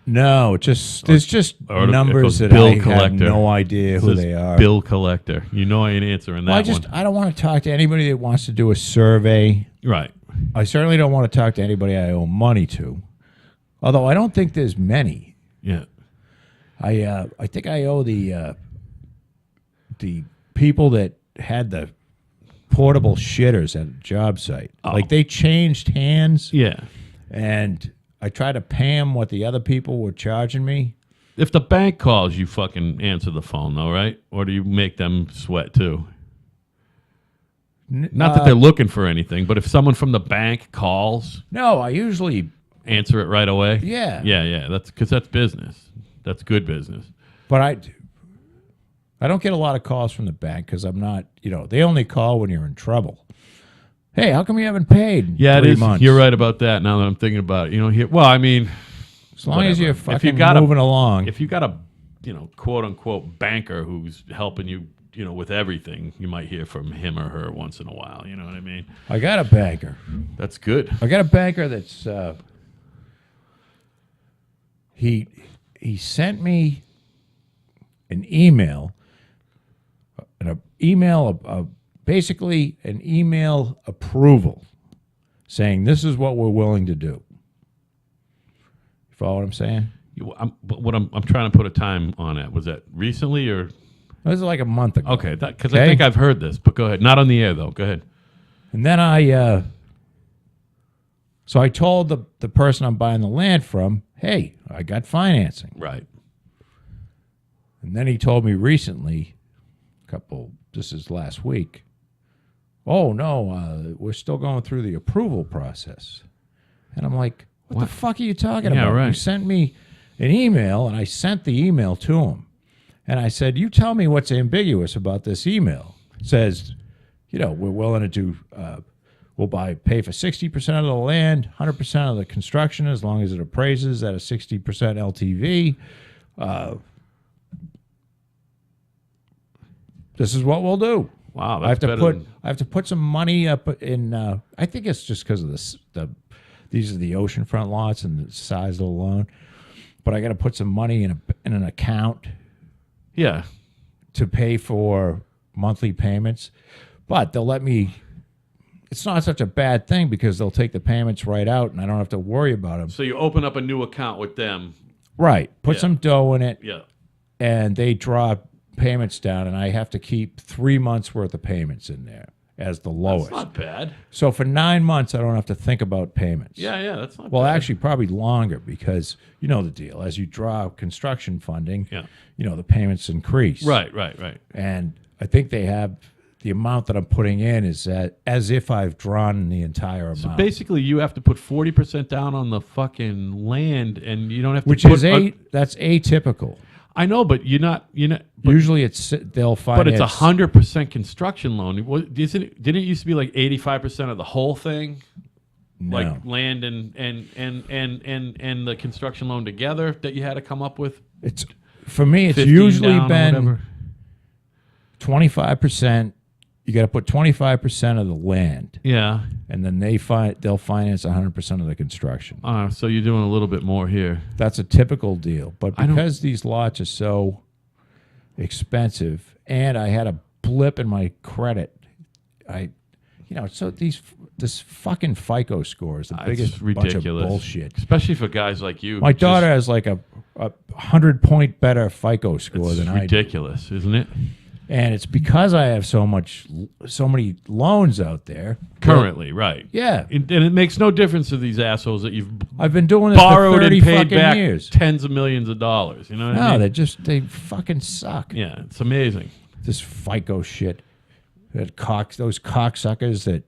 Speaker 2: No, it's just
Speaker 1: Or it
Speaker 2: numbers
Speaker 1: goes
Speaker 2: that
Speaker 1: bill
Speaker 2: I have
Speaker 1: collector.
Speaker 2: no idea
Speaker 1: It
Speaker 2: who
Speaker 1: says
Speaker 2: they are.
Speaker 1: Bill collector. I ain't answering that
Speaker 2: Well,
Speaker 1: one.
Speaker 2: I don't want to talk to anybody that wants to do a survey.
Speaker 1: Right.
Speaker 2: I certainly don't want to talk to anybody I owe money to. Although I don't think there's many.
Speaker 1: Yeah.
Speaker 2: I think I owe the people that had the portable shitters at a job site.
Speaker 1: Oh.
Speaker 2: Like they changed hands,
Speaker 1: Yeah.
Speaker 2: and I tried to pay them what the other people were charging me.
Speaker 1: If the bank calls, you fucking answer the phone, though, right? Or do you make them sweat too? Not that they're looking for anything, but if someone from the bank calls,
Speaker 2: No, I usually
Speaker 1: answer it right away.
Speaker 2: Yeah.
Speaker 1: Yeah. That's because that's business. That's good business.
Speaker 2: But I don't get a lot of calls from the bank because I'm not, they only call when you're in trouble. Hey, how come you haven't paid in
Speaker 1: Yeah,
Speaker 2: 3
Speaker 1: it is.
Speaker 2: months?
Speaker 1: You're right about that. Now that I'm thinking about it, well, I mean,
Speaker 2: As long as
Speaker 1: whatever.
Speaker 2: you're
Speaker 1: If
Speaker 2: fucking
Speaker 1: you got
Speaker 2: moving along.
Speaker 1: if you got a quote unquote banker who's helping you, with everything, you might hear from him or her once in a while. You know what I mean?
Speaker 2: I got a banker.
Speaker 1: That's good.
Speaker 2: I got a banker that's he sent me an email, basically an email approval saying this is what we're willing to do. You follow what I'm saying?
Speaker 1: I'm trying to put a time on it. Was that recently or?
Speaker 2: This is like a month ago.
Speaker 1: Okay, because I think I've heard this, but go ahead. Not on the air, though. Go ahead.
Speaker 2: And then so I told the person I'm buying the land from, hey, I got financing.
Speaker 1: Right.
Speaker 2: And then he told me recently, this is last week, oh, no, we're still going through the approval process. And I'm like, what the fuck are you talking
Speaker 1: Yeah,
Speaker 2: about?
Speaker 1: right.
Speaker 2: You sent me an email, and I sent the email to him. And I said, you tell me what's ambiguous about this email. It says, we're willing to do, we'll pay for 60% of the land, 100% of the construction, as long as it appraises at a 60% LTV. This is what we'll do.
Speaker 1: Wow,
Speaker 2: I have
Speaker 1: that's
Speaker 2: to
Speaker 1: better
Speaker 2: put I have to put some money up in. I think it's just because of these are the oceanfront lots and the size of the loan. But I got to put some money in an account.
Speaker 1: Yeah.
Speaker 2: To pay for monthly payments, but they'll let me. It's not such a bad thing because they'll take the payments right out, and I don't have to worry about them.
Speaker 1: So you open up a new account with them.
Speaker 2: Right. Put some dough in it.
Speaker 1: Yeah.
Speaker 2: And they draw payments down, and I have to keep 3 months worth of payments in there as the lowest.
Speaker 1: That's not bad.
Speaker 2: So for 9 months, I don't have to think about payments.
Speaker 1: Yeah, that's not
Speaker 2: Well,
Speaker 1: bad.
Speaker 2: actually, probably longer because you know the deal. As you draw construction funding,
Speaker 1: Yeah.
Speaker 2: the payments increase.
Speaker 1: Right.
Speaker 2: And I think they have the amount that I'm putting in is as if I've drawn the entire amount.
Speaker 1: So basically, you have to put 40% down on the fucking land, and you don't have to
Speaker 2: Which
Speaker 1: put...
Speaker 2: is that's atypical.
Speaker 1: I know, but you're not...
Speaker 2: Usually they'll finance...
Speaker 1: But it's 100% construction loan. Didn't it used to be like 85% of the whole thing?
Speaker 2: No.
Speaker 1: Like land and the construction loan together that you had to come up with?
Speaker 2: For me, it's
Speaker 1: 15
Speaker 2: usually
Speaker 1: down or
Speaker 2: been
Speaker 1: whatever.
Speaker 2: 25%. You got to put 25% of the land,
Speaker 1: Yeah.
Speaker 2: and then they'll finance 100% of the construction.
Speaker 1: So you're doing a little bit more here.
Speaker 2: That's a typical deal. But
Speaker 1: I don't-
Speaker 2: because these lots are so expensive, and I had a blip in my credit, so this fucking FICO score is the biggest
Speaker 1: It's ridiculous.
Speaker 2: bunch of bullshit.
Speaker 1: Especially for guys like you.
Speaker 2: My daughter has like a 100-point better FICO score
Speaker 1: It's
Speaker 2: than I do.
Speaker 1: ridiculous, isn't it?
Speaker 2: And it's because I have so many loans out there.
Speaker 1: Currently, right.
Speaker 2: Yeah.
Speaker 1: And it makes no difference to these assholes that you've
Speaker 2: I've been doing this for
Speaker 1: borrowed
Speaker 2: 30
Speaker 1: and paid
Speaker 2: fucking
Speaker 1: back
Speaker 2: years.
Speaker 1: tens of millions of dollars. You know what I
Speaker 2: No,
Speaker 1: mean?
Speaker 2: they fucking suck.
Speaker 1: Yeah, it's amazing.
Speaker 2: this FICO shit. Those cocksuckers that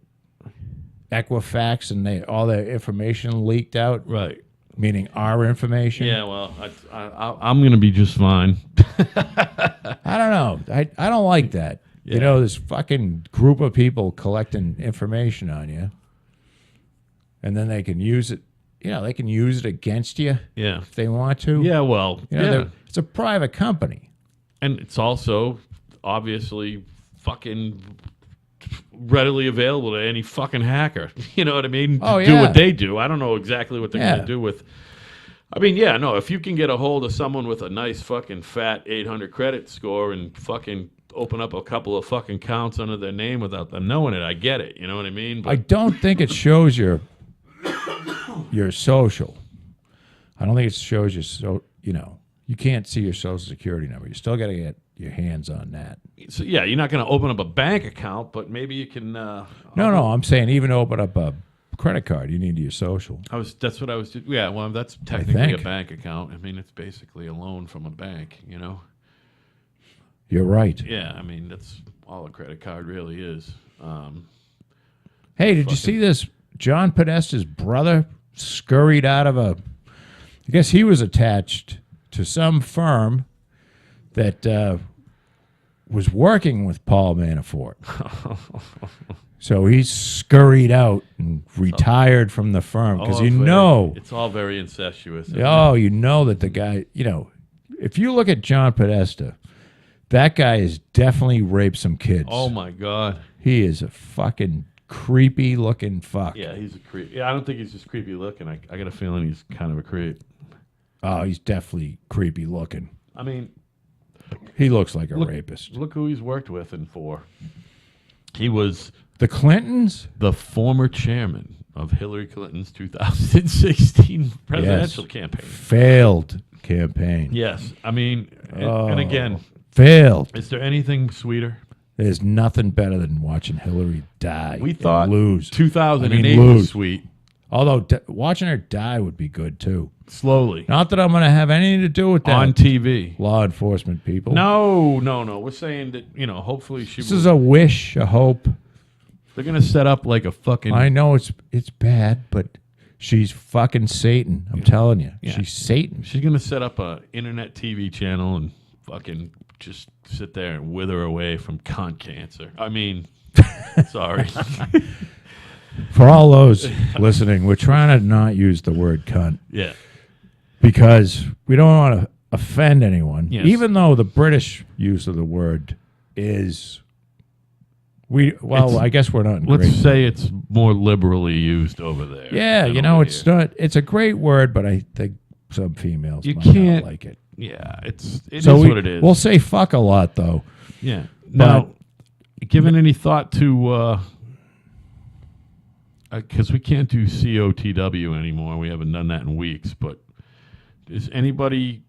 Speaker 2: Equifax and all their information leaked out,
Speaker 1: Right.
Speaker 2: meaning our information.
Speaker 1: Yeah, well, I'm going to be just fine.
Speaker 2: I don't know. I don't like that.
Speaker 1: Yeah.
Speaker 2: You know, this fucking group of people collecting information on you, and then they can use it. You know, they can use it against you
Speaker 1: Yeah.
Speaker 2: if they want to.
Speaker 1: Yeah, well,
Speaker 2: You know,
Speaker 1: yeah.
Speaker 2: it's a private company.
Speaker 1: And it's also obviously fucking readily available to any fucking hacker. You know what I mean?
Speaker 2: Oh,
Speaker 1: To do
Speaker 2: yeah.
Speaker 1: what they do. I don't know exactly what they're
Speaker 2: Yeah.
Speaker 1: going to do with. I mean, yeah, no, if you can get a hold of someone with a nice fucking fat 800 credit score and fucking open up a couple of fucking accounts under their name without them knowing it, I get it. You know what I mean?
Speaker 2: I don't think it shows your social. I don't think it shows you you can't see your social security number. You still got to get your hands on that.
Speaker 1: So, yeah, you're not going to open up a bank account, but maybe you can.
Speaker 2: No, I'm saying even open up a credit card, you need your social.
Speaker 1: That's what I was. Yeah, well, that's technically a
Speaker 2: think.
Speaker 1: bank account. I mean, it's basically a loan from a bank. You know.
Speaker 2: You're right.
Speaker 1: Yeah, I mean that's all a credit card really is.
Speaker 2: Hey, did you see this? John Podesta's brother scurried out of I guess he was attached to some firm that was working with Paul Manafort. So he scurried out and retired from the firm because
Speaker 1: it's all very incestuous. Isn't it?
Speaker 2: you know that the guy, if you look at John Podesta, that guy has definitely raped some kids.
Speaker 1: Oh my God.
Speaker 2: He is a fucking creepy looking fuck.
Speaker 1: Yeah, he's a creep. Yeah, I don't think he's just creepy looking. I got a feeling he's kind of a creep.
Speaker 2: Oh, he's definitely creepy looking.
Speaker 1: I mean,
Speaker 2: He looks like a rapist.
Speaker 1: Look who he's worked with and for. He was
Speaker 2: The Clintons?
Speaker 1: the former chairman of Hillary Clinton's 2016 presidential campaign.
Speaker 2: Failed campaign.
Speaker 1: Yes, I mean, and again,
Speaker 2: Failed.
Speaker 1: is there anything sweeter?
Speaker 2: There's nothing better than watching Hillary die.
Speaker 1: We
Speaker 2: and
Speaker 1: thought
Speaker 2: lose.
Speaker 1: 2008
Speaker 2: lose.
Speaker 1: was sweet.
Speaker 2: Although watching her die would be good too.
Speaker 1: Slowly.
Speaker 2: Not that I'm going to have anything to do with that.
Speaker 1: On TV.
Speaker 2: Law enforcement people.
Speaker 1: No. We're saying that, hopefully
Speaker 2: This is a wish, a hope.
Speaker 1: they're going to set up like a fucking...
Speaker 2: I know it's bad, but she's fucking Satan. I'm telling you.
Speaker 1: Yeah.
Speaker 2: She's Satan.
Speaker 1: She's going to set up a internet TV channel and fucking just sit there and wither away from cunt cancer. I mean, sorry.
Speaker 2: For all those listening, we're trying to not use the word cunt
Speaker 1: Yeah.
Speaker 2: because we don't want to offend anyone.
Speaker 1: Yes.
Speaker 2: Even though the British use of the word is... I guess we're not in
Speaker 1: Let's
Speaker 2: great...
Speaker 1: say it's more liberally used over there.
Speaker 2: Yeah,
Speaker 1: than over here.
Speaker 2: it's a great word, but I think some females
Speaker 1: You
Speaker 2: might
Speaker 1: can't-
Speaker 2: not like it.
Speaker 1: Yeah, it is
Speaker 2: So
Speaker 1: what it is.
Speaker 2: We'll say fuck a lot, though.
Speaker 1: Yeah. Now, given any thought to... Because we can't do COTW anymore. We haven't done that in weeks. But is anybody...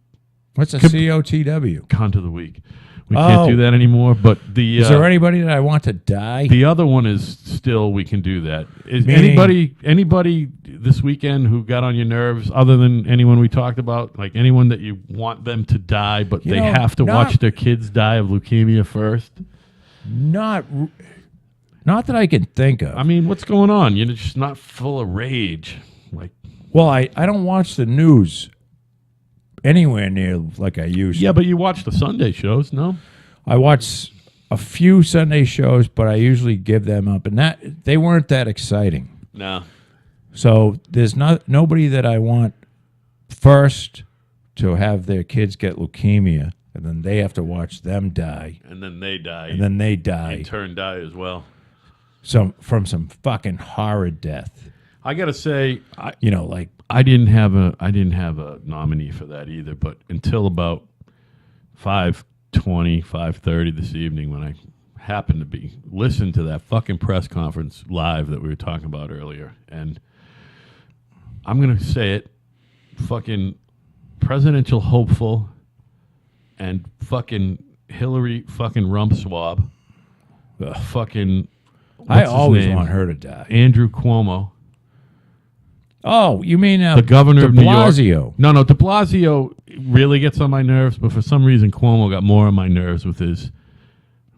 Speaker 2: What's a COTW?
Speaker 1: Cunt of the week. We can't do that anymore. But
Speaker 2: Is there anybody that I want to die?
Speaker 1: the other one is still we can do that. Is
Speaker 2: Meaning-
Speaker 1: anybody this weekend who got on your nerves other than anyone we talked about? Like anyone that you want them to die, but they have to watch their kids die of leukemia first?
Speaker 2: Not that I can think of.
Speaker 1: I mean, what's going on? You're just not full of rage. Like,
Speaker 2: Well, I don't watch the news anywhere near like I used to.
Speaker 1: yeah, but you watch the Sunday shows, no?
Speaker 2: I watch a few Sunday shows, but I usually give them up, and that they weren't that exciting.
Speaker 1: No.
Speaker 2: So there's nobody that I want first to have their kids get leukemia, and then they have to watch them die,
Speaker 1: And then they die.
Speaker 2: and then they die
Speaker 1: in turn die as well.
Speaker 2: from some fucking horrid death.
Speaker 1: I gotta say,
Speaker 2: Like
Speaker 1: I didn't have a nominee for that either, but until about 5:20, 5:30 this evening when I happened to be listening to that fucking press conference live that we were talking about earlier, and I'm gonna say it, fucking presidential hopeful and fucking Hillary fucking rump swab, fucking
Speaker 2: I
Speaker 1: what's his
Speaker 2: always
Speaker 1: name?
Speaker 2: want her to die.
Speaker 1: Andrew Cuomo.
Speaker 2: Oh, you mean
Speaker 1: The governor
Speaker 2: de
Speaker 1: of New York.
Speaker 2: Blasio?
Speaker 1: No, de Blasio really gets on my nerves, but for some reason Cuomo got more on my nerves with his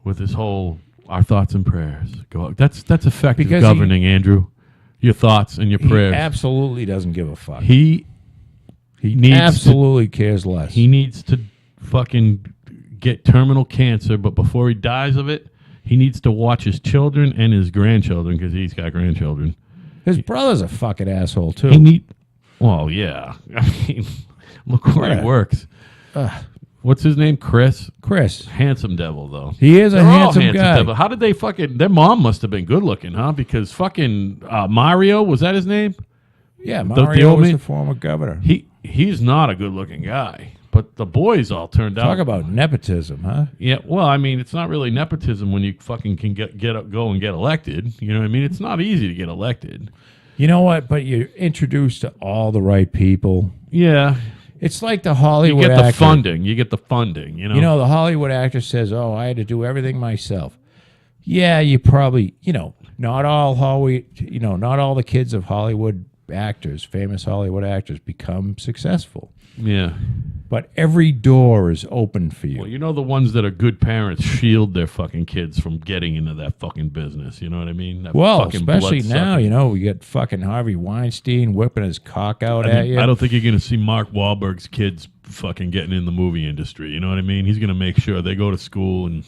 Speaker 1: with his whole our thoughts and prayers. That's effective
Speaker 2: Because
Speaker 1: governing, Andrew. Your thoughts and your prayers.
Speaker 2: He absolutely doesn't give a fuck.
Speaker 1: He needs
Speaker 2: absolutely cares less.
Speaker 1: He needs to fucking get terminal cancer, but before he dies of it, he needs to watch his children and his grandchildren, because he's got grandchildren.
Speaker 2: His brother's a fucking asshole too.
Speaker 1: Well, yeah. I mean, look where he works. What's his name? Chris. Handsome devil, though.
Speaker 2: He is
Speaker 1: They're
Speaker 2: a
Speaker 1: all
Speaker 2: handsome guy.
Speaker 1: devil. How did they fucking? Their mom must have been good looking, huh? Because fucking Mario, was that his name?
Speaker 2: Yeah,
Speaker 1: the
Speaker 2: Mario
Speaker 1: old
Speaker 2: was
Speaker 1: man?
Speaker 2: the former governor.
Speaker 1: He's not a good looking guy, but the boys all turned out.
Speaker 2: Talk about nepotism, huh?
Speaker 1: Yeah, well, I mean, it's not really nepotism when you fucking can go and get elected. You know what I mean? It's not easy to get elected.
Speaker 2: You know what? But you're introduced to all the right people.
Speaker 1: Yeah.
Speaker 2: It's like the Hollywood
Speaker 1: You get the
Speaker 2: actor.
Speaker 1: funding. You get the funding, you know?
Speaker 2: You know, the Hollywood actor says, oh, I had to do everything myself. Yeah, you probably, not all not all the kids of Hollywood actors, famous Hollywood actors, become successful.
Speaker 1: Yeah.
Speaker 2: But every door is open for you.
Speaker 1: Well, you know, the ones that are good parents shield their fucking kids from getting into that fucking business. You know what I mean? That fucking
Speaker 2: especially now,
Speaker 1: blood-sucking.
Speaker 2: we get fucking Harvey Weinstein whipping his cock out at you.
Speaker 1: I don't think you're going to see Mark Wahlberg's kids fucking getting in the movie industry. You know what I mean? He's going to make sure they go to school and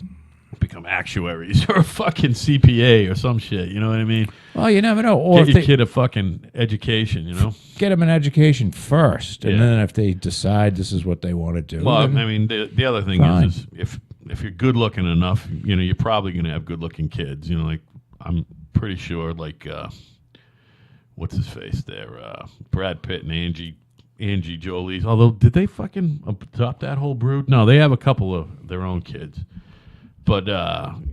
Speaker 1: become actuaries or a fucking CPA or some shit. You know what I mean?
Speaker 2: Well, you never know. Or
Speaker 1: Get
Speaker 2: if
Speaker 1: your kid a fucking education, you know?
Speaker 2: get them an education first, and
Speaker 1: Yeah.
Speaker 2: then if they decide this is what they want to do.
Speaker 1: Well, I
Speaker 2: then
Speaker 1: mean, the other thing
Speaker 2: Fine.
Speaker 1: is if you're good looking enough, you're probably going to have good looking kids. You know, like I'm pretty sure, like what's his face there, Brad Pitt and Angie Jolie's. Although, did they fucking adopt that whole brood? No, they have a couple of their own kids. But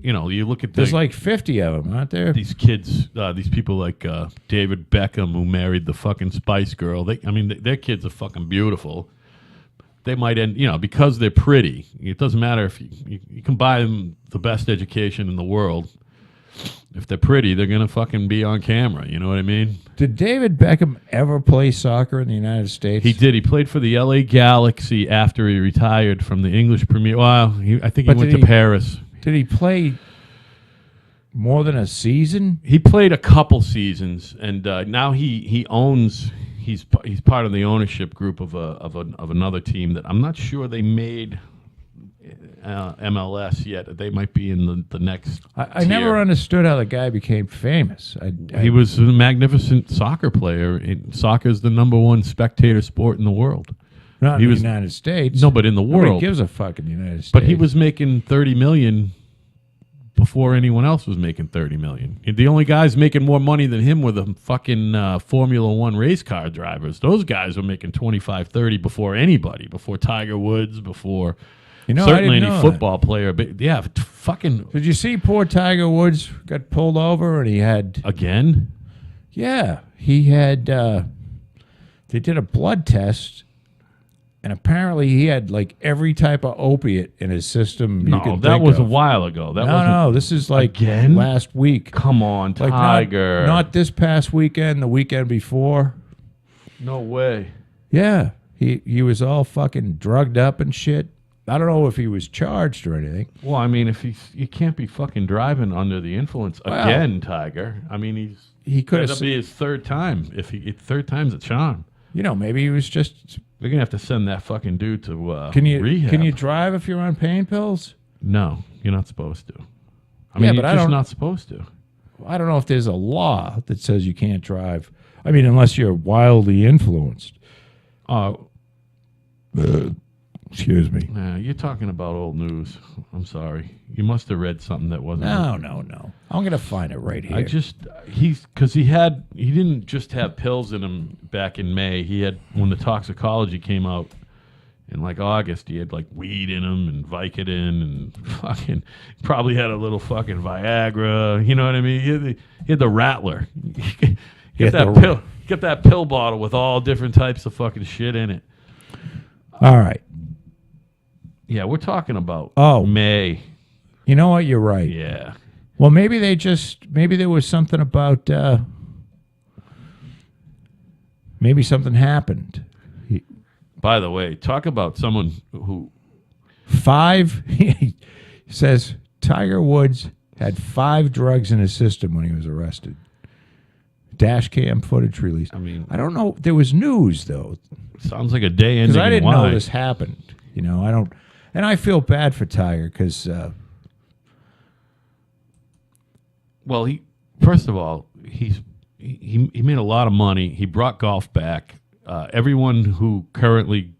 Speaker 1: you look at
Speaker 2: there's like 50 of them, aren't there?
Speaker 1: these kids, these people like David Beckham, who married the fucking Spice Girl. Their kids are fucking beautiful. They might end, because they're pretty. It doesn't matter if you can buy them the best education in the world. If they're pretty, they're gonna fucking be on camera. You know what I mean?
Speaker 2: Did David Beckham ever play soccer in the United States?
Speaker 1: He did. He played for the LA Galaxy after he retired from the English Premier. Well, I think he went to Paris.
Speaker 2: Did he play more than a season?
Speaker 1: He played a couple seasons, and now he owns. He's part of the ownership group of another team that I'm not sure they made MLS yet. They might be in the next.
Speaker 2: I never understood how the guy became famous.
Speaker 1: He was a magnificent soccer player. Soccer is the #1 spectator sport in the world.
Speaker 2: Not in the United States.
Speaker 1: No, but in the
Speaker 2: Nobody
Speaker 1: world.
Speaker 2: gives a fuck in the United States.
Speaker 1: But he was making $30 million before anyone else was making $30 million. The only guys making more money than him were the fucking Formula One race car drivers. Those guys were making 25, 30 before anybody, before Tiger Woods, before certainly
Speaker 2: I didn't
Speaker 1: any
Speaker 2: know
Speaker 1: football player. But yeah, fucking
Speaker 2: Did you see poor Tiger Woods got pulled over and he had?
Speaker 1: again.
Speaker 2: Yeah, he had. They did a blood test. And apparently he had like every type of opiate in his system.
Speaker 1: No, that was a while ago.
Speaker 2: No, this is like
Speaker 1: again?
Speaker 2: last week.
Speaker 1: Come on,
Speaker 2: Like
Speaker 1: Tiger.
Speaker 2: not this past weekend, the weekend before.
Speaker 1: No way.
Speaker 2: Yeah, he was all fucking drugged up and shit. I don't know if he was charged or anything.
Speaker 1: Well, I mean, you can't be fucking driving under the influence again, Tiger. I mean,
Speaker 2: He could
Speaker 1: that'll
Speaker 2: have.
Speaker 1: be his third time. Third time's a charm.
Speaker 2: Maybe he was just.
Speaker 1: They're gonna have to send that fucking dude to
Speaker 2: Can
Speaker 1: rehab.
Speaker 2: you drive if you're on pain pills?
Speaker 1: No, you're not supposed to. I mean,
Speaker 2: but
Speaker 1: you're
Speaker 2: I
Speaker 1: just
Speaker 2: don't-
Speaker 1: not supposed to.
Speaker 2: I don't know if there's a law that says you can't drive. I mean, unless you're wildly influenced. Excuse me.
Speaker 1: Nah, you're talking about old news. I'm sorry. You must have read something that wasn't.
Speaker 2: No. I'm gonna find it right here.
Speaker 1: He didn't just have pills in him back in May. He had, when the toxicology came out in like August, he had like weed in him and Vicodin and fucking probably had a little fucking Viagra. You know what I mean? He had the Rattler. Get that pill bottle with all different types of fucking shit in it.
Speaker 2: All right.
Speaker 1: Yeah, we're talking about May.
Speaker 2: You know what? You're right.
Speaker 1: Yeah.
Speaker 2: Well, maybe there was something about, maybe something happened.
Speaker 1: By the way, talk about someone who...
Speaker 2: He says Tiger Woods had 5 drugs in his system when he was arrested. Dash cam footage released.
Speaker 1: I mean,
Speaker 2: I don't know. There was news though,
Speaker 1: sounds like a day ending.
Speaker 2: because I didn't
Speaker 1: in
Speaker 2: know
Speaker 1: Y.
Speaker 2: this happened. You know, I don't, and I feel bad for Tiger because
Speaker 1: Well, first of all, he made a lot of money. He brought golf back. Everyone who currently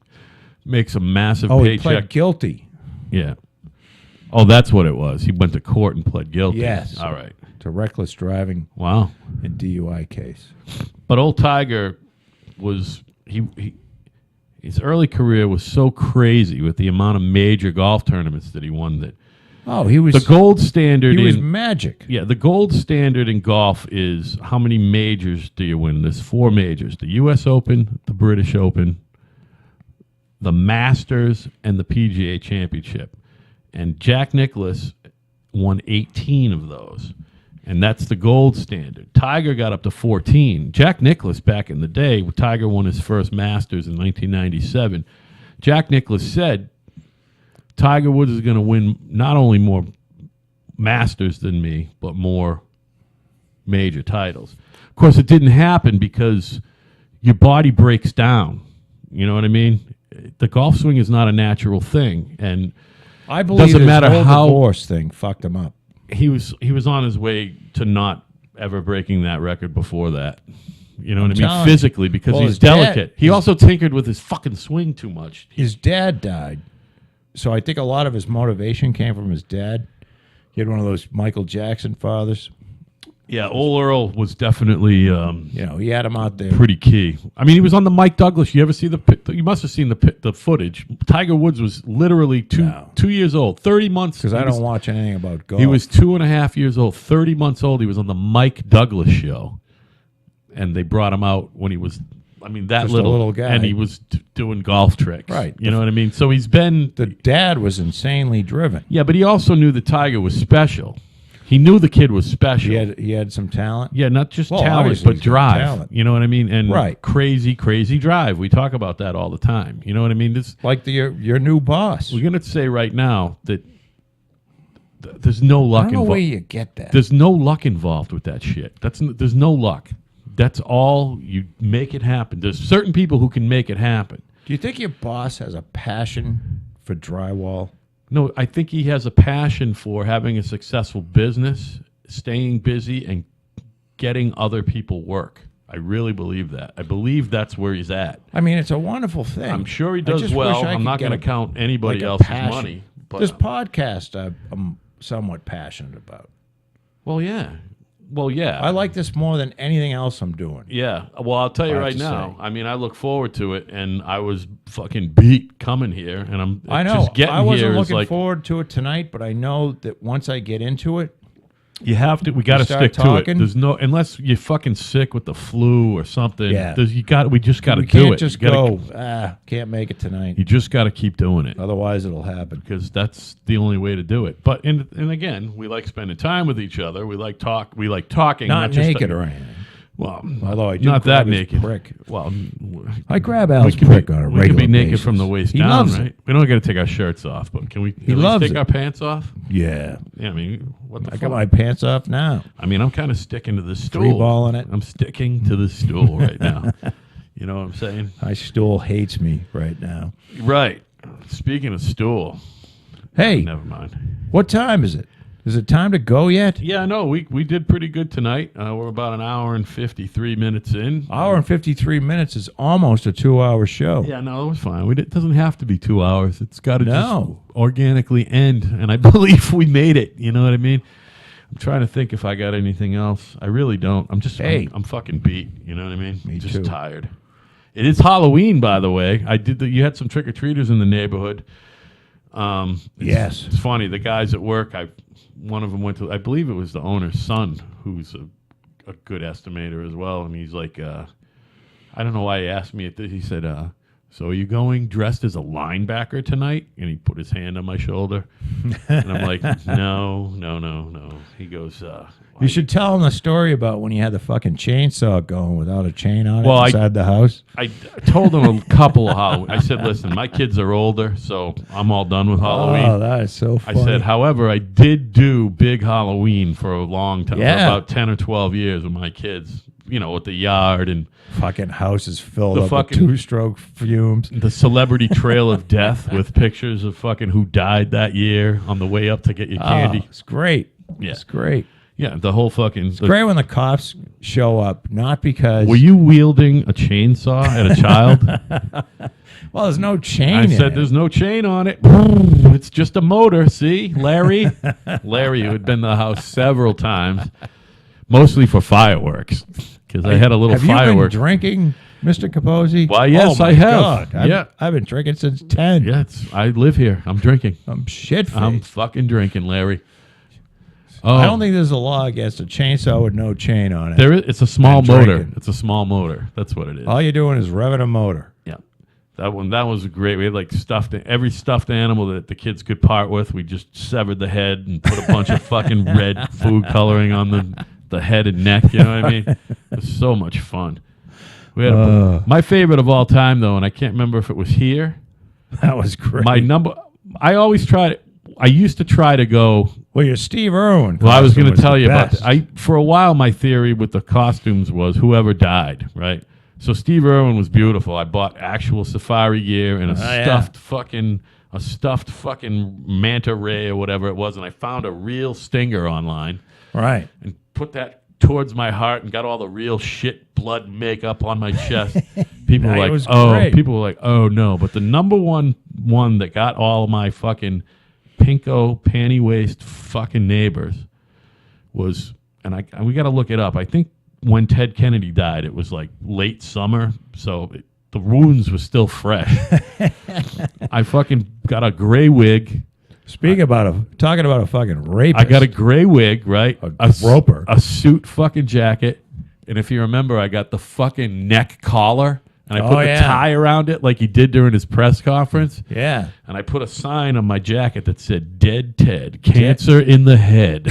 Speaker 1: makes a massive
Speaker 2: he pled
Speaker 1: paycheck.
Speaker 2: guilty.
Speaker 1: Yeah. Oh, that's what it was. He went to court and pled guilty.
Speaker 2: Yes.
Speaker 1: All right.
Speaker 2: To reckless driving
Speaker 1: Wow.
Speaker 2: and DUI case.
Speaker 1: But old Tiger was his early career was so crazy with the amount of major golf tournaments that he won that
Speaker 2: Oh, he was
Speaker 1: the gold standard
Speaker 2: he was
Speaker 1: in
Speaker 2: magic.
Speaker 1: yeah, the gold standard in golf is how many majors do you win? There's 4 majors: the U.S. Open, the British Open, the Masters, and the PGA Championship. And Jack Nicklaus won 18 of those, and that's the gold standard. Tiger got up to 14. Jack Nicklaus, back in the day, Tiger won his first Masters in 1997. Jack Nicklaus said, Tiger Woods is going to win not only more Masters than me, but more major titles. Of course, it didn't happen because your body breaks down. You know what I mean? The golf swing is not a natural thing, and
Speaker 2: I believe
Speaker 1: doesn't
Speaker 2: his
Speaker 1: matter
Speaker 2: whole
Speaker 1: how
Speaker 2: divorce thing fucked him up.
Speaker 1: he was on his way to not ever breaking that record before that. You know what I mean?
Speaker 2: telling you.
Speaker 1: Physically, because
Speaker 2: Well,
Speaker 1: he's
Speaker 2: his dad-
Speaker 1: delicate. He also tinkered with his fucking swing too much.
Speaker 2: His dad died, so I think a lot of his motivation came from his dad. He had one of those Michael Jackson fathers.
Speaker 1: Yeah, old Earl was definitely
Speaker 2: You know, he had him out there.
Speaker 1: pretty key. I mean, he was on the Mike Douglas. You ever see you must have seen the footage. Tiger Woods was literally 2 years old, 30 months.
Speaker 2: Because I
Speaker 1: he was-
Speaker 2: don't watch anything about golf.
Speaker 1: He was 2.5 years old, 30 months old. He was on the Mike Douglas show, and they brought him out when he was, I mean, that
Speaker 2: Just a little guy.
Speaker 1: and he was doing golf tricks.
Speaker 2: Right.
Speaker 1: You know what I mean? So he's been,
Speaker 2: The dad was insanely driven.
Speaker 1: yeah, but he also knew that Tiger was special. He knew the kid was special.
Speaker 2: He had some talent.
Speaker 1: Yeah, not just
Speaker 2: Well,
Speaker 1: talent,
Speaker 2: obviously
Speaker 1: but
Speaker 2: he's got
Speaker 1: drive.
Speaker 2: talent.
Speaker 1: You know what I mean? And
Speaker 2: Right.
Speaker 1: crazy drive. We talk about that all the time. You know what I mean?
Speaker 2: Like your new boss.
Speaker 1: We're going to say right now that there's no
Speaker 2: I
Speaker 1: luck
Speaker 2: don't know where
Speaker 1: involved.
Speaker 2: you get that.
Speaker 1: There's no luck involved with that shit. There's no luck. That's all. You make it happen. There's certain people who can make it happen.
Speaker 2: Do you think your boss has a passion for drywall?
Speaker 1: No, I think he has a passion for having a successful business, staying busy, and getting other people work. I really believe that. I believe that's where he's at.
Speaker 2: I mean, it's a wonderful thing.
Speaker 1: I'm sure he
Speaker 2: I
Speaker 1: does
Speaker 2: just
Speaker 1: well.
Speaker 2: wish I
Speaker 1: I'm
Speaker 2: could
Speaker 1: not
Speaker 2: get
Speaker 1: going to count anybody
Speaker 2: like a
Speaker 1: else's
Speaker 2: passion.
Speaker 1: money. But,
Speaker 2: This podcast I'm somewhat passionate about.
Speaker 1: well, yeah.
Speaker 2: I like this more than anything else I'm doing.
Speaker 1: Yeah. Well, I'll tell you
Speaker 2: I have
Speaker 1: right
Speaker 2: to
Speaker 1: now.
Speaker 2: say.
Speaker 1: I mean, I look forward to it, and I was fucking beat coming here, and
Speaker 2: I know.
Speaker 1: just getting
Speaker 2: I wasn't
Speaker 1: here is
Speaker 2: looking
Speaker 1: like
Speaker 2: forward to it tonight, but I know that once I get into it,
Speaker 1: you have to. We got to
Speaker 2: start
Speaker 1: stick to
Speaker 2: talking.
Speaker 1: it. There's no unless you're fucking sick with the flu or something.
Speaker 2: Yeah.
Speaker 1: We just got to
Speaker 2: we
Speaker 1: do
Speaker 2: can't
Speaker 1: it.
Speaker 2: just
Speaker 1: You gotta-
Speaker 2: go, can't make it tonight.
Speaker 1: You just got to keep doing it
Speaker 2: Otherwise, it'll happen.
Speaker 1: because that's the only way to do it. But and again, we like spending time with each other. We like talking.
Speaker 2: Not
Speaker 1: just
Speaker 2: naked or anything.
Speaker 1: well,
Speaker 2: Although I do
Speaker 1: not that
Speaker 2: grab his
Speaker 1: naked.
Speaker 2: prick.
Speaker 1: Well,
Speaker 2: I grab
Speaker 1: we
Speaker 2: Al's
Speaker 1: could
Speaker 2: prick
Speaker 1: be,
Speaker 2: on a
Speaker 1: we could
Speaker 2: regular
Speaker 1: be naked
Speaker 2: basis.
Speaker 1: from the waist
Speaker 2: He
Speaker 1: down,
Speaker 2: loves
Speaker 1: right?
Speaker 2: it.
Speaker 1: We don't got to take our shirts off, but can we at least
Speaker 2: loves
Speaker 1: take
Speaker 2: it.
Speaker 1: our pants off?
Speaker 2: Yeah.
Speaker 1: Yeah, I mean, what the
Speaker 2: I
Speaker 1: fuck?
Speaker 2: got my pants off now.
Speaker 1: I mean, I'm kind of sticking to the stool.
Speaker 2: Free balling it.
Speaker 1: I'm sticking to the stool right now. You know what I'm saying?
Speaker 2: My stool hates me right now.
Speaker 1: Right. Speaking of stool,
Speaker 2: Hey,
Speaker 1: never mind.
Speaker 2: what time is it? Is it time to go yet?
Speaker 1: Yeah, no, we did pretty good tonight. We're about an hour and 53 minutes in.
Speaker 2: Hour and 53 minutes is almost a 2-hour show.
Speaker 1: Yeah, no, it was fine. It doesn't have to be 2 hours. It's got to
Speaker 2: No.
Speaker 1: just organically end. And I believe we made it. You know what I mean? I'm trying to think if I got anything else. I really don't. I'm fucking beat. You know what I mean?
Speaker 2: Me
Speaker 1: just
Speaker 2: too.
Speaker 1: tired. It is Halloween, by the way. You had some trick or treaters in the neighborhood.
Speaker 2: Yes.
Speaker 1: It's funny. The guys at work, one of them went to, I believe it was the owner's son, who's a good estimator as well. And he's like, I don't know why he asked me. He said, so are you going dressed as a linebacker tonight? And he put his hand on my shoulder. And I'm like, no. He goes,
Speaker 2: You should tell him the story about when you had the fucking chainsaw going without a chain on it
Speaker 1: Well,
Speaker 2: inside the house.
Speaker 1: I told him a couple of Halloween. I said, listen, my kids are older, so I'm all done with Halloween.
Speaker 2: Oh, that is so
Speaker 1: I
Speaker 2: funny.
Speaker 1: said, however, I did do big Halloween for a long time,
Speaker 2: Yeah.
Speaker 1: for about 10 or 12 years with my kids, with the yard and
Speaker 2: fucking house is filled
Speaker 1: The
Speaker 2: up
Speaker 1: fucking-
Speaker 2: with 2-stroke fumes.
Speaker 1: the celebrity trail of death with pictures of fucking who died that year on the way up to get your candy.
Speaker 2: Oh, it's great.
Speaker 1: Yeah.
Speaker 2: It's great.
Speaker 1: Yeah, the whole fucking...
Speaker 2: It's great when the cops show up, not because...
Speaker 1: Were you wielding a chainsaw at a child?
Speaker 2: Well, there's no chain
Speaker 1: I
Speaker 2: in
Speaker 1: said,
Speaker 2: it.
Speaker 1: there's no chain on it. It's just a motor. See, Larry? Larry, who had been to the house several times, mostly for fireworks, because I had a little
Speaker 2: Have you been
Speaker 1: fireworks.
Speaker 2: drinking, Mr. Capozzi?
Speaker 1: Why, yes,
Speaker 2: Oh, my
Speaker 1: I have.
Speaker 2: God.
Speaker 1: Yeah.
Speaker 2: I've been drinking since 10.
Speaker 1: Yeah, I live here. I'm drinking.
Speaker 2: I'm shit-faced.
Speaker 1: I'm fucking drinking, Larry. Oh,
Speaker 2: I don't think there's a law against a chainsaw with no chain on it.
Speaker 1: there is. It's a small
Speaker 2: And
Speaker 1: motor.
Speaker 2: drinking.
Speaker 1: It's a small motor. That's what it is.
Speaker 2: All you're doing is revving a motor.
Speaker 1: Yeah, that was great. We had like every stuffed animal that the kids could part with. We just severed the head and put a bunch of fucking red food coloring on the head and neck. You know what I mean? It was so much fun. We had my favorite of all time though, and I can't remember if it was here.
Speaker 2: That was great.
Speaker 1: I used to try to go.
Speaker 2: Well, your Steve Irwin.
Speaker 1: Well, I was going to
Speaker 2: costume
Speaker 1: tell
Speaker 2: the
Speaker 1: you about
Speaker 2: best.
Speaker 1: that. For a while, my theory with the costumes was whoever died, right? So Steve Irwin was beautiful. I bought actual safari gear and a stuffed fucking manta ray or whatever it was, and I found a real stinger online
Speaker 2: Right.
Speaker 1: and put that towards my heart and got all the real shit blood makeup on my chest. People were
Speaker 2: It
Speaker 1: like,
Speaker 2: was
Speaker 1: oh,
Speaker 2: great.
Speaker 1: people were like, oh no. But the number one that got all of my fucking pinko panty waist fucking neighbors was, and we got to look it up. I think when Ted Kennedy died, it was like late summer, so the wounds were still fresh. I fucking got a gray wig.
Speaker 2: Talking about a fucking rapist.
Speaker 1: I got a gray wig, right?
Speaker 2: A roper.
Speaker 1: A suit fucking jacket. And if you remember, I got the fucking neck collar. And I put the tie around it like he did during his press conference.
Speaker 2: Yeah.
Speaker 1: And I put a sign on my jacket that said, Dead Ted, cancer in the head.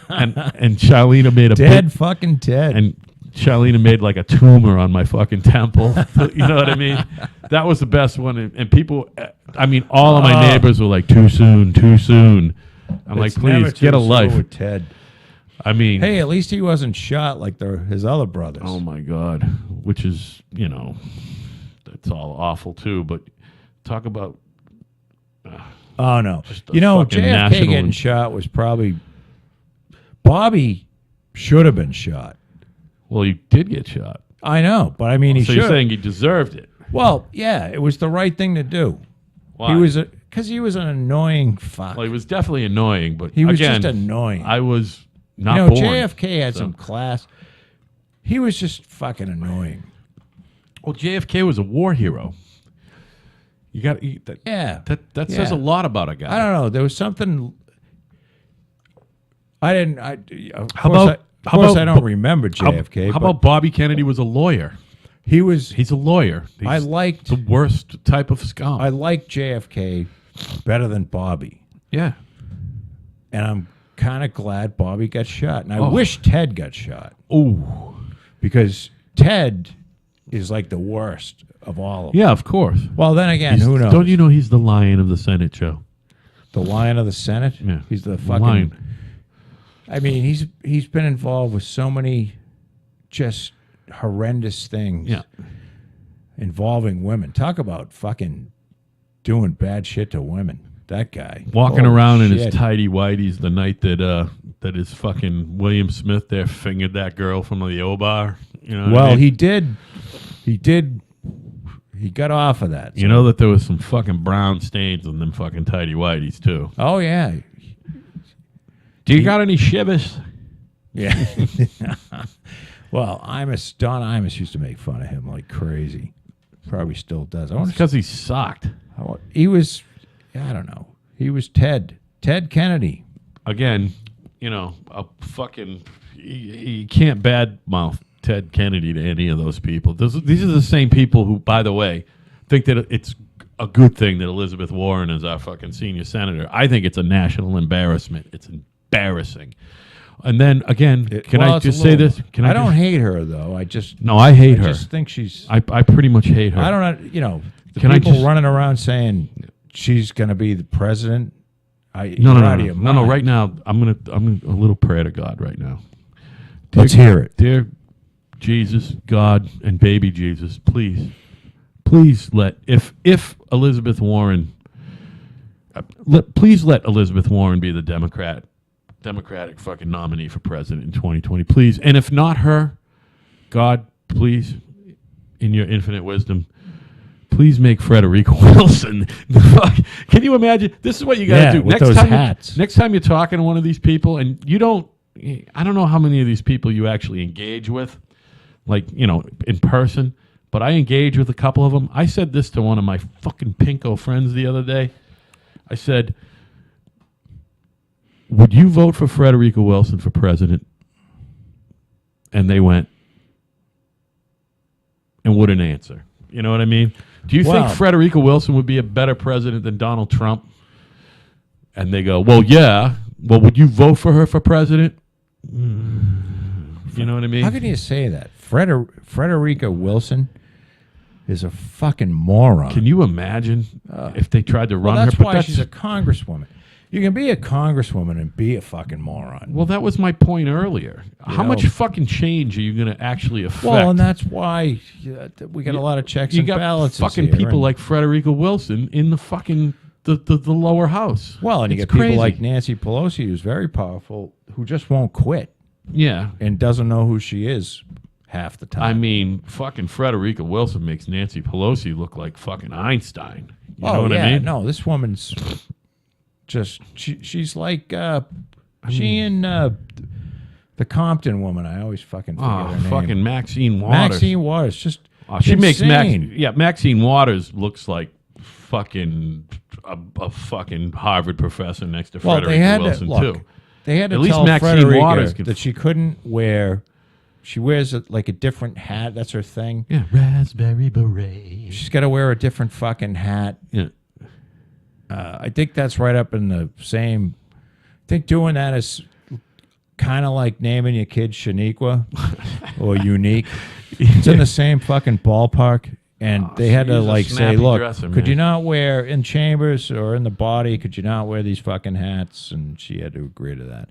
Speaker 1: and Charlena made a
Speaker 2: Dead fucking Ted.
Speaker 1: And Charlena made like a tumor on my fucking temple. You know what I mean? That was the best one. And people, all of my neighbors were like, too soon, too soon. I'm like, please, get a life.
Speaker 2: With Ted. Hey, at least he wasn't shot like his other brothers.
Speaker 1: Oh my God. Which is, that's all awful too. But talk about.
Speaker 2: Oh, no.
Speaker 1: Just a
Speaker 2: JFK
Speaker 1: fucking national-
Speaker 2: getting shot was probably... Bobby should have been shot.
Speaker 1: Well, he did get shot.
Speaker 2: I know, but he
Speaker 1: So
Speaker 2: should.
Speaker 1: you're saying he deserved it?
Speaker 2: Well, yeah, it was the right thing to do.
Speaker 1: Why?
Speaker 2: Because he was an annoying fuck.
Speaker 1: Well, he was definitely annoying, but
Speaker 2: He was
Speaker 1: again,
Speaker 2: just annoying.
Speaker 1: I was not born.
Speaker 2: JFK had
Speaker 1: so-
Speaker 2: some class. He was just fucking annoying.
Speaker 1: Well, JFK was a war hero. You got that.
Speaker 2: Yeah.
Speaker 1: That says a lot about a guy.
Speaker 2: I don't know. There was something. Of
Speaker 1: How
Speaker 2: course,
Speaker 1: about-
Speaker 2: of
Speaker 1: how
Speaker 2: course
Speaker 1: about
Speaker 2: I don't remember JFK.
Speaker 1: How
Speaker 2: but
Speaker 1: about Bobby Kennedy was a lawyer? He's a lawyer. He's
Speaker 2: I liked
Speaker 1: the worst type of scum.
Speaker 2: I liked JFK better than Bobby,
Speaker 1: yeah.
Speaker 2: and I'm kind of glad Bobby got shot. And I wish Ted got shot
Speaker 1: Ooh.
Speaker 2: because Ted is like the worst of all of them.
Speaker 1: Yeah, of course.
Speaker 2: Well, then again, who knows?
Speaker 1: Don't you know he's the lion of the Senate show?
Speaker 2: The Lion of the Senate?
Speaker 1: Yeah.
Speaker 2: He's the fucking
Speaker 1: Lion.
Speaker 2: He's been involved with so many just horrendous things
Speaker 1: Yeah.
Speaker 2: involving women. Talk about fucking doing bad shit to women. That guy.
Speaker 1: Walking
Speaker 2: Holy
Speaker 1: around in his
Speaker 2: shit.
Speaker 1: tidy whities the night that his fucking William Smith there fingered that girl from the O bar. You know what I
Speaker 2: Well,
Speaker 1: mean?
Speaker 2: he got off of that.
Speaker 1: You know that there was some fucking brown stains on them fucking tidy whities too.
Speaker 2: Oh yeah.
Speaker 1: Do you got any shivers?
Speaker 2: Yeah. Well, Don Imus used to make fun of him like crazy. Probably still does.
Speaker 1: It's because he sucked.
Speaker 2: He was, I don't know. He was Ted Kennedy.
Speaker 1: Again, a fucking you can't badmouth Ted Kennedy to any of those people. These are the same people who, by the way, think that it's a good thing that Elizabeth Warren is our fucking senior senator. I think it's a national embarrassment. It's embarrassing. And then again, can I just say this?
Speaker 2: I don't hate her though. I just
Speaker 1: no, I hate her.
Speaker 2: I just think she's.
Speaker 1: I pretty much hate her.
Speaker 2: I don't know. You know, the
Speaker 1: Can I
Speaker 2: people
Speaker 1: just-
Speaker 2: running around saying she's going to be the president.
Speaker 1: No. Right now, I'm a little prayer to God right now.
Speaker 2: Let's hear it.
Speaker 1: Dear Jesus, God, and baby Jesus, please let if Elizabeth Warren, please let Elizabeth Warren be the Democratic fucking nominee for president in 2020, please. And if not her, God, please, in your infinite wisdom, please make Frederica Wilson. Can you imagine? This is what you got to do.
Speaker 2: With those hats.
Speaker 1: Next time you're talking to one of these people, and I don't know how many of these people you actually engage with, like, in person, but I engage with a couple of them. I said this to one of my fucking pinko friends the other day. I said, would you vote for Frederica Wilson for president? And they went and wouldn't answer. You know what I mean? Do you think Frederica Wilson would be a better president than Donald Trump? And they go, well, yeah. Well, would you vote for her for president? You know what I mean?
Speaker 2: How can you say that? Frederica Wilson is a fucking moron.
Speaker 1: Can you imagine if they tried to run
Speaker 2: that's
Speaker 1: her?
Speaker 2: Why she's a congresswoman. You can be a congresswoman and be a fucking moron.
Speaker 1: Well, that was my point earlier. How much fucking change are you going to actually affect?
Speaker 2: Well, and that's why we got a lot of checks and balances.
Speaker 1: You got fucking people like Frederica Wilson in the fucking the lower house.
Speaker 2: Well, and you get people like Nancy Pelosi, who's very powerful, who just won't quit.
Speaker 1: Yeah,
Speaker 2: and doesn't know who she is half the time.
Speaker 1: I mean, fucking Frederica Wilson makes Nancy Pelosi look like fucking Einstein. You know what I mean?
Speaker 2: No, this woman's just she's like she and the Compton woman. I always fucking forget her name.
Speaker 1: Fucking Maxine Waters.
Speaker 2: Maxine Waters, just
Speaker 1: she makes
Speaker 2: insane.
Speaker 1: Maxine Waters looks like fucking a fucking Harvard professor next to Frederica Wilson too.
Speaker 2: They had to
Speaker 1: At least
Speaker 2: tell
Speaker 1: Maxine
Speaker 2: Frederica
Speaker 1: Waters
Speaker 2: that she couldn't wear. She wears like a different hat. That's her thing.
Speaker 1: Yeah, raspberry beret.
Speaker 2: She's got to wear a different fucking hat.
Speaker 1: Yeah.
Speaker 2: I think that's right up in the same. I think doing that is kind of like naming your kid Shaniqua or Unique. It's in the same fucking ballpark. And they had to like say, look, could you not wear in chambers or in the body? Could you not wear these fucking hats? And she had to agree to that,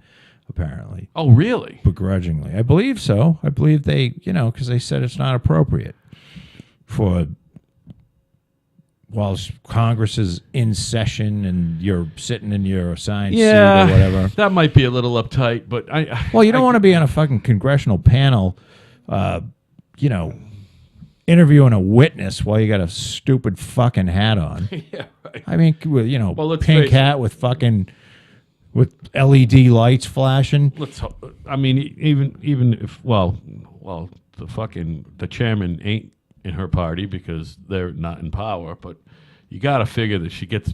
Speaker 2: apparently.
Speaker 1: Oh, really?
Speaker 2: Begrudgingly, I believe so. I believe they, because they said it's not appropriate for while Congress is in session and you're sitting in your assigned seat or whatever.
Speaker 1: That might be a little uptight, but
Speaker 2: well, you don't want to be on a fucking congressional panel, interviewing a witness while you got a stupid fucking hat on.
Speaker 1: Yeah, right.
Speaker 2: I mean, pink hat with LED lights flashing.
Speaker 1: I mean, even if the chairman ain't in her party because they're not in power, but you got to figure that she gets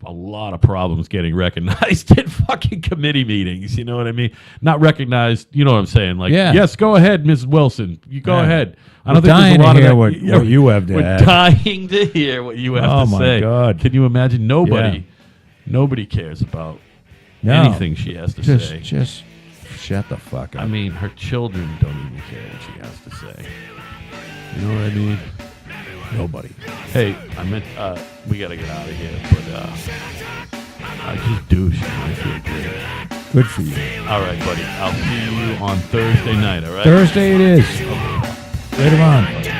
Speaker 1: a lot of problems getting recognized in fucking committee meetings. You know what I mean? Not recognized. You know what I'm saying? Like, yes, go ahead, Ms. Wilson. You go ahead. I don't think there's a lot of that.
Speaker 2: What you have to
Speaker 1: We're dying to hear what you have to say.
Speaker 2: Oh my God!
Speaker 1: Can you imagine? Nobody cares about anything she has to say.
Speaker 2: Just shut the fuck up.
Speaker 1: I mean, her children don't even care what she has to say. You know what I mean?
Speaker 2: Nobody.
Speaker 1: Hey, I meant we gotta get out of here, but I just douche. I feel great.
Speaker 2: Good for you.
Speaker 1: All right, buddy. I'll see you on Thursday night. All right.
Speaker 2: Thursday it is. Later on.